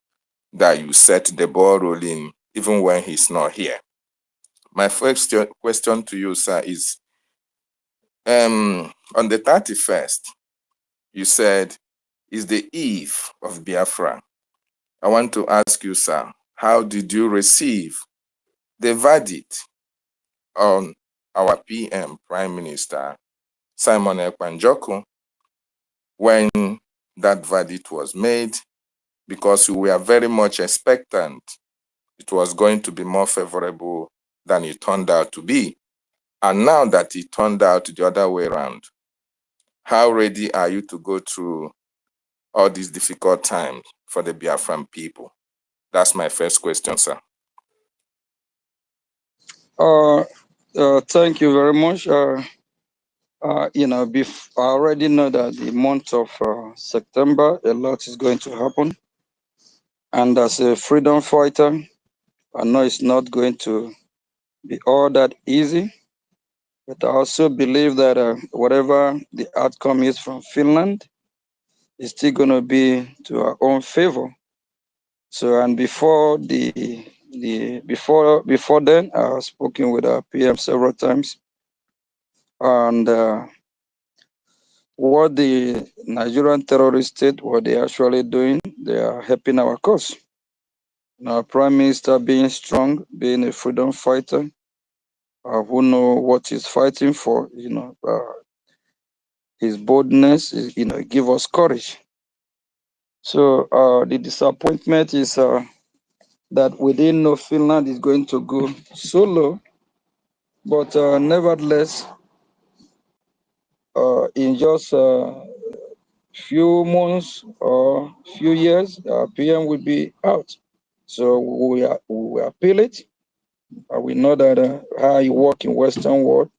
that you set the ball rolling even when he's not here. My first question to you, sir, is on the 31st, you said, is the eve of Biafra. I want to ask you, sir, how did you receive the verdict on our PM, Prime Minister Simon Ekpanjoku, when that verdict was made? Because we were very much expectant it was going to be more favorable than it turned out to be. And now that it turned out the other way around, how ready are you to go through all these difficult times for the Biafran people? That's my first question, sir. Thank you very much. I already know that the month of September, a lot is going to happen. And as a freedom fighter, I know it's not going to be all that easy. But I also believe that whatever the outcome is from Finland, is still going to be to our own favor. So, and before before then, I have spoken with our PM several times, and what the Nigerian terrorist state, what they're actually doing, they are helping our cause. Our Prime Minister being strong, being a freedom fighter, who know what he's fighting for, his boldness, give us courage. So the disappointment is that we didn't know Finland is going to go so low, but nevertheless, in just few months or few years, PM will be out. So we appeal it. We know that how you work in Western world,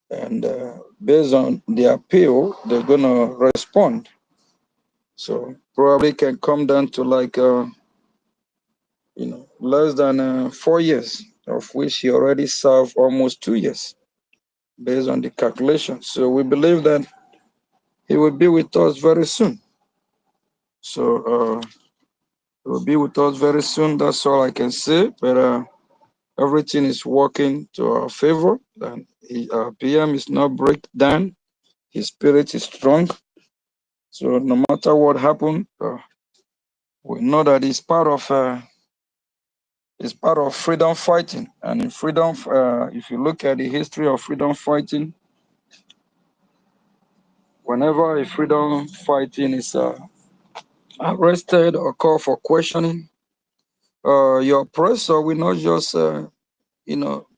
and based on the appeal, they're gonna respond. So probably can come down to like less than 4 years, of which he already served almost 2 years, based on the calculation. So we believe that he will be with us very soon. So he will be with us very soon. That's all I can say. But everything is working to our favor. And our PM is not break down. His spirit is strong. So no matter what happened, we know that it's part of freedom fighting. And in freedom, if you look at the history of freedom fighting, whenever a freedom fighting is arrested or called for questioning, your oppressor will not just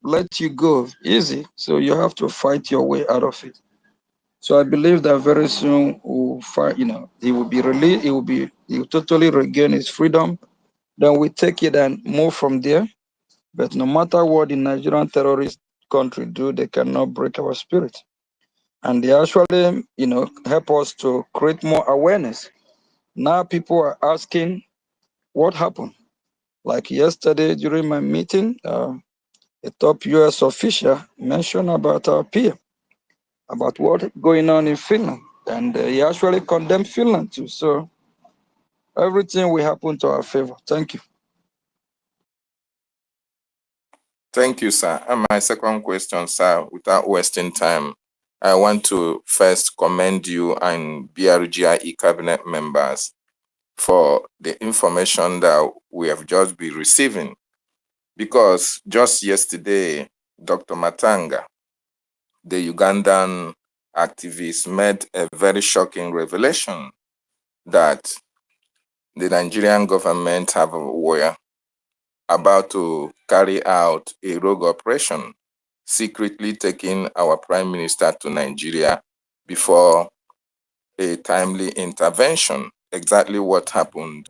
let you go easy. So you have to fight your way out of it. So I believe that very soon we'll fight, he will be released, he will totally regain his freedom. Then we take it and move from there. But no matter what the Nigerian terrorist country do, they cannot break our spirit. And they actually, help us to create more awareness. Now people are asking what happened. Like yesterday during my meeting, a top US official mentioned about our PM, about what going on in Finland. And he actually condemned Finland too. So everything will happen to our favor. Thank you. Thank you, sir. And my second question, sir, without wasting time, I want to first commend you and BRGIE cabinet members for the information that we have just been receiving. Because just yesterday, Dr. Matanga, the Ugandan activist, made a very shocking revelation that the Nigerian government were about to carry out a rogue operation, secretly taking our prime minister to Nigeria before a timely intervention. Exactly what happened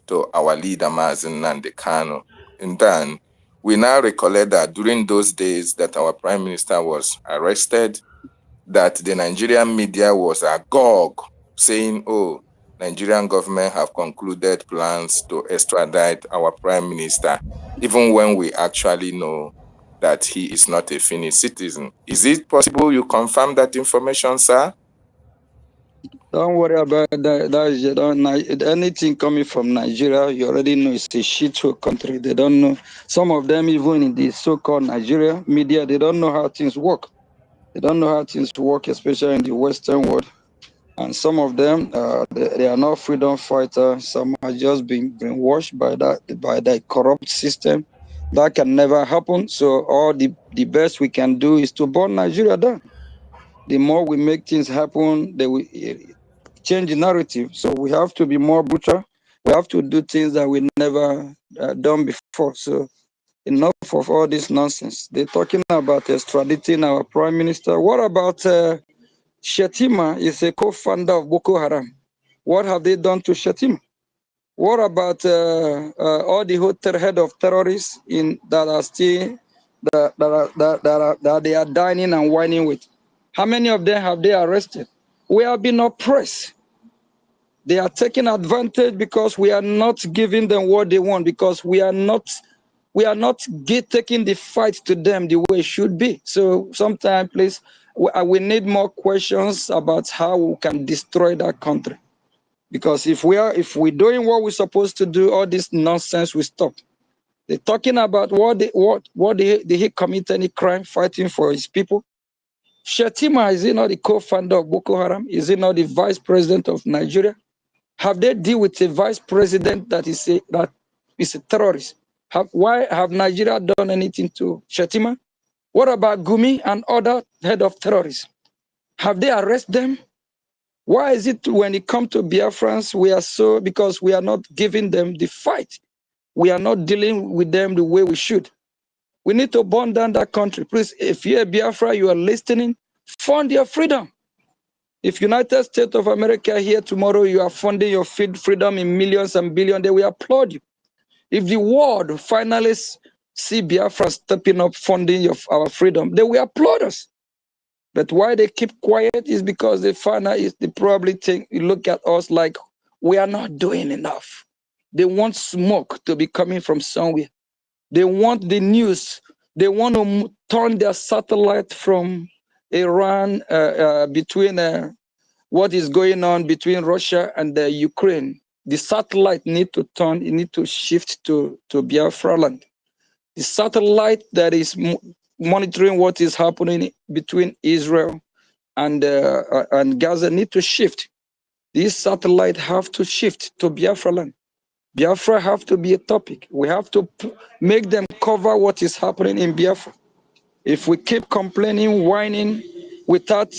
to our leader, Mazen Nnamdi Kanu. And then we now recollect that during those days that our prime minister was arrested, that the Nigerian media was agog, saying, oh, Nigerian government have concluded plans to extradite our prime minister, even when we actually know that he is not a Finnish citizen. Is it possible you confirm that information, sir? Don't worry about that. Anything coming from Nigeria, you already know it's a shithole country. They don't know. Some of them, even in the so-called Nigeria media, they don't know how things work. They don't know how things work, especially in the Western world. And some of them, they are not freedom fighters. Some are just being brainwashed by that corrupt system. That can never happen. So all the best we can do is to burn Nigeria down. The more we make things happen, they will change the narrative. So we have to be more brutal. We have to do things that we never done before. So enough of all this nonsense. They're talking about extraditing our prime minister. What about Shetima? Is a co-founder of Boko Haram. What have they done to Shetima? What about all the head of terrorists that are still that they are dining and whining with? How many of them have they arrested? We have been oppressed. They are taking advantage because we are not giving them what they want, because we are not taking the fight to them the way it should be. So sometimes, please, we need more questions about how we can destroy that country. Because if we're doing what we're supposed to do, all this nonsense will stop. They're talking about did he commit any crime fighting for his people? Shetima, is he not the co-founder of Boko Haram? Is he not the vice president of Nigeria? Have they deal with a vice president that is a terrorist? Why have Nigeria done anything to Shetima? What about Gumi and other head of terrorists? Have they arrested them? Why is it when it comes to Biafrans, because we are not giving them the fight. We are not dealing with them the way we should. We need to burn down that country. Please, if you're a Biafra, you are listening, fund your freedom. If United States of America here tomorrow, you are funding your freedom in millions and billions, they will applaud you. If the world finally see Biafra stepping up funding our freedom, they will applaud us. But why they keep quiet is because they probably look at us like we are not doing enough. They want smoke to be coming from somewhere. They want the news. They want to turn their satellite from Iran between what is going on between Russia and Ukraine. The satellite need to turn, it need to shift to Biafra land. The satellite that is monitoring what is happening between Israel and Gaza need to shift. These satellites have to shift to Biafra land. Biafra have to be a topic. We have to make them cover what is happening in Biafra. If we keep complaining, whining, without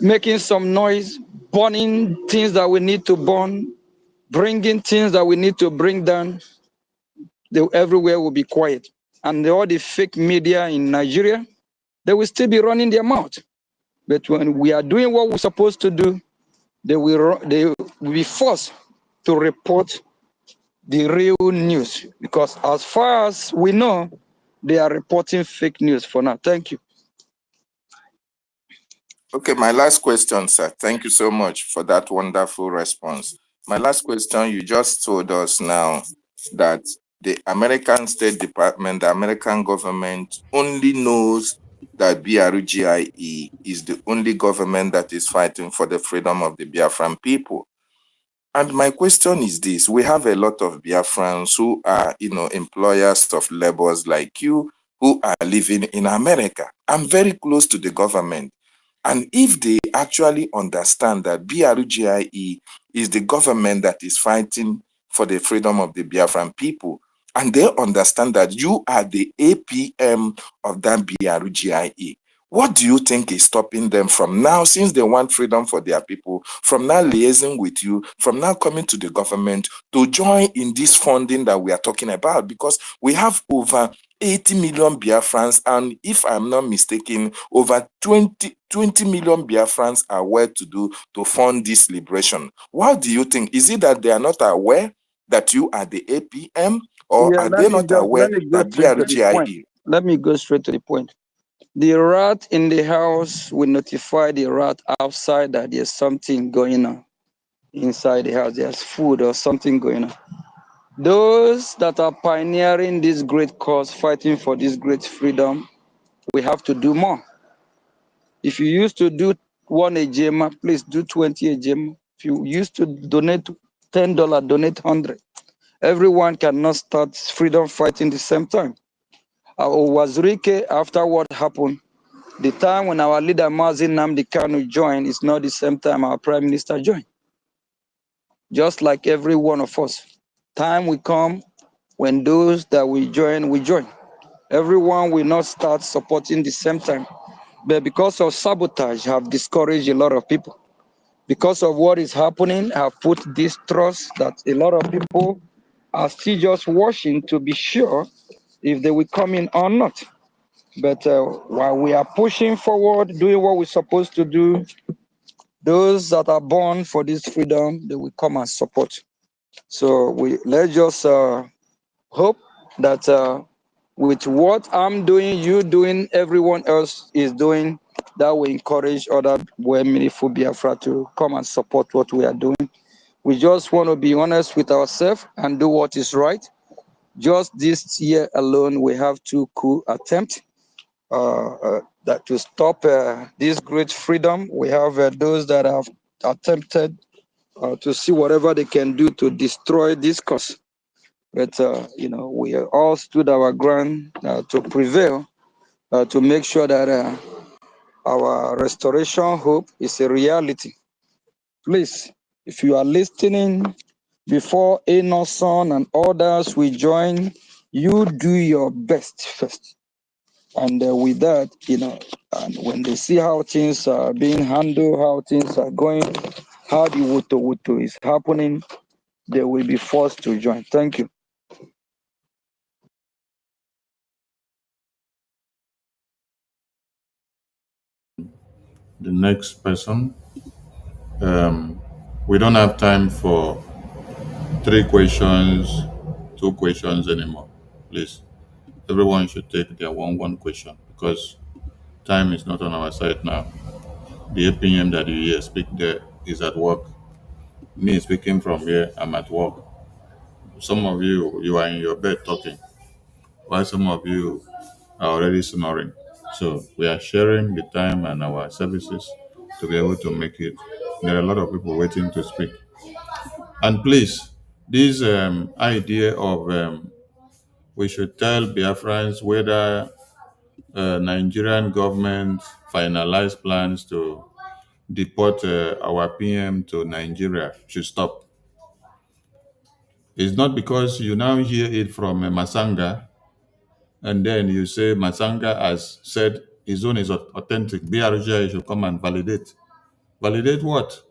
making some noise, burning things that we need to burn, bringing things that we need to bring down, everywhere will be quiet. And all the fake media in Nigeria, they will still be running their mouth. But when we are doing what we're supposed to do, they will be forced to report the real news, because as far as we know, they are reporting fake news for now. Thank you. Okay, my last question, sir. Thank you so much for that wonderful response. My last question, you just told us now that the American State Department, the American government only knows that BRGIE is the only government that is fighting for the freedom of the Biafran people. And my question is this: we have a lot of Biafrans who are, employers of laborers like you, who are living in America. I'm very close to the government. And if they actually understand that BRGIE is the government that is fighting for the freedom of the Biafran people, and they understand that you are the APM of that BRGIE, what do you think is stopping them from now, since they want freedom for their people, from now liaising with you, from now coming to the government to join in this funding that we are talking about? Because we have over 80 million Biafrans, and if I'm not mistaken, over 20 million Biafrans are well to do to fund this liberation. What do you think? Is it that they are not aware that you are the APM, or Yeah, are they not aware let me go that straight to the point. BRGIE? Let me go straight to the point. The rat in the house will notify the rat outside that there's something going on inside the house. There's food or something going on. Those that are pioneering this great cause, fighting for this great freedom, we have to do more. If you used to do 1 ejema, please do 20 ejema. If you used to donate $10, donate 100. Everyone cannot start freedom fighting the same time. Wazirike, after what happened, the time when our leader Mazin Nnamdi Kanu joined is not the same time our prime minister joined. Just like every one of us, time will come when those that we join, we join. Everyone will not start supporting the same time, but because of sabotage, have discouraged a lot of people. Because of what is happening, have put this trust that a lot of people are still just watching to be sure if they will come in or not. But while we are pushing forward, doing what we're supposed to do, those that are born for this freedom, they will come and support. So let's just hope that with what I'm doing, you doing, everyone else is doing, that will encourage other meaningful Biafra to come and support what we are doing. We just want to be honest with ourselves and do what is right. Just this year alone, we have 2 coup attempts that to stop this great freedom. We have those that have attempted to see whatever they can do to destroy this cause. But we all stood our ground to prevail, to make sure that our restoration hope is a reality. Please, if you are listening, before Enoson and others will join, you do your best first. And with that, and when they see how things are being handled, how things are going, how the wuto is happening, they will be forced to join. Thank you. The next person. We don't have time for 3 questions, 2 questions anymore. Please, everyone should take their one question, because time is not on our side now. The APM that you hear speak there is at work. Me speaking from here, I'm at work. some of you are in your bed talking, while some of you are already snoring. So we are sharing the time and our services to be able to make it. There are a lot of people waiting to speak. And please, this idea of we should tell Biafrans whether Nigerian government finalize plans to deport our PM to Nigeria should stop. It's not because you now hear it from Masanga and then you say Masanga has said his own is authentic. BRJ should come and validate. Validate what?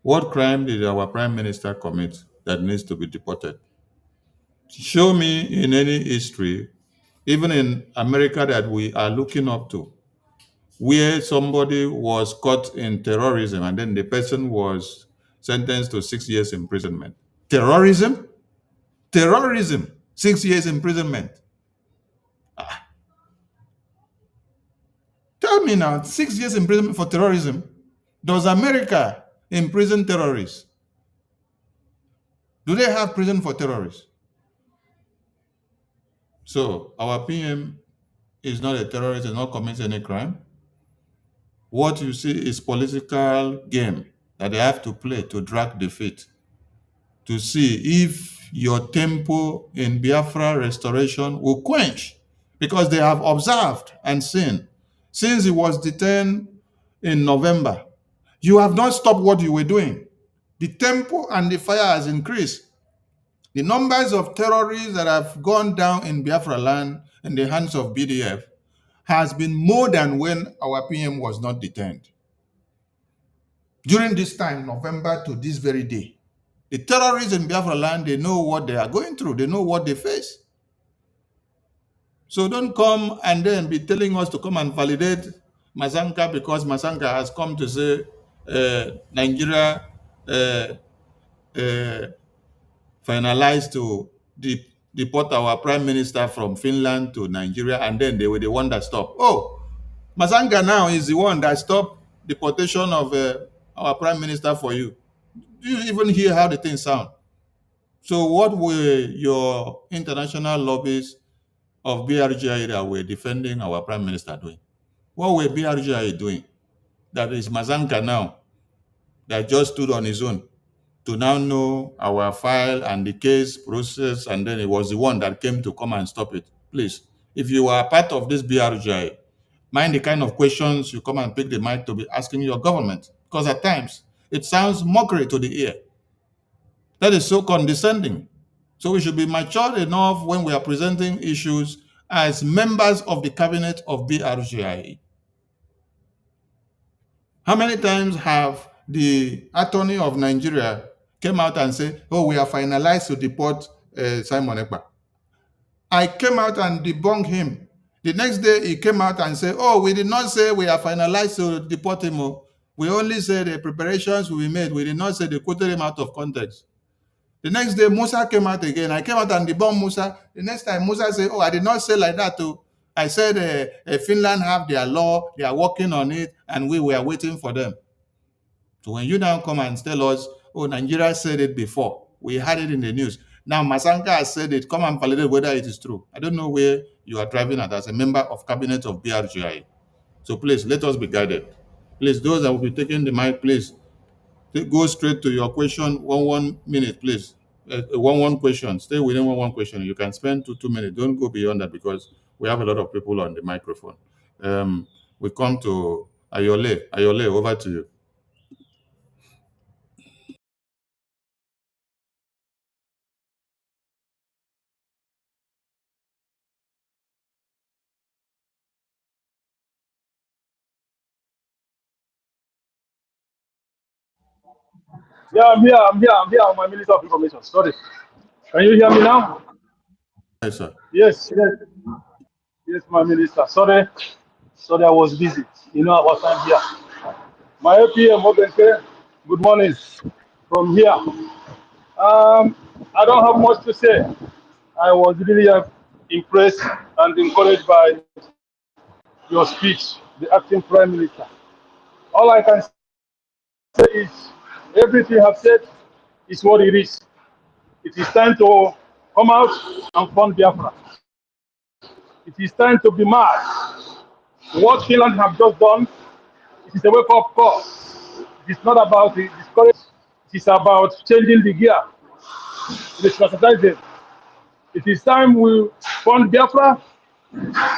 What crime did our prime minister commit that needs to be deported? Show me in any history, even in America that we are looking up to, where somebody was caught in terrorism and then the person was sentenced to 6 years imprisonment. Terrorism? Terrorism. 6 years imprisonment. Tell me now, 6 years imprisonment for terrorism? Does America imprison terrorists? Do they have prison for terrorists? So our PM is not a terrorist, is not committing any crime. What you see is political game that they have to play to drag defeat, to see if your tempo in Biafra restoration will quench, because they have observed and seen since he was detained in November. You have not stopped what you were doing. The tempo and the fire has increased. The numbers of terrorists that have gone down in Biafra land in the hands of BDF has been more than when our PM was not detained. During this time, November to this very day, the terrorists in Biafra land, they know what they are going through. They know what they face. So don't come and then be telling us to come and validate Masanka because Masanka has come to say Nigeria finalized to deport our prime minister from Finland to Nigeria, and then they were the one that stopped. Oh, Masanga now is the one that stopped deportation of our prime minister for you. Do you even hear how the thing sound? So what were your international lobbies of BRGI that were defending our prime minister doing? What were BRGI doing? That is Mazanka now that just stood on his own to now know our file and the case process, and then it was the one that came to come and stop it. Please, if you are part of this BRGI, mind the kind of questions you come and pick the mic to be asking your government, because at times it sounds mockery to the ear. That is so condescending. So we should be mature enough when we are presenting issues as members of the cabinet of BRGI. How many times have the attorney of Nigeria came out and said, oh, we are finalized to deport Simon Ekpa? I came out and debunked him. The next day he came out and said, oh, we did not say we are finalized to deport him. We only said the preparations will be made. We did not say they quoted him out of context. The next day, Musa came out again. I came out and debunked Musa. The next time, Musa said, oh, I did not say like that too. I said Finland have their law, they are working on it, and we were waiting for them. So when you now come and tell us, oh, Nigeria said it before, we had it in the news. Now Masanka has said it, come and validate whether it is true. I don't know where you are driving at as a member of cabinet of BRGI. So please, let us be guided. Please, those that will be taking the mic, please, go straight to your question, one minute, please. One question. Stay within one question. You can spend 2 minutes. Don't go beyond that because we have a lot of people on the microphone. We come to Ayole. Ayole, over to you. Yeah, I'm here on my Minister of Information. Sorry. Can you hear me now? Yes, sir. Yes, my minister. Sorry, I was busy. You know what time here. My APM, okay. Good morning from here. I don't have much to say. I was really impressed and encouraged by your speech, the acting prime minister. All I can say is everything you have said is what it is. It is time to come out and fund Biafra. It is time to be mad. What Finland have just done, it is a wake-up call. It is not about the discourage. It is about changing the gear, the strategizing. It is time we fund Biafra.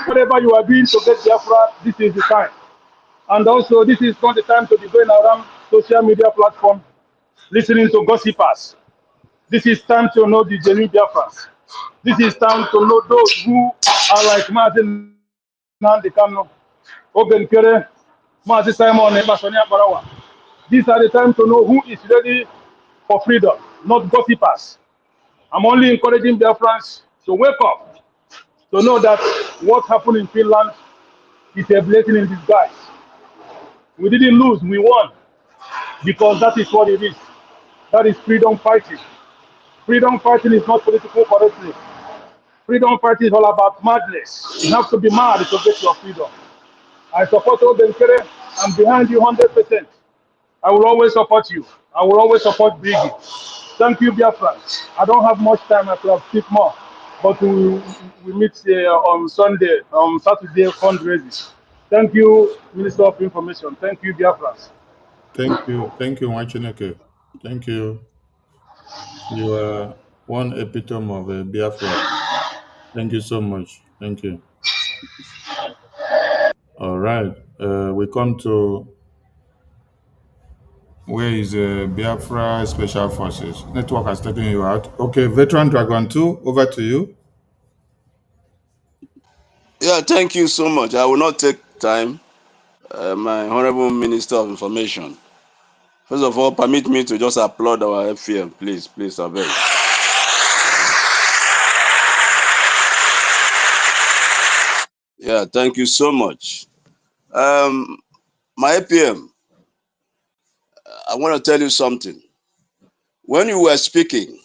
Whatever you are doing to get Biafra, this is the time. And also, this is not the time to be going around social media platform listening to gossipers. This is time to know the genuine Biafrans. This is time to know those who are like Martin Nandi Kano, Oben Kere, Mazi Simon, and Masonia Barawa. These are the time to know who is ready for freedom, not gossipers. I'm only encouraging Biafrans to wake up, to know that what happened in Finland is a blessing in disguise. We didn't lose, we won, because that is what it is. That is freedom fighting. Freedom fighting is not political correctness. Freedom fighting is all about madness. You have to be mad to get your freedom. I support Obenkere. I'm behind you 100%. I will always support you. I will always support Brgie. Thank you, Biafra. I don't have much time. I could have speak more. But we meet on Sunday, on Saturday fundraising. Thank you, Minister of Information. Thank you, Biafra. Thank you, Wachineke. Thank you. You are one epitome of a Biafra. Thank you so much. Thank you. All right. We come to where is Biafra Special Forces? Network has taken you out. Okay, Veteran Dragon 2, over to you. Yeah, thank you so much. I will not take time, my Honorable Minister of Information. First of all, permit me to just applaud our FPM, please, please, I beg. Yeah, thank you so much. My APM, I want to tell you something. When you were speaking,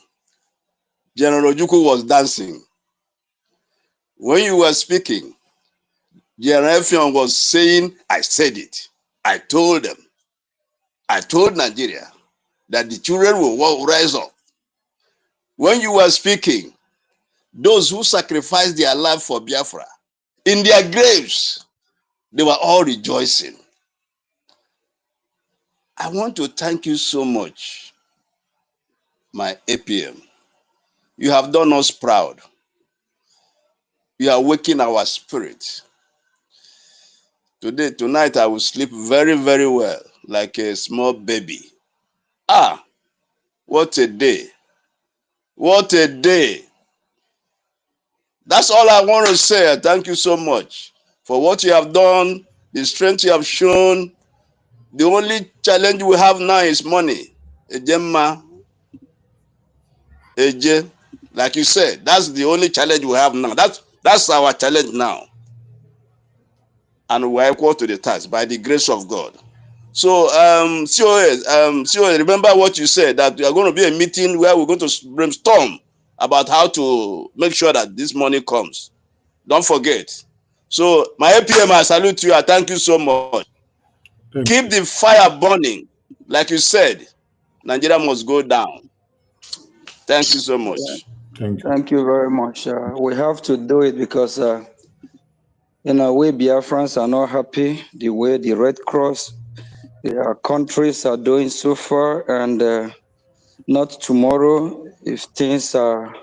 General Ojuku was dancing. When you were speaking, General FPM was saying, I said it. I told them. I told Nigeria that the children will rise up. When you were speaking, those who sacrificed their life for Biafra, in their graves, they were all rejoicing. I want to thank you so much, my APM. You have done us proud. You are waking our spirit. Tonight, I will sleep very, very well, like a small baby. Ah, what a day. What a day. That's all I want to say. Thank you so much for what you have done, the strength you have shown. The only challenge we have now is money. Ejemma, Eje, like you said, that's the only challenge we have now. That's our challenge now. And we're equal to the task by the grace of God. So, COA, remember what you said, that we are going to be a meeting where we're going to brainstorm about how to make sure that this money comes. Don't forget. So, my APM, I salute you. I thank you so much. Thank Keep the fire burning. Like you said, Nigeria must go down. Thank you so much. Thank you. Thank you very much. We have to do it because, in a way, Biafrans are not happy the way the Red Cross, their countries are doing so far, and not tomorrow if things are,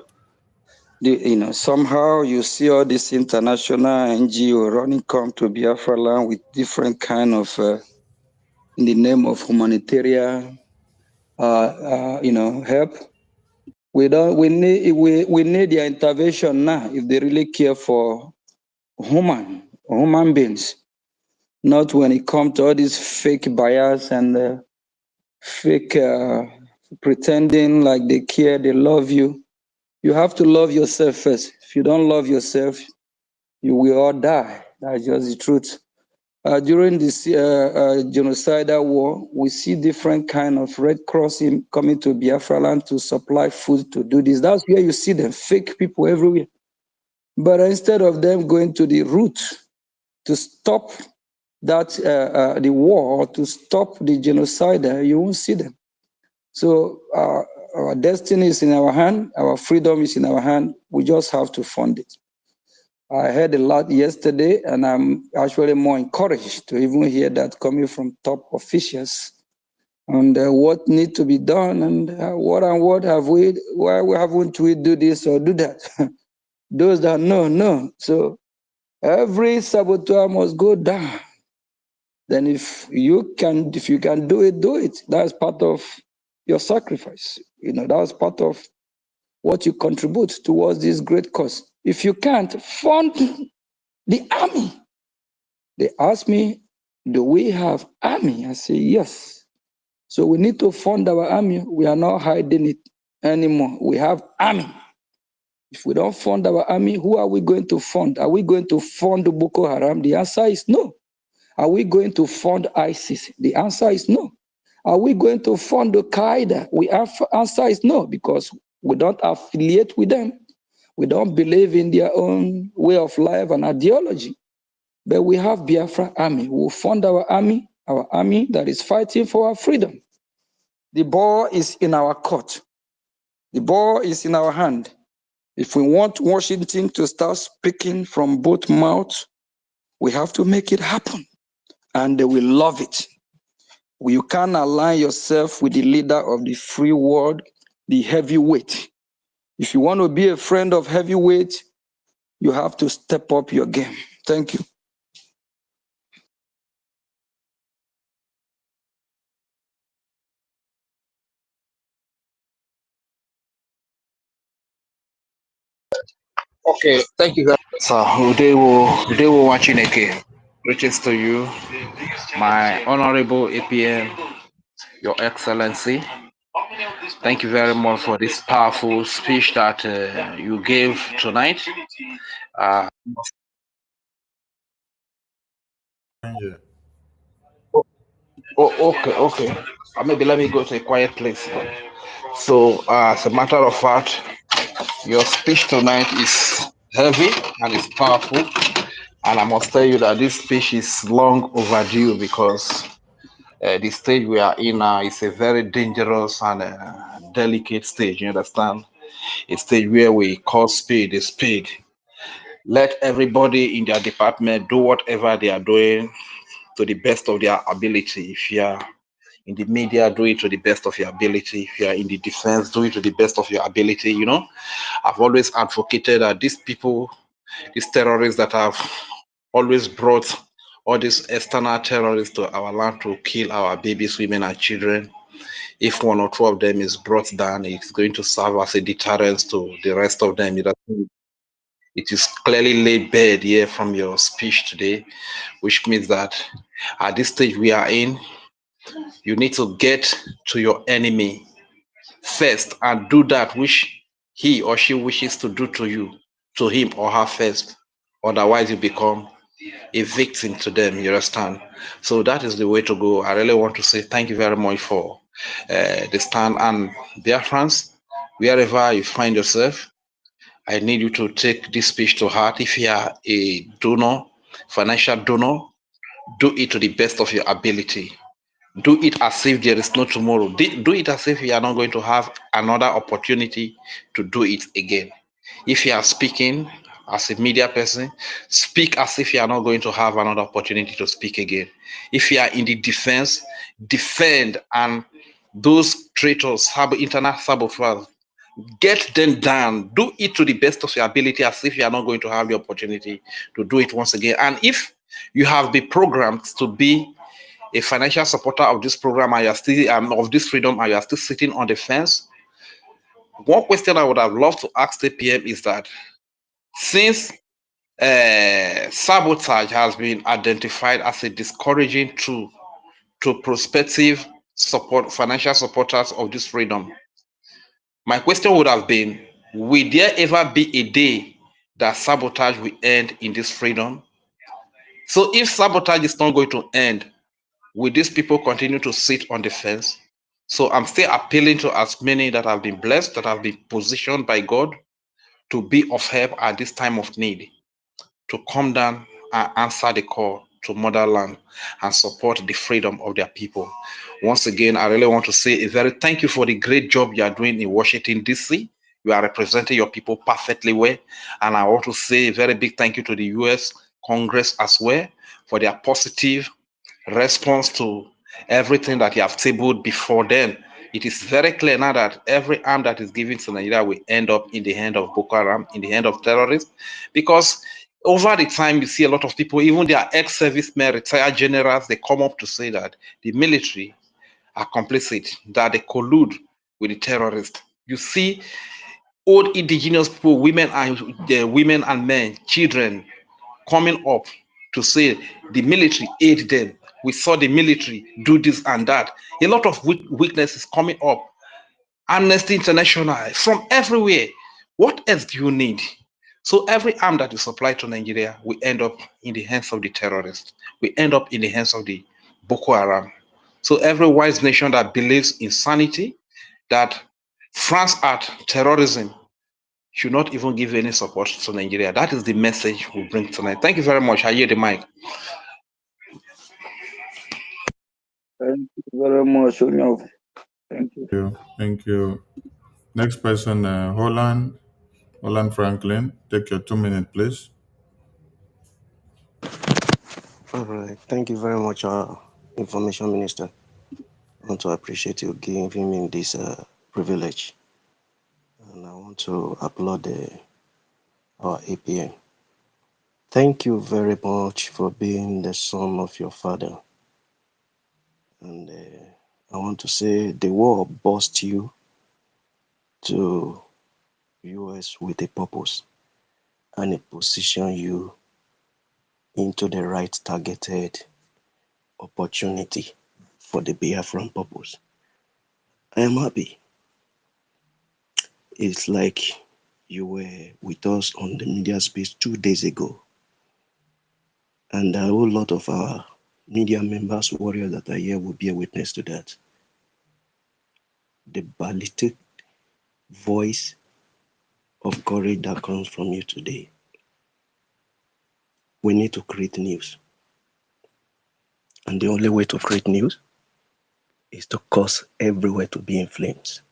somehow you see all this international NGO running come to Biafra land with different kind of, in the name of humanitarian, help. We need their intervention now if they really care for human beings, not when it comes to all these fake bias and fake pretending like they care, they love you. You have to love yourself first. If you don't love yourself, you will all die. That's just the truth. During this genocidal war, we see different kind of Red Cross coming to Biafra land to supply food to do this. That's where you see them, fake people everywhere. But instead of them going to the root to stop that the war or to stop the genocide, you won't see them. So Our destiny is in our hand. Our freedom is in our hand. We just have to fund it. I heard a lot yesterday, and I'm actually more encouraged to even hear that coming from top officials on what needs to be done and what have we, why haven't we do this or do that? Those that know. So every saboteur must go down. Then if you can do it, do it. That's part of your sacrifice. That's part of what you contribute towards this great cause. If you can't, fund the army. They ask me, do we have army? I say, yes. So we need to fund our army. We are not hiding it anymore. We have army. If we don't fund our army, who are we going to fund? Are we going to fund Boko Haram? The answer is no. Are we going to fund ISIS? The answer is no. Are we going to fund Al-Qaeda? The answer is no, because we don't affiliate with them. We don't believe in their own way of life and ideology. But we have Biafra army. We'll fund our army that is fighting for our freedom. The ball is in our court. The ball is in our hand. If we want Washington to start speaking from both mouths, we have to make it happen. And they will love it. You can't align yourself with the leader of the free world, the heavyweight. If you want to be a friend of heavyweight, you have to step up your game. Thank you. Okay, thank you very much, sir. Udewo watching again. Greetings to you, my honorable APM, Your Excellency. Thank you very much for this powerful speech that you gave tonight. Uh, Yeah. okay. Maybe let me go to a quiet place. So, as a matter of fact, your speech tonight is heavy and it's powerful. And I must tell you that this speech is long overdue because the stage we are in now is a very dangerous and delicate stage. You understand? A stage where we call speed a speed. Let everybody in their department do whatever they are doing to the best of their ability. If you are in the media, do it to the best of your ability. If you are in the defense, do it to the best of your ability. I've always advocated that these people, these terrorists that have always brought all these external terrorists to our land to kill our babies, women, and children, if one or two of them is brought down, it's going to serve as a deterrent to the rest of them. It is clearly laid bare here from your speech today, which means that at this stage we are in, you need to get to your enemy first and do that which he or she wishes to do to you, to him or her first. Otherwise, you become a victim to them. You understand? So that is the way to go. I really want to say thank you very much for the stand. And dear friends, wherever you find yourself, I need you to take this speech to heart. If you are a donor, financial donor, do it to the best of your ability. Do it as if there is no tomorrow. Do it as if you are not going to have another opportunity to do it again. If you are speaking as a media person, speak as if you are not going to have another opportunity to speak again. If you are in the defense, defend, and those traitors, internal saboteurs, get them down. Do it to the best of your ability as if you are not going to have the opportunity to do it once again. And if you have been programmed to be a financial supporter of this program and you are still of this freedom and you are still sitting on the fence, one question I would have loved to ask the PM is that since sabotage has been identified as a discouraging tool to prospective financial supporters of this freedom, my question would have been, will there ever be a day that sabotage will end in this freedom? So if sabotage is not going to end, will these people continue to sit on the fence? So I'm still appealing to as many that have been blessed, that have been positioned by God to be of help at this time of need, to come down and answer the call. to motherland and support the freedom of their people. Once again, I really want to say a very thank you for the great job you are doing in Washington, D.C. You are representing your people perfectly well. And I want to say a very big thank you to the U.S. Congress as well for their positive response to everything that you have tabled before then. It is very clear now that every arm that is given to Nigeria will end up in the hand of Boko Haram, in the hand of terrorists, because over the time you see a lot of people, even their ex-servicemen, retired generals, they come up to say that the military are complicit, that they collude with the terrorists. You see old indigenous people, women and men, children coming up to say the military aid them. We saw the military do this and that. A lot of weaknesses coming up. Amnesty International from everywhere. What else do you need? So every arm that is supplied to Nigeria will end up in the hands of the terrorists. We end up in the hands of the Boko Haram. So every wise nation that believes in sanity, that France at terrorism, should not even give any support to Nigeria. That is the message we bring tonight. Thank you very much. I hear the mic. Thank you very much, Onyo. Thank you. Thank you. Next person, Holland Franklin. Take your 2 minutes, please. All right. Thank you very much, Information Minister. I want to appreciate you giving me this privilege. And I want to applaud our APM. Thank you very much for being the son of your father. And I want to say the war brought you to US with a purpose, and it positioned you into the right targeted opportunity for the Biafran purpose. I am happy. It's like you were with us on the media space 2 days ago, and a whole lot of our media members, warriors that are here will be a witness to that. The ballistic voice of courage that comes from you today. We need to create news. And the only way to create news is to cause everywhere to be in flames.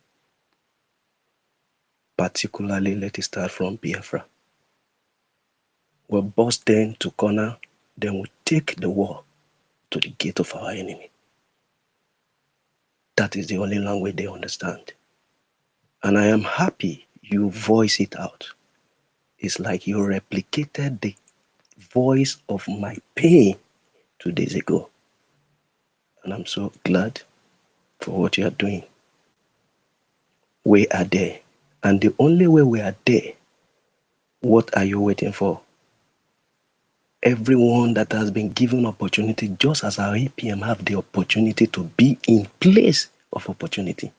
Particularly, let it start from Biafra. We'll bust them to corner, then we'll take the war to the gate of our enemy. That is the only language they understand. And I am happy you voice it out. It's like you replicated the voice of my pain 2 days ago. And I'm so glad for what you are doing. We are there. And the only way we are there, what are you waiting for? Everyone that has been given opportunity, just as our APM have the opportunity to be in place of opportunity.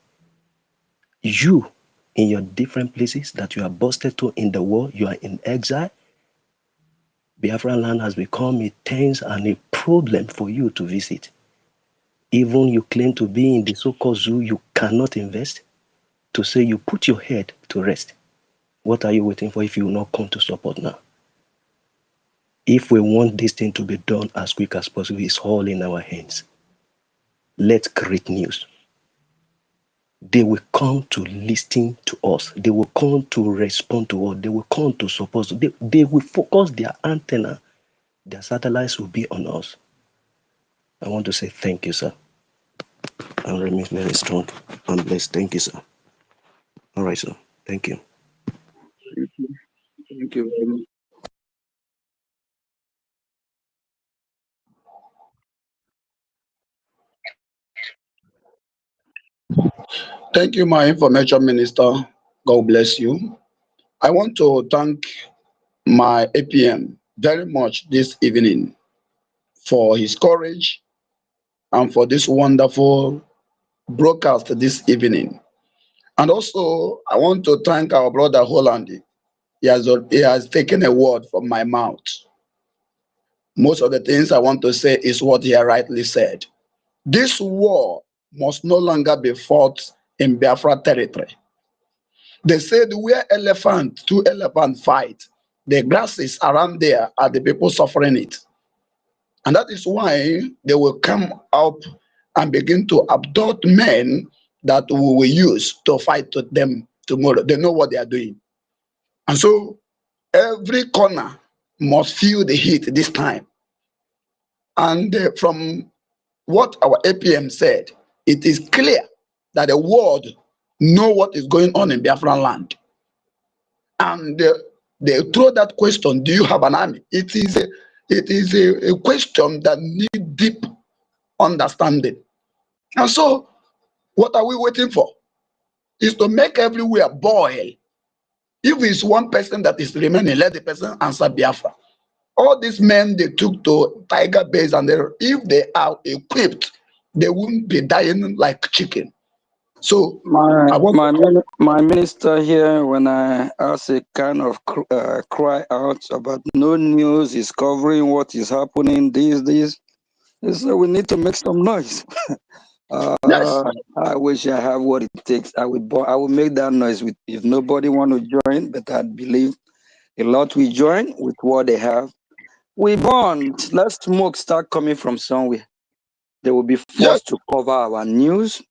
You, in your different places that you are busted to in the world, you are in exile. Biafra land has become a tense and a problem for you to visit. Even you claim to be in the so-called zoo, you cannot invest. To say you put your head to rest. What are you waiting for if you will not come to support now? If we want this thing to be done as quick as possible, it's all in our hands. Let's create news. They will come to listen to us. They will come to respond to us. They will come to support us. They will focus their antenna. Their satellites will be on us. I want to say thank you, sir. And remain very strong and blessed. Thank you, sir. All right, sir. Thank you. Thank you. Thank you very much. Thank you, my information minister. God bless you. I want to thank my APM very much this evening for his courage and for this wonderful broadcast this evening. And also, I want to thank our brother Holland. He has taken a word from my mouth. Most of the things I want to say is what he rightly said. This war must no longer be fought in Biafra territory. They said where two elephants fight, the grasses around there are the people suffering it. And that is why they will come up and begin to abduct men that we will use to fight with them tomorrow. They know what they are doing. And so every corner must feel the heat this time. And from what our APM said, it is clear that the world know what is going on in Biafran land. And they throw that question, do you have an army? It is a question that needs deep understanding. And so what are we waiting for? Is to make everywhere boil. If it's one person that is remaining, let the person answer Biafra. All these men they took to Tiger Base, and if they are equipped, they won't be dying like chicken. So My I want my my minister here, when I ask a kind of cry out about no news is covering what is happening, this, they say we need to make some noise. yes, I wish I have what it takes. I will make that noise with if nobody want to join, but I believe a lot will join with what they have. We bond. Let smoke start coming from somewhere. They will be yes, forced to cover our news.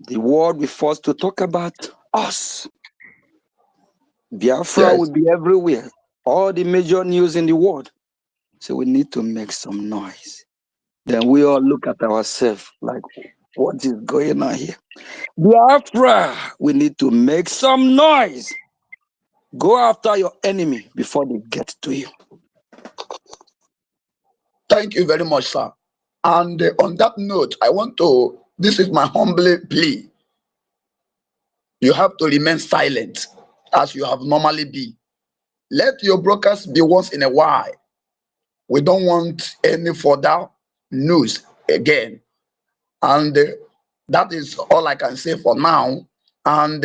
The world will be forced to talk about us. Biafra yes. will be everywhere. All the major news in the world. So we need to make some noise. Then we all look at ourselves like, what is going on here? Biafra, we need to make some noise. Go after your enemy before they get to you. Thank you very much, sir. And on that note, this is my humble plea. You have to remain silent as you have normally been. Let your brokers be once in a while. We don't want any further news again. And that is all I can say for now. And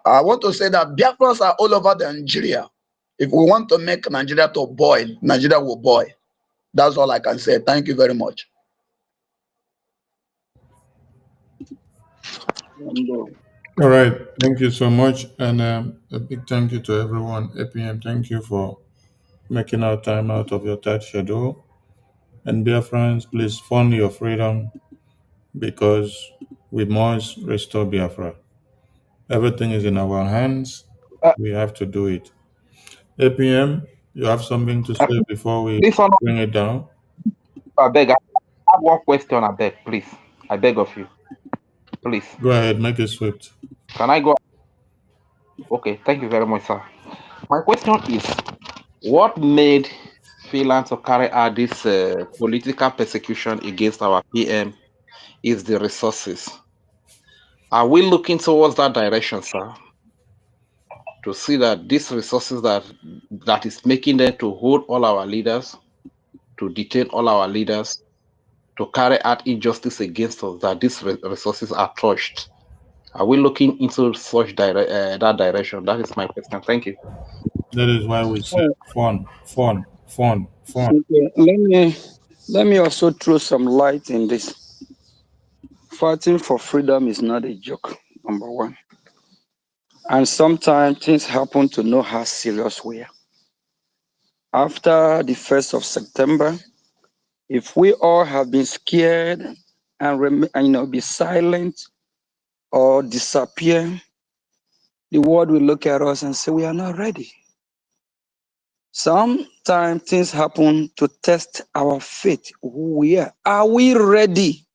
I want to say that Biafras are all over Nigeria. If we want to make Nigeria to boil, Nigeria will boil. That's all I can say. Thank you very much. And, All right. Thank you so much. And a big thank you to everyone. APM, thank you for making our time out of your tight schedule. And dear friends, please fund your freedom because we must restore Biafra. Everything is in our hands. Uh, We have to do it. APM, you have something to say before we Please, Honor, bring it down? I beg. I have one question. I beg, please. I beg of you, please. Go ahead, make it swift. Can I go? Okay. Thank you very much, sir. My question is, what made Finland to carry out this political persecution against our PM is the resources. Are we looking towards that direction, sir? To see that these resources that is making them to hold all our leaders, to detain all our leaders, to carry out injustice against us, that these resources are touched. Are we looking into such that direction? That is my question. Thank you. That is why we say fun, fun, fun, fun. okay, let me also throw some light in this. Fighting for freedom is not a joke, number one. And sometimes things happen to know how serious we are. After the 1st of September, if we all have been scared and be silent or disappear, the world will look at us and say we are not ready. Sometimes things happen to test our faith, who we are. Are we ready?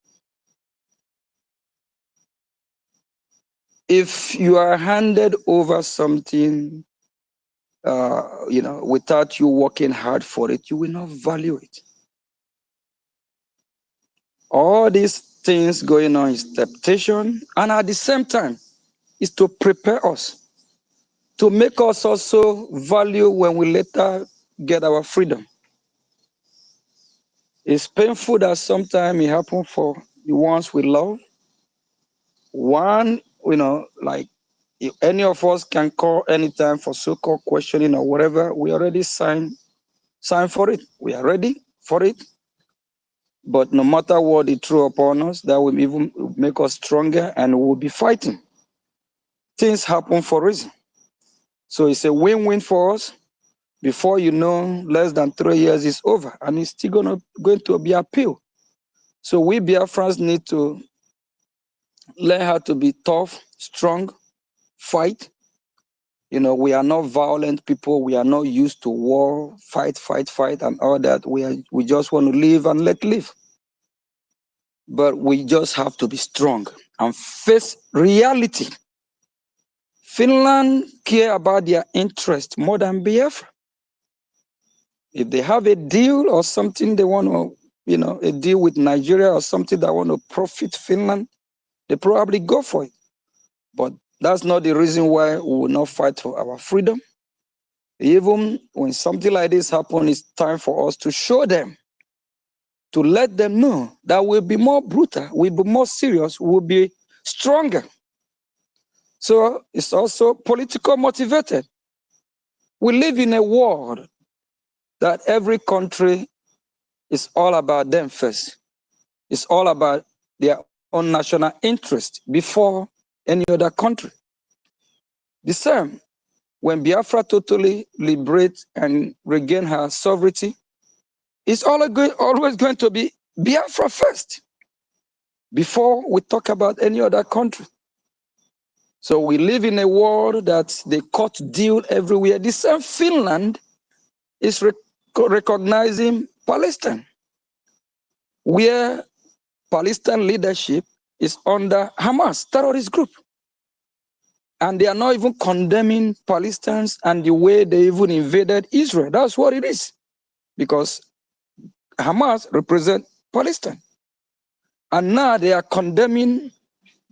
If you are handed over something, without you working hard for it, you will not value it. All these things going on is temptation, and at the same time, is to prepare us, to make us also value when we later get our freedom. It's painful that sometimes it happens for the ones we love. One, like if any of us can call anytime for so-called questioning or whatever, we already sign for it. We are ready for it. But no matter what they throw upon us, that will even make us stronger and we'll be fighting. Things happen for a reason. So it's a win-win for us. Before you know, less than 3 years is over, and it's still going to be appealed. So we Biafrans need to learn how to be tough, strong, fight. You know, we are not violent people. We are not used to war, fight, and all that. We just want to live and let live. But we just have to be strong and face reality. Finland care about their interest more than Biafra. If they have a deal or something they want to, you know, a deal with Nigeria or something that want to profit Finland, they probably go for it. But that's not the reason why we will not fight for our freedom. Even when something like this happens, it's time for us to show them, to let them know that we'll be more brutal, we'll be more serious, we'll be stronger. So it's also political motivated. We live in a world that every country is all about them first. It's all about their own national interest before any other country. The same, when Biafra totally liberates and regain her sovereignty, it's always going to be Biafra first before we talk about any other country. So we live in a world that they cut deal everywhere. The same Finland is recognizing Palestine, where Palestine leadership is under Hamas terrorist group. And they are not even condemning Palestinians and the way they even invaded Israel. That's what it is. Because Hamas represents Palestine. And now they are condemning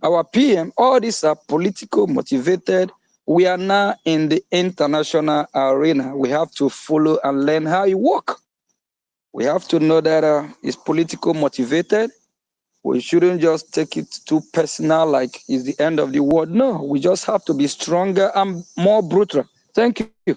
our PM. All these are political motivated. We are now in the international arena. We have to follow and learn how it works. We have to know that it's political motivated. We shouldn't just take it too personal, like it's the end of the world. No, we just have to be stronger and more brutal. Thank you.